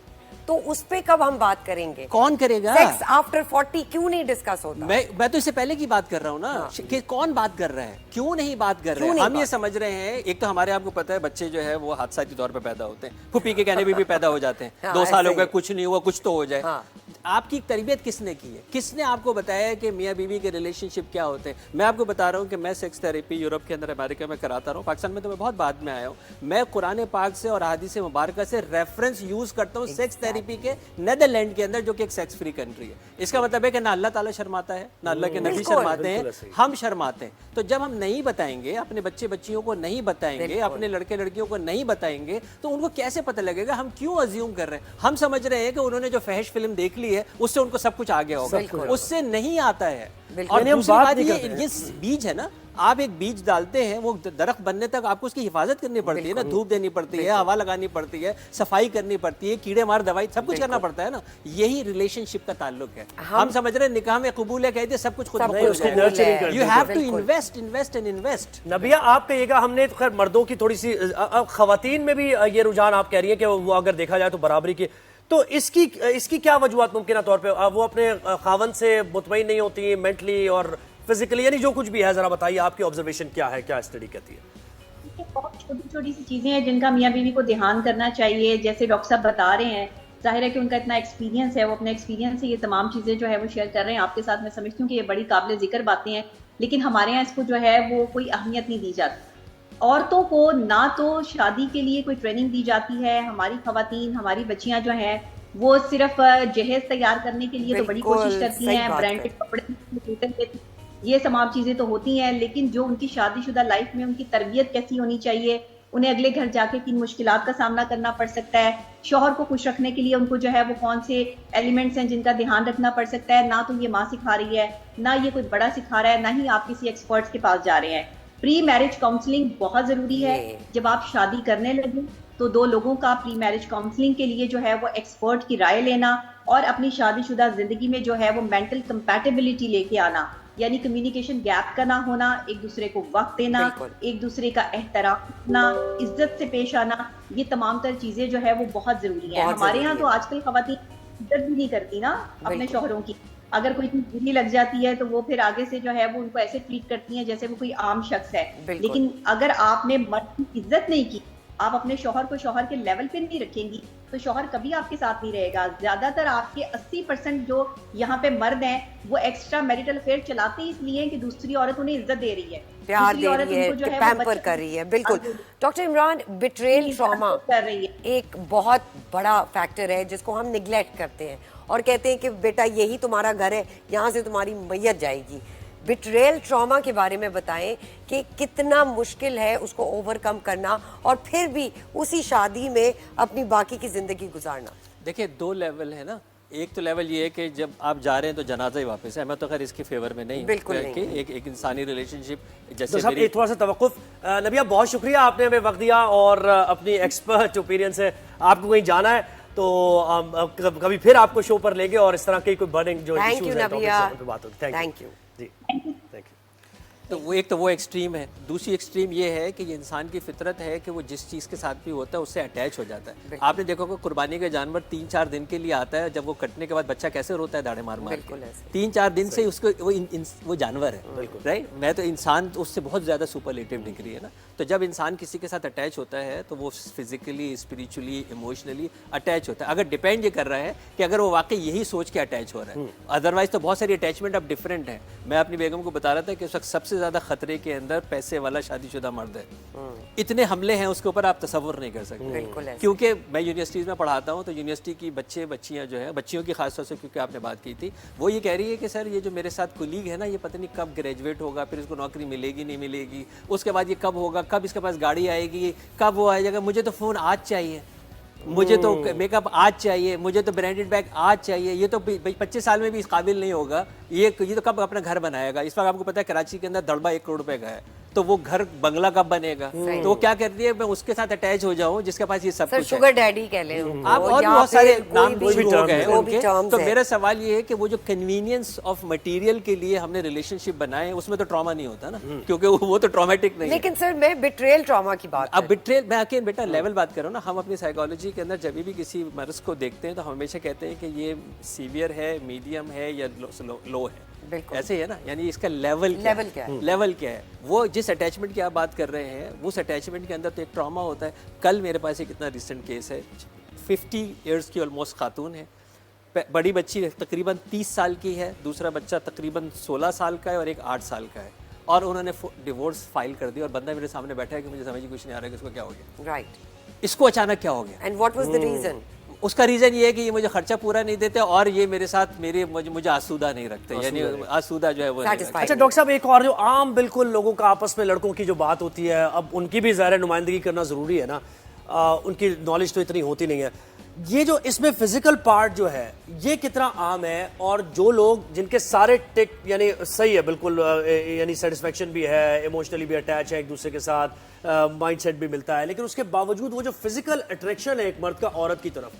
तो उस पे कब हम बात करेंगे? कौन करेगा? सेक्स आफ्टर 40 क्यों नहीं डिस्कस होता? मैं तो इससे पहले की बात कर रहा हूँ ना। हाँ। कि कौन बात कर रहा है, क्यों नहीं बात कर रहे हैं? हम ये समझ रहे हैं, एक तो हमारे आपको पता है बच्चे जो है वो हादसाती तौर पे पैदा होते हैं, फुप्पी के कहने भी पैदा हो जाते हैं। हाँ, 2 साल हो गए, कुछ नहीं हुआ, कुछ तो हो जाए। हाँ। आपकी तरबियत किसने की है? किसने आपको बताया कि मियाँ बीवी के रिलेशनशिप क्या होते हैं? मैं आपको बता रहा हूँ कि मैं सेक्स थेरेपी यूरोप के अंदर, अमेरिका में कराता रहा हूँ। पाकिस्तान में तो मैं बहुत बाद में आया हूँ। मैं कुरान पाक से और हदीस मुबारक से रेफरेंस यूज करता हूँ सेक्स थेरेपी के, नेदरलैंड के अंदर, जो कि एक सेक्स फ्री कंट्री है। इसका मतलब है कि ना अल्लाह ताला शर्माता है, ना अल्लाह के नबी शर्माते हैं, हम शर्माते हैं। तो जब हम नहीं बताएंगे, अपने बच्चे बच्चियों को नहीं बताएंगे, अपने लड़के लड़कियों को नहीं बताएंगे, तो उनको कैसे पता लगेगा? हम क्यों अज्यूम कर रहे हैं? हम समझ रहे हैं कि उन्होंने जो फहश फिल्म देख ली है उससे उनको सब कुछ आ गया होगा, उससे नहीं आता है। और दूसरी बात ये बीज है ना, आप एक बीज डालते हैं, वो दरख्त बनने तक आपको उसकी हिफाजत करनी पड़ती है ना, धूप देनी पड़ती है, हवा लगानी पड़ती है, सफाई करनी पड़ती है, कीड़े मार दवाई सब कुछ करना पड़ता है ना। यही रिलेशनशिप का ताल्लुक है। हम समझ रहे हैं निकाह में कबूल है, कह दिए सब कुछ खुद ब खुद। You have to invest, invest and invest. Nabiya आप कहिएगा, हमने तो खैर मर्दों की थोड़ी सी, खवातीन में भी ये रुझान आप कह रही है कि वो अगर देखा जाए तो बराबरी की, तो इसकी क्या वजूहत मुमकिन तौर पे? वो अपने खावन से मुतमईन नहीं होती मेंटली और फिजिकली, यानी जो कुछ भी है, जरा बताइए आपकी ऑब्जर्वेशन क्या है, क्या स्टडी कहती है? बहुत छोटी छोटी सी चीजें हैं जिनका मियाँ बीवी को ध्यान करना चाहिए। जैसे डॉक्टर साहब बता रहे हैं, जाहिर है कि उनका इतना एक्सपीरियंस है, वो अपने एक्सपीरियंस से ये तमाम चीजें जो है वो शेयर कर रहे हैं आपके साथ। मैं समझती हूँ कि ये बड़ी काबिल जिक्र बातें हैं, लेकिन हमारे यहाँ इसको जो है वो कोई अहमियत नहीं दी जाती। औरतों को ना तो शादी के लिए कोई ट्रेनिंग दी जाती है। हमारी खवातीन, हमारी बच्चियां जो हैं वो सिर्फ जहेज तैयार करने के लिए तो बड़ी कोशिश करती हैं, ब्रांडेड कपड़े, ये तमाम चीजें तो होती हैं, लेकिन जो उनकी शादीशुदा लाइफ में उनकी तरबियत कैसी होनी चाहिए, उन्हें अगले घर जाके किन मुश्किलात का सामना करना पड़ सकता है, शौहर को खुश रखने के लिए उनको जो है वो कौन से एलिमेंट्स हैं जिनका ध्यान रखना पड़ सकता है, ना तो ये माँ सिखा रही है, ना ये कोई बड़ा सिखा रहा है, ना ही आप किसी एक्सपर्ट्स के पास जा रहे हैं। प्री मैरिज काउंसलिंग बहुत जरूरी है। जब आप शादी करने लगे तो दो लोगों का प्री मैरिज काउंसलिंग के लिए जो है वो एक्सपर्ट की राय लेना और अपनी शादीशुदा जिंदगी में जो है वो मेंटल कंपैटिबिलिटी लेके आना, यानी कम्युनिकेशन गैप का ना होना, एक दूसरे को वक्त देना, एक दूसरे का एहतराम करना, इज्जत से पेश आना, ये तमाम तर चीजें जो है वो बहुत जरूरी है। हमारे यहाँ तो आजकल खवातीन इज्जत भी नहीं करती ना अपने शौहरों की। अगर कोई चीज बुरी लग जाती है तो वो फिर आगे से जो है वो उनको ऐसे ट्रीट करती हैं जैसे वो कोई आम शख्स है। लेकिन अगर आपने मर्द की इज्जत नहीं की, आप अपने शौहर को शौहर के लेवल पे नहीं रखेंगी, तो शौहर कभी आपके साथ नहीं रहेगा। ज्यादातर आपके 80% जो यहाँ पे मर्द हैं वो एक्स्ट्रा मैरिटल अफेयर चलाते ही इसलिए कि दूसरी औरत उन्हें इज्जत दे रही है, प्यार दे रही है, पैम्पर कर रही है। बिल्कुल डॉक्टर इमरान, बिट्रेयल ट्रॉमा एक बहुत बड़ा फैक्टर है जिसको हम निगलेक्ट करते हैं और कहते हैं कि बेटा यही तुम्हारा घर है, यहाँ से तुम्हारी मैयत जाएगी। बिट्रेयल ट्रॉमा के बारे में बताएं कि कितना मुश्किल है उसको ओवरकम करना और फिर भी उसी शादी में अपनी बाकी की जिंदगी गुजारना। देखिए, दो लेवल है ना। एक तो लेवल ये है कि जब आप जा रहे हैं तो जनाजा ही वापस है। मैं तो खैर इसके फेवर में नहीं, बिल्कुल नहीं। कि एक इंसानी रिलेशनशिप जैसे तो एक थोड़ा सा तवक्कुफ। नबिया, बहुत शुक्रिया, आपने हमें वक्त दिया और अपनी एक्सपर्ट ओपिनियन से आपको कहीं जाना है तो कभी फिर आपको शो पर लेंगे और इस तरह के कोई बर्निंग जो इश्यूज हैं टॉपिक्स पे बात होगी। Thank you ji, thank you. तो वो एक तो वो एक्सट्रीम है। दूसरी एक्सट्रीम ये है कि ये इंसान की फितरत है कि वो जिस चीज़ के साथ भी होता है उससे अटैच हो जाता है। आपने देखो कि कुर्बानी का जानवर 3-4 दिन के लिए आता है, जब वो कटने के बाद बच्चा कैसे रोता है दाढ़े मार मार के। 3-4 दिन से उसको वो जानवर है, राइट। मैं तो इंसान उससे बहुत ज़्यादा सुपरलेटिव डिग्री है ना। तो जब इंसान किसी के साथ अटैच होता है तो वो फिजिकली, स्पिरिचुअली, इमोशनली अटैच होता है। अगर डिपेंड ये कर रहा है कि अगर वो वाकई यही सोच के अटैच हो रहा है, अदरवाइज तो बहुत सारी अटैचमेंट अब डिफरेंट है। मैं अपनी बेगम को बता रहा था कि उस वक्त सबसे ज्यादा खतरे के अंदर पैसे वाला शादीशुदा मर्द है। इतने हमले हैं उसके ऊपर, आप तसव्वुर नहीं कर सकते। क्योंकि मैं यूनिवर्सिटीज में पढ़ाता हूँ तो यूनिवर्सिटी की बच्चे बच्चियाँ जो है, बच्चियों की खासतौर से, क्योंकि आपने बात की थी, वो ये कह रही है कि सर ये जो मेरे साथ कुलीग है ना, ये पता नहीं कब ग्रेजुएट होगा, फिर इसको नौकरी मिलेगी नहीं मिलेगी, उसके बाद ये कब होगा, कब इसके पास गाड़ी आएगी, कब वो आ जाएगा, मुझे तो फ़ोन आज चाहिए, मुझे तो मेकअप आज चाहिए, मुझे तो ब्रांडेड बैग आज चाहिए, ये तो 25 साल में भी इस काबिल नहीं होगा, ये तो कब अपना घर बनाएगा। इस वक्त आपको पता है कराची के अंदर दड़बा 1 करोड़ रुपए का है, तो वो घर बंगला कब बनेगा। तो वो क्या करती है, मैं उसके साथ अटैच हो जाऊं जिसके पास ये सब कुछ है। शुगर डैडी कह लें आप, और बहुत सारे नाम हो गए उनके। तो मेरा सवाल ये है कि वो जो कन्वीनियंस ऑफ मटेरियल के लिए हमने रिलेशनशिप बनाए उसमें तो ट्रॉमा नहीं होता ना, क्योंकि वो तो ट्रॉमेटिक नहीं है। लेकिन सर मैं बिट्रेयल ट्रॉमा की बात, अब बिट्रेयल, मैं अकेले बेटा लेवल बात कर रहा हूँ ना। हम अपनी साइकोलॉजी के अंदर जब भी किसी मर्ज को देखते हैं तो हम हमेशा कहते हैं कि ये सीवियर है, मीडियम है या लो है, ऐसे है ना। यानी इसका लेवल क्या है। वो जिस अटैचमेंट की आप बात कर रहे हैं उस अटैचमेंट के अंदर तो एक ट्रॉमा होता है। कल मेरे पास एक इतना रिसेंट केस है, 50 इयर्स की ऑलमोस्ट खातून है, बड़ी बच्ची तकरीबन 30 साल की है, दूसरा बच्चा तकरीबन 16 साल का है और एक 8 साल का है, और उन्होंने डिवोर्स फाइल कर दी और बंदा मेरे सामने बैठा है कि मुझे समझ कुछ नहीं आ रहा है कि इसको क्या हो गया, राइट। इसको अचानक क्या हो गया। And what was the reason? उसका रीजन ये है कि ये मुझे खर्चा पूरा नहीं देते और ये मेरे साथ मुझे आसूदा नहीं रखते, यानी आसूदा जो है वो। अच्छा डॉक्टर साहब, एक और जो आम बिल्कुल लोगों का आपस में लड़कों की जो बात होती है, अब उनकी भी ज़ाहिर नुमाइंदगी करना ज़रूरी है ना, उनकी नॉलेज तो इतनी होती नहीं है। ये जो इसमें फिजिकल पार्ट जो है ये कितना आम है, और जो लोग जिनके सारे टिक यानी सही है बिल्कुल, यानी सेटिस्फेक्शन भी है, इमोशनली भी अटैच है एक दूसरे के साथ, माइंडसेट भी मिलता है, लेकिन उसके बावजूद वो जो फिजिकल अट्रैक्शन है एक मर्द का औरत की तरफ,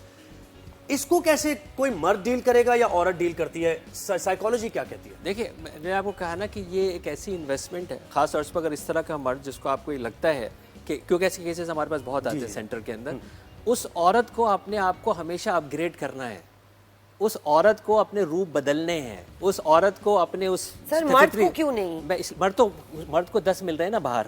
इसको कैसे कोई मर्द डील करेगा या औरत डील करती है? साइकोलॉजी क्या कहती है? देखिए, मैंने आपको कहा ना कि ये एक ऐसी इन्वेस्टमेंट है, खास तौर पर अगर इस तरह का मर्द जिसको आपको ये लगता है कि, क्योंकि ऐसे केसेस हमारे पास बहुत आते हैं सेंटर के अंदर, उस औरत को अपने आप को हमेशा अपग्रेड करना है, उस औरत को अपने रूप बदलने हैं, उस औरत को अपने उस मर्द को क्यों नहीं? मर्द को 10 मिल रहे हैं ना बाहर,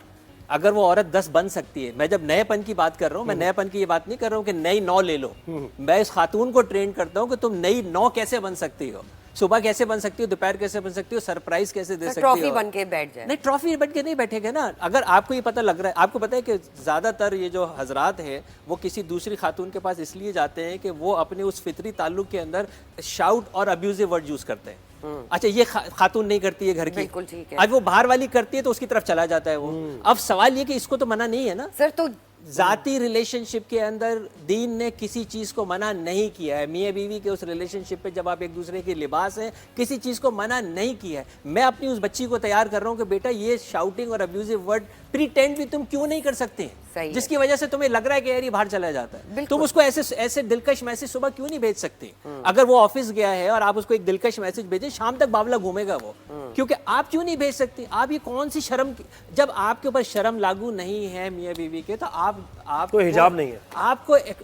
अगर वो औरत 10 बन सकती है। मैं जब नएपन की बात कर रहा हूँ, मैं नएपन की ये बात नहीं कर रहा हूँ कि नई 9 ले लो, मैं इस खातून को ट्रेन करता हूँ कि तुम नई 9 कैसे बन सकती हो, सुबह कैसे बन सकती हो, दोपहर कैसे बन सकती हो, सरप्राइज कैसे दे सकती हो। ट्रॉफी बन के बैठ जाए? नहीं, ट्रॉफी बन के नहीं बैठेगा ना। अगर आपको ये पता लग रहा है, आपको पता है कि ज्यादातर ये जो हजरात हैं वो किसी दूसरी खातून के पास इसलिए जाते हैं कि वो अपने उस फितरी ताल्लुक के अंदर शाउट और अब्यूजिव वर्ड यूज करते हैं। अच्छा ये खातून नहीं करती है घर की, बिल्कुल ठीक है। अब वो बाहर वाली करती है तो उसकी तरफ चला जाता है वो। अब सवाल ये कि इसको तो मना नहीं है ना सर, तो जाती रिलेशनशिप के अंदर दीन ने किसी चीज को मना नहीं किया है। मियाँ बीवी के उस रिलेशनशिप पे जब आप एक दूसरे के लिबास हैं, किसी चीज को मना नहीं किया है। मैं अपनी उस बच्ची को तैयार कर रहा हूँ कि बेटा ये शाउटिंग और अब्यूजिव वर्ड प्रीटेंड भी तुम क्यों नहीं कर सकते, जिसकी वजह से तुम्हें लग रहा है कि यार ये बाहर चला जाता है, तुम उसको ऐसे दिलकश मैसेज सुबह क्यों नहीं भेज सकते? अगर वो ऑफिस गया है और आप उसको एक दिलकश मैसेज भेजें, शाम तक बावला घूमेगा वो, क्योंकि आप क्यों नहीं भेज सकते? आप ये कौन सी शर्म, जब आपके ऊपर शर्म लागू नहीं है मियाँ बीवी के, तो आपको हिजाब नहीं है,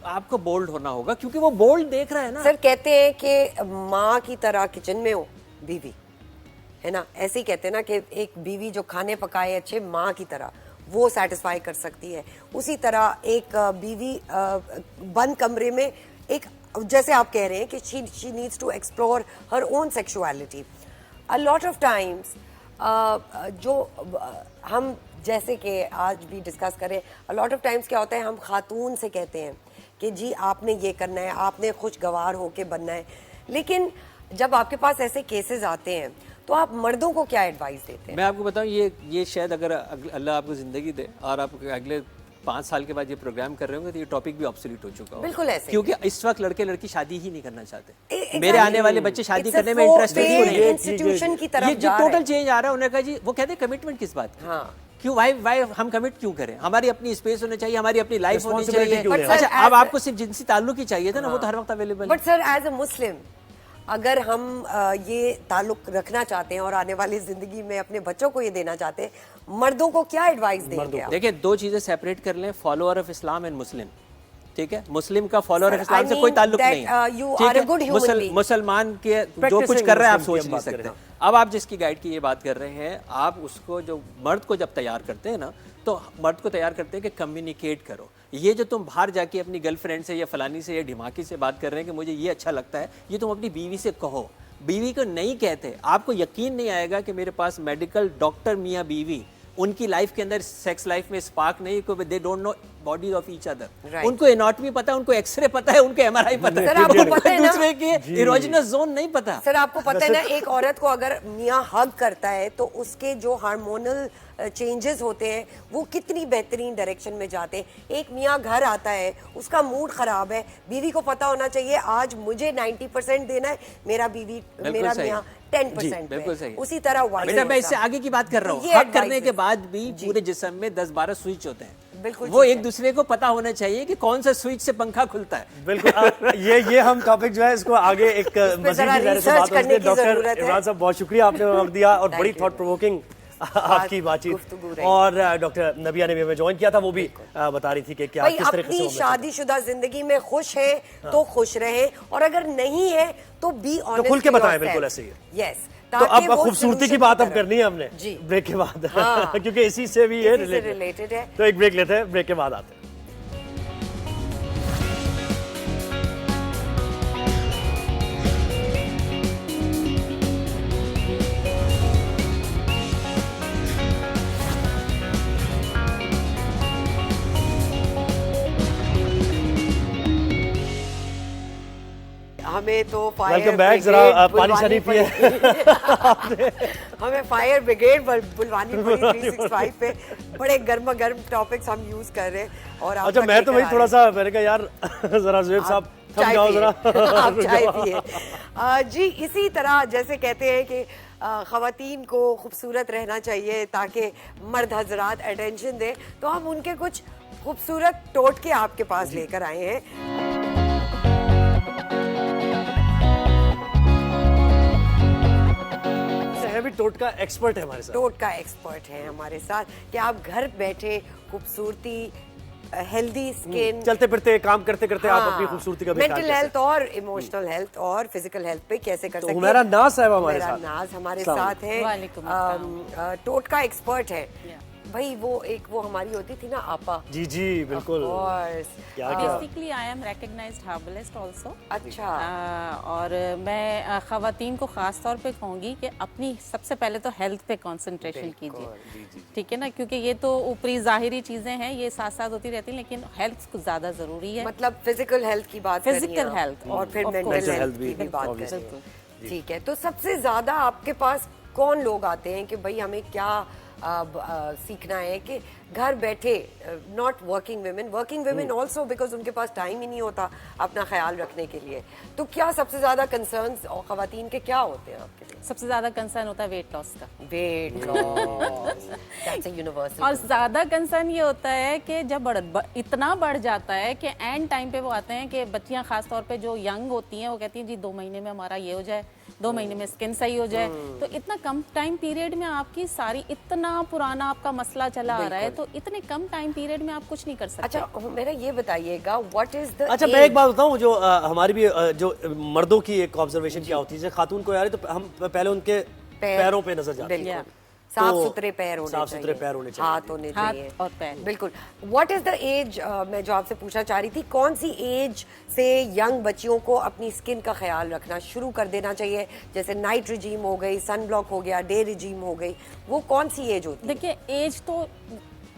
आपको बोल्ड होना होगा, क्योंकि वो बोल्ड देख रहा है ना। सर कहते हैं कि माँ की तरह किचन में हो बीवी, है ना, ऐसे ही कहते हैं ना कि एक बीवी जो खाने पकाए अच्छे, माँ की तरह वो सेटिस्फाई कर सकती है। उसी तरह एक बीवी बंद कमरे में एक, जैसे आप कह रहे हैं कि she needs to explore her own sexuality. A lot of times जो हम जैसे कि आज भी डिस्कस करें, a lot of times क्या होता है, हम खातून से कहते हैं कि जी आपने ये करना है, आपने खुशगवार होके बनना है, लेकिन जब आपके पास ऐसे केसेस आते हैं तो आप मर्दों को क्या एडवाइस देते हैं? मैं आपको बताऊं, ये शायद अगर अल्लाह आपको जिंदगी दे और आप अगले 5 साल के बाद ये प्रोग्राम कर रहे होंगे तो ये टॉपिक भी ऑब्सोलीट हो चुका होगा। बिल्कुल ऐसे, क्योंकि इस वक्त लड़के लड़की शादी ही नहीं करना चाहते। मेरे आने वाले बच्चे शादी करने में इंटरेस्टेड नहीं है। इंस्टीट्यूशन की तरफ ये टोटल चेंज आ रहा है। उन्होंने कहा जी, वो कहते हैं कमिटमेंट किस बात की? हाँ, क्यों वाई हम कमिट क्यों करें? हमारी अपनी स्पेस होनी चाहिए, हमारी अपनी लाइफ होनी चाहिए। चाहिए। अच्छा, अब आपको सिर्फ जिनसी ताल्लुक ही चाहिए था ना, वो तो हर वक्त अवेलेबल है। बट सर एज अ मुस्लिम अगर हम ये ताल्लुक रखना चाहते हैं और आने वाली जिंदगी में अपने बच्चों को ये देना चाहते हैं, मर्दों को क्या एडवाइस देंगे आप? देखिए, 2 चीजें सेपरेट कर लें, follower of Islam and Muslim. ठीक है, मुस्लिम का फॉलोअर ऑफ इस्लाम से कोई ताल्लुक नहीं है। मुसलमान के जो कुछ कर रहे हैं आप सोच नहीं सकते। अब आप जिसकी गाइड की ये बात कर रहे हैं, आप उसको, जो मर्द को जब तैयार करते हैं ना, तो मर्द को तैयार करते हैं कि कम्युनिकेट करो। ये जो तुम बाहर जाके अपनी गर्लफ्रेंड से या फलानी से या ढिमाकी से बात कर रहे हैं कि मुझे ये अच्छा लगता है, ये तुम अपनी बीवी से कहो। बीवी को नहीं कहते, आपको यकीन नहीं आएगा कि मेरे पास मेडिकल डॉक्टर मियाँ बीवी, उनकी लाइफ के अंदर सेक्स लाइफ में स्पार्क नहीं, क्योंकि they don't know bodies of each other. उनको एनाटॉमी पता है, उनको एक्सरे पता है, उनको एमआरआई पता है, आपको पता है दूसरे के इरोजिनस जोन नहीं पता। सर आपको पता है ना, एक औरत को अगर मियाँ हग करता है तो उसके जो हार्मोनल चेंजेस होते हैं वो कितनी बेहतरीन डायरेक्शन में जाते हैं। एक मियाँ घर आता है, उसका मूड खराब है, बीवी को पता होना चाहिए आज मुझे 90% देना है, मेरा मियाँ 10% है। उसी तरह बेटा, मैं इससे आगे की बात कर रहा हूँ। हक करने के बाद भी पूरे जिस्म में 10-12 स्विच होते हैं। बिल्कुल, वो एक दूसरे को पता होना चाहिए कि कौन सा स्विच से पंखा खुलता है। बिल्कुल। ये हम टॉपिक जो है इसको आगे एक मजीद रिसर्च करने की जरूरत है। डॉक्टर इमरान साहब, बहुत शुक्रिया, आपने वक्त दिया और बड़ी थॉट प्रोवोकिंग आपकी बातचीत। और डॉक्टर नबिया ने भी हमें ज्वाइन किया था, वो भी बता रही थी कि क्या किस तरह से अपनी शादीशुदा जिंदगी में खुश है तो खुश रहे, और अगर नहीं है तो बी ऑनेस्ट, तो खुल के बताएं। बिल्कुल ऐसे ही। यस। तो अब खूबसूरती की बात अब करनी है हमने ब्रेक के बाद, क्योंकि इसी से भी ये रिलेटेड है। तो एक ब्रेक लेते हैं, ब्रेक के बाद आते हैं। हमें तो फायर वेलकम बैक, जरा पानी शानी पिए। हमें फायर ब्रिगेड बुलवानी पड़ी 365 पे। बड़े गर्म गर्म टॉपिक्स हम यूज कर रहे हैं। और अच्छा, मैं तो वही थोड़ा सा, मैंने कहा यार जरा ज़ुहैब साहब थम जाओ जरा, आप चाय पिए। जी, इसी तरह जैसे कहते हैं कि ख़वातीन को खूबसूरत रहना चाहिए ताकि मर्द हजरात अटेंशन दें, तो हम उनके कुछ खूबसूरत टोटके आपके पास लेकर आए हैं। भी टोटका एक्सपर्ट है हमारे साथ। टोटका एक्सपर्ट है हमारे साथ कि आप घर बैठे खूबसूरती, हेल्दी स्किन, चलते फिरते काम करते करते आप अपनी खूबसूरती का मेंटल हेल्थ और इमोशनल हेल्थ और फिजिकल हेल्थ पे कैसे कर सकते हैं। हुमैरा नाज साहब हमारे साथ, नाज हमारे साथ है, टोटका एक्सपर्ट है भाई। वो हमारी होती थी ना आपा। जी जी बिल्कुल। Basically I am recognised herbalist also. अच्छा। और मैं ख़वातीन को ख़ास तौर पे कहूँगी कि अपनी सबसे पहले तो हेल्थ पे कंसंट्रेशन कीजिए, ठीक है ना, क्योंकि ये तो ऊपरी ज़ाहिरी चीज़ें हैं, ये साथ साथ होती रहती हैं, लेकिन हेल्थ कुछ ज़्यादा ज़रूरी है। मतलब फिजिकल हेल्थ की बात, फिजिकल हेल्थ और फिर मेंटल हेल्थ की भी बात करें। ठीक है, तो सबसे ज्यादा आपके पास कौन लोग आते हैं कि भाई हमें क्या सीखना है कि घर बैठे, not working women also, because उनके पास टाइम ही नहीं होता अपना ख्याल रखने के लिए, तो क्या सबसे ज्यादा कंसर्न्स और खवातीन के क्या होते हैं आपके लिए? सबसे ज्यादा कंसर्न होता है वेट लॉस का। Weight loss that's a universal. और ज्यादा कंसर्न ये होता है कि जब इतना बढ़ जाता है कि एंड टाइम पे वो आते हैं कि बच्चियां खास तौर पे जो यंग होती हैं वो कहती हैं जी 2 महीने में हमारा ये हो जाए, 2 महीने में स्किन सही हो जाए। तो इतना कम टाइम पीरियड में आपकी सारी, इतना पुराना आपका मसला चला आ रहा है, तो इतने कम टाइम पीरियड में आप कुछ नहीं कर सकते। अच्छा मेरा ये बताइएगा, व्हाट इज द अच्छा मैं एक बात बताऊं, जो हमारी भी जो मर्दों की एक ऑब्जर्वेशन क्या होती है, जैसे खातून को यार तो हम पहले उनके पैरों पे नजर जाते हैं, साफ सुथरे पैर होने चाहिए, साफ सुथरे पैर होने चाहिए, हाथ होने चाहिए और पैर। बिल्कुल। व्हाट इज द एज, मैं जो आपसे पूछना चाह रही थी, कौन सी एज से यंग बच्चियों को अपनी स्किन का ख्याल रखना शुरू कर देना चाहिए? जैसे नाइट रिजीम हो गई, सन ब्लॉक हो गया, डे रिजीम हो गई, वो कौन सी एज होती है? देखिए एज तो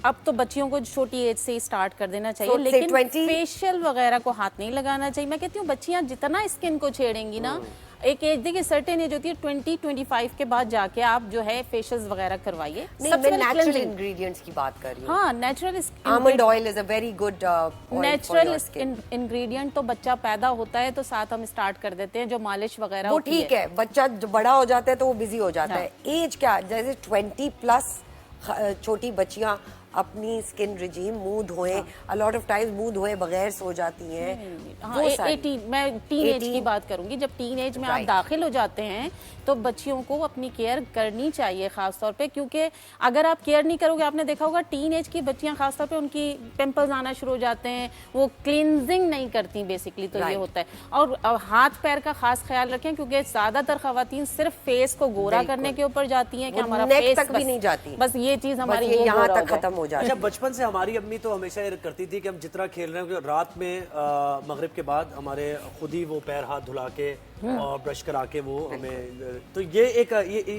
अब तो बच्चियों को छोटी एज से ही स्टार्ट कर देना चाहिए, लेकिन फेशियल वगैरह को हाथ नहीं लगाना चाहिए। मैं कहती हूँ बच्चियां जितना स्किन को छेड़ेंगी ना, एक एज, देखिए सर्टेन एज होती है 20-25 के बाद जाके आप जो है फेशियल्स वगैरह करवाइए। नहीं, मैं नेचुरल इंग्रेडिएंट्स की बात कर रही हूँ। हाँ, natural almond oil is a very good natural ingredient. तो बच्चा पैदा होता है तो साथ हम स्टार्ट कर देते हैं, जो मालिश वगैरह वो ठीक है, बच्चा जो बड़ा हो जाता है तो वो बिजी हो जाता है। एज क्या, जैसे 20+ छोटी बच्चियां अपनी स्किन रिजीम, मुंह धोए, अ लॉट ऑफ टाइम्स मुंह धोए बगैर सो जाती हैं। हाँ, मैं टीन एज की बात करूंगी। जब टीन एज में आप दाखिल हो जाते हैं तो बच्चियों को अपनी केयर करनी चाहिए खास तौर पे, क्योंकि अगर आप केयर नहीं करोगे, आपने देखा होगा टीन एज की बच्चियां खास तौर पे उनकी पिंपल्स आना शुरू हो जाते हैं, वो क्लींजिंग नहीं करती बेसिकली, तो ये होता है। और हाथ पैर का खास ख्याल रखें, क्योंकि ज्यादातर खवातीन सिर्फ फेस को गोरा करने के ऊपर जाती हैं कि हमारा फेस तक भी नहीं जाती, बस ये चीज हमारी यहाँ तक खत्म हो जाती है। अच्छा, बचपन से हमारी अम्मी तो हमेशा ये करती थी कि हम जितना खेल रहे हैं, रात में मगरिब के बाद हमारे खुद ही वो पैर हाथ धुला के और ब्रश करा के वो हमें, तो ये एक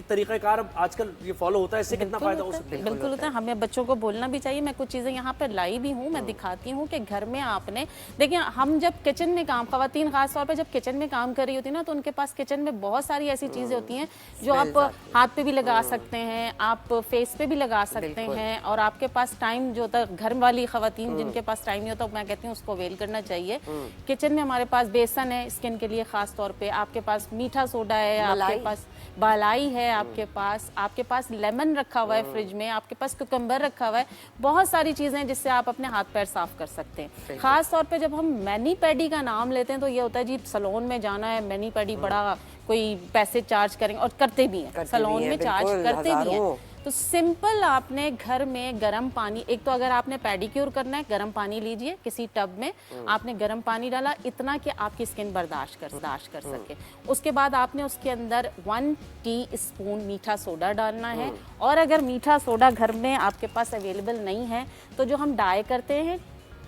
तरीकाकार आजकल ये फॉलो होता है, इससे कितना फायदा हो सकता है? बिल्कुल होता है। हमें बच्चों को बोलना भी चाहिए। मैं कुछ चीजें यहाँ पर लाई भी हूँ, मैं दिखाती हूँ कि घर में आपने, देखिए हम जब किचन में काम, खवातीन खास तौर पे जब किचन में काम कर रही होती है ना, तो उनके पास किचन में बहुत सारी ऐसी चीजें होती हैं जो आप हाथ पे भी लगा सकते हैं, आप फेस पे भी लगा सकते हैं, और आपके पास टाइम जो होता है, घर वाली खवातीन जिनके पास टाइम नहीं होता, मैं कहती हूँ उसको अवेल करना चाहिए। किचन में हमारे पास बेसन है स्किन के लिए खास तौर पे, आपके पास मीठा सोडा है, आपके पास बालाई है, आपके पास लेमन रखा हुआ है फ्रिज में, आपके पास कुकम्बर रखा हुआ है, बहुत सारी चीजें जिससे आप अपने हाथ पैर साफ कर सकते हैं। खास तौर पे जब हम मैनी पेडी का नाम लेते हैं तो ये होता है जी सैलून में जाना है, मैनी पेडी बड़ा कोई पैसे चार्ज करेंगे, और करते भी हैं, सैलून में चार्ज करते भी हैं। तो सिंपल आपने घर में गर्म पानी, एक तो अगर आपने पेडिक्योर करना है, गर्म पानी लीजिए किसी टब में, आपने गर्म पानी डाला इतना कि आपकी स्किन बर्दाश्त कर सके। उसके बाद आपने उसके अंदर 1 टीस्पून मीठा सोडा डालना है, और अगर मीठा सोडा घर में आपके पास अवेलेबल नहीं है तो जो हम डाई करते हैं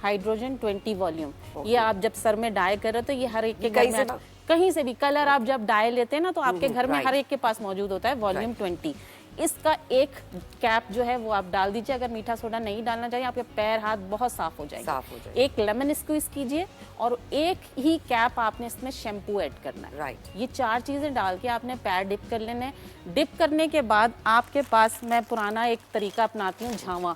हाइड्रोजन 20 वॉल्यूम, ये आप जब सर में डाई कर रहे हो तो ये हर एक के घर में, कहीं से भी कलर आप जब डाई लेते हैं ना तो आपके घर में हर एक के पास मौजूद होता है वॉल्यूम 20। इसका एक कैप जो है वो आप डाल दीजिए। अगर मीठा सोडा नहीं डालना चाहिए, आपके पैर हाथ बहुत साफ हो जाएंगे। एक लेमन स्क्वीज कीजिए, और एक ही कैप आपने इसमें शैम्पू ऐड करना है। ये 4 चीजें डाल के आपने पैर डिप कर लेने हैं। डिप करने के बाद आपके पास, मैं पुराना एक तरीका अपनाती हूँ, झावा,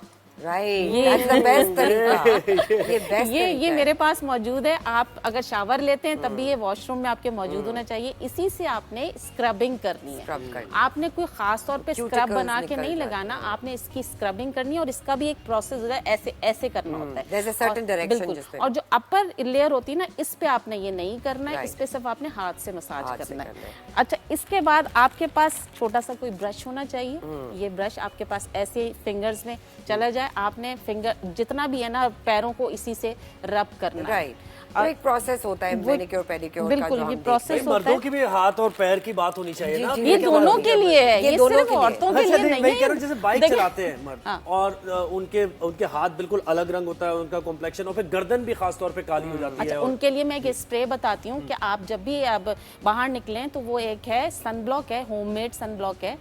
ये मेरे पास मौजूद है। आप अगर शावर लेते हैं तब भी ये वॉशरूम में आपके मौजूद होना चाहिए। इसी से आपने स्क्रबिंग करनी है। आपने कोई खास तौर पे स्क्रब बना के नहीं लगाना, आपने इसकी स्क्रबिंग करनी है, और इसका भी एक प्रोसेस होता है, ऐसे ऐसे करना होता है। बिल्कुल। और जो अपर लेयर होती है ना, इस पे आपने ये नहीं करना है, इस पे सिर्फ आपने हाथ से मसाज करना है। अच्छा, इसके बाद आपके पास छोटा सा कोई ब्रश होना चाहिए। ये ब्रश आपके पास ऐसे फिंगर्स में चला जाए, आपने फिंगर जितना भी है ना पैरों को इसी से रब करना है। तो एक प्रोसेस होता है मैनिक्योर पेडिक्योर का, बिल्कुल ये प्रोसेस होता है। मर्दों की भी हाथ और पैर की बात होनी चाहिए ना, ये दोनों के लिए है, ये सिर्फ औरतों के लिए नहीं है। मैं कह रहा हूं जैसे बाइक चलाते हैं मर्द, और उनके हाथ बिल्कुल अलग रंग होता है, उनका कॉम्प्लेक्शन, और फिर गर्दन भी खास तौर पे काली हो जाती है। अच्छा, उनके लिए मैं एक स्प्रे बताती हूँ कि आप जब भी अब बाहर निकलें तो वो एक है सन ब्लॉक है, होममेड सन ब्लॉक है,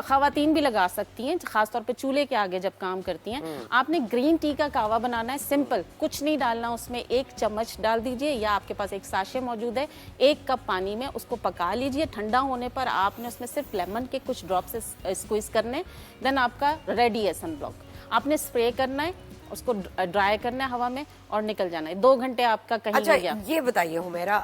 खवातीन भी लगा सकती हैं, खासतौर पे चूल्हे के आगे जब काम करती हैं। आपने ग्रीन टी का कावा बनाना है, सिंपल, कुछ नहीं डालना उसमें, 1 चम्मच डाल दीजिए, या आपके पास एक साशे मौजूद है, 1 कप पानी में उसको पका लीजिए। ठंडा होने पर आपने उसमें सिर्फ लेमन के कुछ ड्रॉप्स स्क्वीज करने, देन आपका रेडी है सनब्लॉक। आपने स्प्रे करना है, उसको ड्राई करना है हवा में और निकल जाना है। 2 घंटे आपका कहीं अच्छा, नहीं गया। ये बताइए हुमैरा,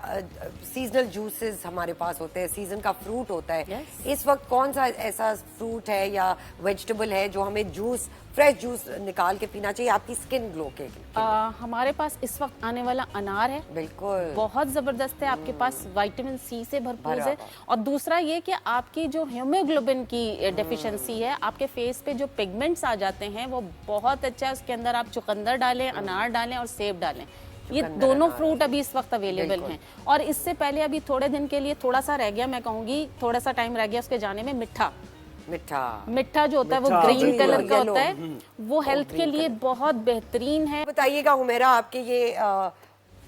सीजनल जूसेस हमारे पास होते हैं, सीजन का फ्रूट होता है। इस वक्त कौन सा ऐसा फ्रूट है या वेजिटेबल है जो हमें जूस, फ्रेश जूस निकाल के पीना चाहिए आपकी स्किन ग्लो के लिए? हमारे पास इस वक्त आने वाला अनार है, बिल्कुल बहुत जबरदस्त है, आपके पास विटामिन सी से भरपूर है। और दूसरा ये कि आपकी जो हीमोग्लोबिन की डेफिशिएंसी है, आपके फेस पे जो पिगमेंट्स आ जाते हैं वो बहुत अच्छा है। उसके अंदर आप चुकंदर डालें, अनार डालें और सेब डालें। ये दोनों फ्रूट अभी इस वक्त अवेलेबल हैं। और इससे पहले अभी थोड़े दिन के लिए थोड़ा सा रह गया, मैं कहूँगी थोड़ा सा टाइम रह गया उसके जाने में, मिठा जो होता है वो ग्रीन कलर का होता है, वो हेल्थ के लिए बहुत बेहतरीन है। बताइएगा हुमैरा, आपके ये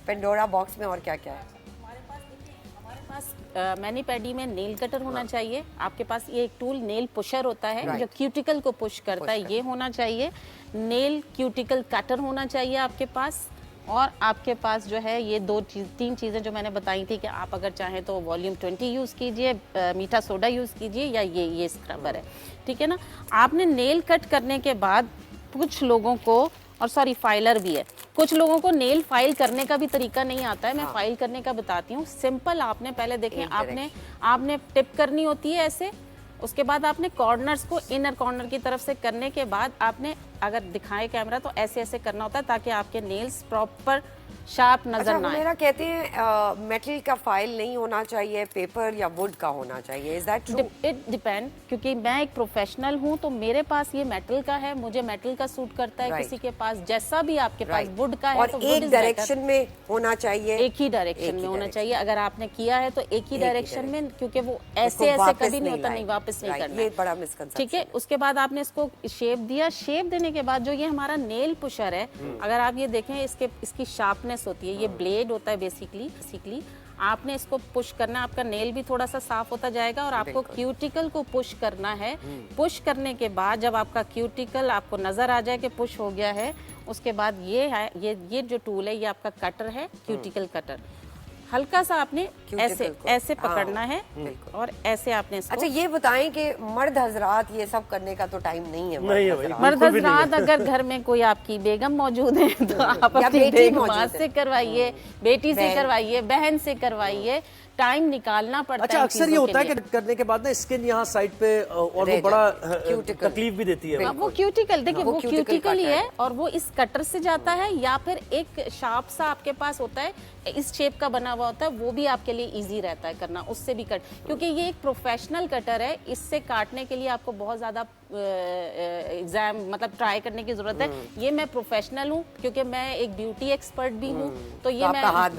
पेंडोरा बॉक्स में और क्या क्या है? हमारे पास मैनी पैडी में नेल कटर होना चाहिए, आपके पास ये एक टूल नेल पुशर होता है जो क्यूटिकल को पुश करता है, ये होना चाहिए। नेल क्यूटिकल कटर होना चाहिए आपके पास। और आपके पास जो है ये 3 चीज़ें जो मैंने बताई थी कि आप अगर चाहें तो वॉल्यूम 20 यूज़ कीजिए, मीठा सोडा यूज़ कीजिए, या ये स्क्रबर है, ठीक है ना। आपने नेल कट करने के बाद कुछ लोगों को, और सॉरी फाइलर भी है, कुछ लोगों को नेल फाइल करने का भी तरीका नहीं आता है। मैं फाइल करने का बताती हूँ। सिंपल, आपने पहले देखें, आपने टिप करनी होती है ऐसे, उसके बाद आपने कॉर्नर्स को इनर कॉर्नर की तरफ से करने के बाद आपने, अगर दिखाए कैमरा, तो ऐसे ऐसे करना होता है ताकि आपके नेल्स प्रॉपर शार्प नजर ना आए। मेरा कहते हैं मेटल का फाइल नहीं होना चाहिए, पेपर या वुड का होना चाहिए, is that true? It depend, क्योंकि मैं एक प्रोफेशनल हूँ तो मेरे पास ये मेटल का है, मुझे मेटल का सूट करता है। किसी के पास जैसा भी, आपके पास वुड का है, और तो एक डायरेक्शन में होना चाहिए, एक ही डायरेक्शन में होना चाहिए। अगर आपने किया है तो एक ही डायरेक्शन में, क्योंकि वो ऐसे कभी नहीं होता, नहीं वापस नहीं करना, ये बड़ा मिसकंसेप्शन, ठीक है। उसके बाद आपने इसको शेप दिया, शेप देने के बाद जो ये हमारा नेल पुशर है, अगर आप ये देखें, इसकी शार्पनेस होती है, ये ब्लेड होता है बेसिकली आपने इसको पुश करना, आपका नेल भी थोड़ा सा साफ होता जाएगा। और आपको क्यूटिकल को पुश करना है। पुश करने के बाद जब आपका क्यूटिकल आपको नजर आ जाए कि पुश हो गया है, उसके बाद ये है, ये जो टूल है, ये आपका कटर है, क्यूटिकल कटर। हल्का सा आपने ऐसे पकड़ना है और ऐसे आपने इसको। अच्छा, ये बताएं कि मर्द हजरात ये सब करने का तो टाइम नहीं है। मर्द हजरात, अगर घर में कोई आपकी बेगम मौजूद है तो आप अपनी बेगम से करवाइए, बेटी से करवाइए, बहन से करवाइए, टाइम निकालना पड़ता है। अच्छा, अक्सर ये होता है कि करने के बाद ना स्किन यहाँ साइड पे और वो बड़ा तकलीफ भी देती है। वो क्यूटिकल, देखिए वो क्यूटिकल ही है, और वो इस कटर से जाता है, या फिर एक शार्प सा आपके पास होता है, इस शेप का बना हुआ होता है, वो भी आपके लिए इजी रहता है करना, उससे भी कट, क्योंकि ये एक प्रोफेशनल कटर है। इससे काटने के लिए आपको बहुत ज्यादा एग्जाम मतलब ट्राई करने की जरूरत है। ये मैं प्रोफेशनल हूँ क्योंकि मैं एक ब्यूटी एक्सपर्ट भी हूँ, तो ये मेरा हाथ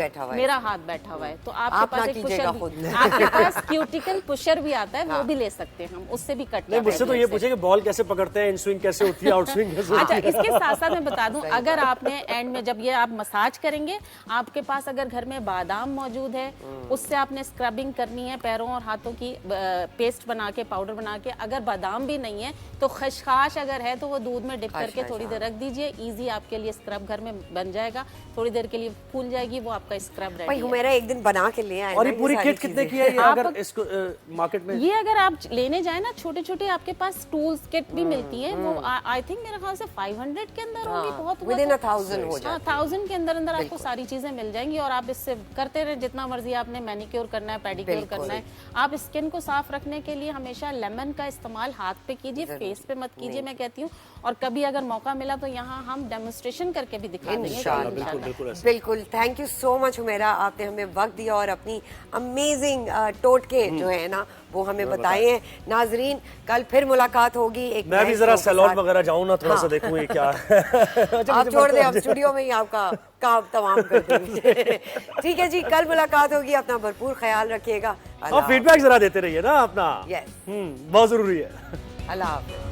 बैठा हुआ है, तो आपके पास एक पुशर, आपके पास क्यूटिकल पुशर भी आता है, वो भी ले सकते हैं हम, उससे भी कट। नहीं, मुझसे तो ये पूछे कि बॉल कैसे पकड़ते हैं, इन स्विंग कैसे होती है, आउट स्विंग कैसे होती है। अच्छा, इसके साथ साथ मैं बता दूं, अगर आपने एंड में जब ये आप मसाज करेंगे, आपके पास अगर घर में बादाम मौजूद है, उससे आपने स्क्रबिंग करनी है पैरों और हाथों की, पेस्ट बना के, पाउडर बना के। अगर बादाम भी नहीं है तो खशखाश अगर है तो वो दूध में डिप करके थोड़ी देर रख दीजिए, इजी आपके लिए स्क्रब घर में बन जाएगा, थोड़ी देर के लिए फूल जाएगी, वो आपका स्क्रब रेडी है। हुमैरा एक दिन बना के ले आए। और ये पूरी किट कितने की है ये, अगर इसको मार्केट में? ये अगर आप लेने जाए ना, छोटे छोटे आपके पास टूल्स किट भी मिलती है, वो आई थिंक मेरे ख्याल से 500 के अंदर होगी, बहुत विदिन 1000 हो जाए, 1000 के अंदर अंदर आपको सारी चीजें मिल जाएंगी। और आप इससे करते रहे जितना मर्जी, आपने मैनिक्योर करना है, पेडिक्योर करना है। आप स्किन को साफ रखने के लिए हमेशा लेमन का इस्तेमाल हाथ पे कीजिए, फेस पे मत कीजिए, मैं कहती हूँ। और कभी अगर मौका मिला तो यहाँ हम डेमोन्स्ट्रेशन करके भी दिखा देंगे। बिल्कुल, thank you so much Humaira, आपने हमें वक्त दिया और अपनी अमेजिंग टोटके जो है ना वो हमें बताए हैं। नाजरीन, कल फिर मुलाकात होगी। एक मैं भी जरा सैलून वगैरह जाऊँ ना, थोड़ा सा देखूँ ये क्या आप छोड़ दें, हम स्टूडियो में ही आपका काम तमाम कर देंगे। ठीक है जी, कल मुलाकात होगी, अपना भरपूर ख्याल रखिएगा। और फीडबैक जरा देते रहिए ना अपना, यस, बहुत जरूरी है। अल्लाह हाफ़िज़।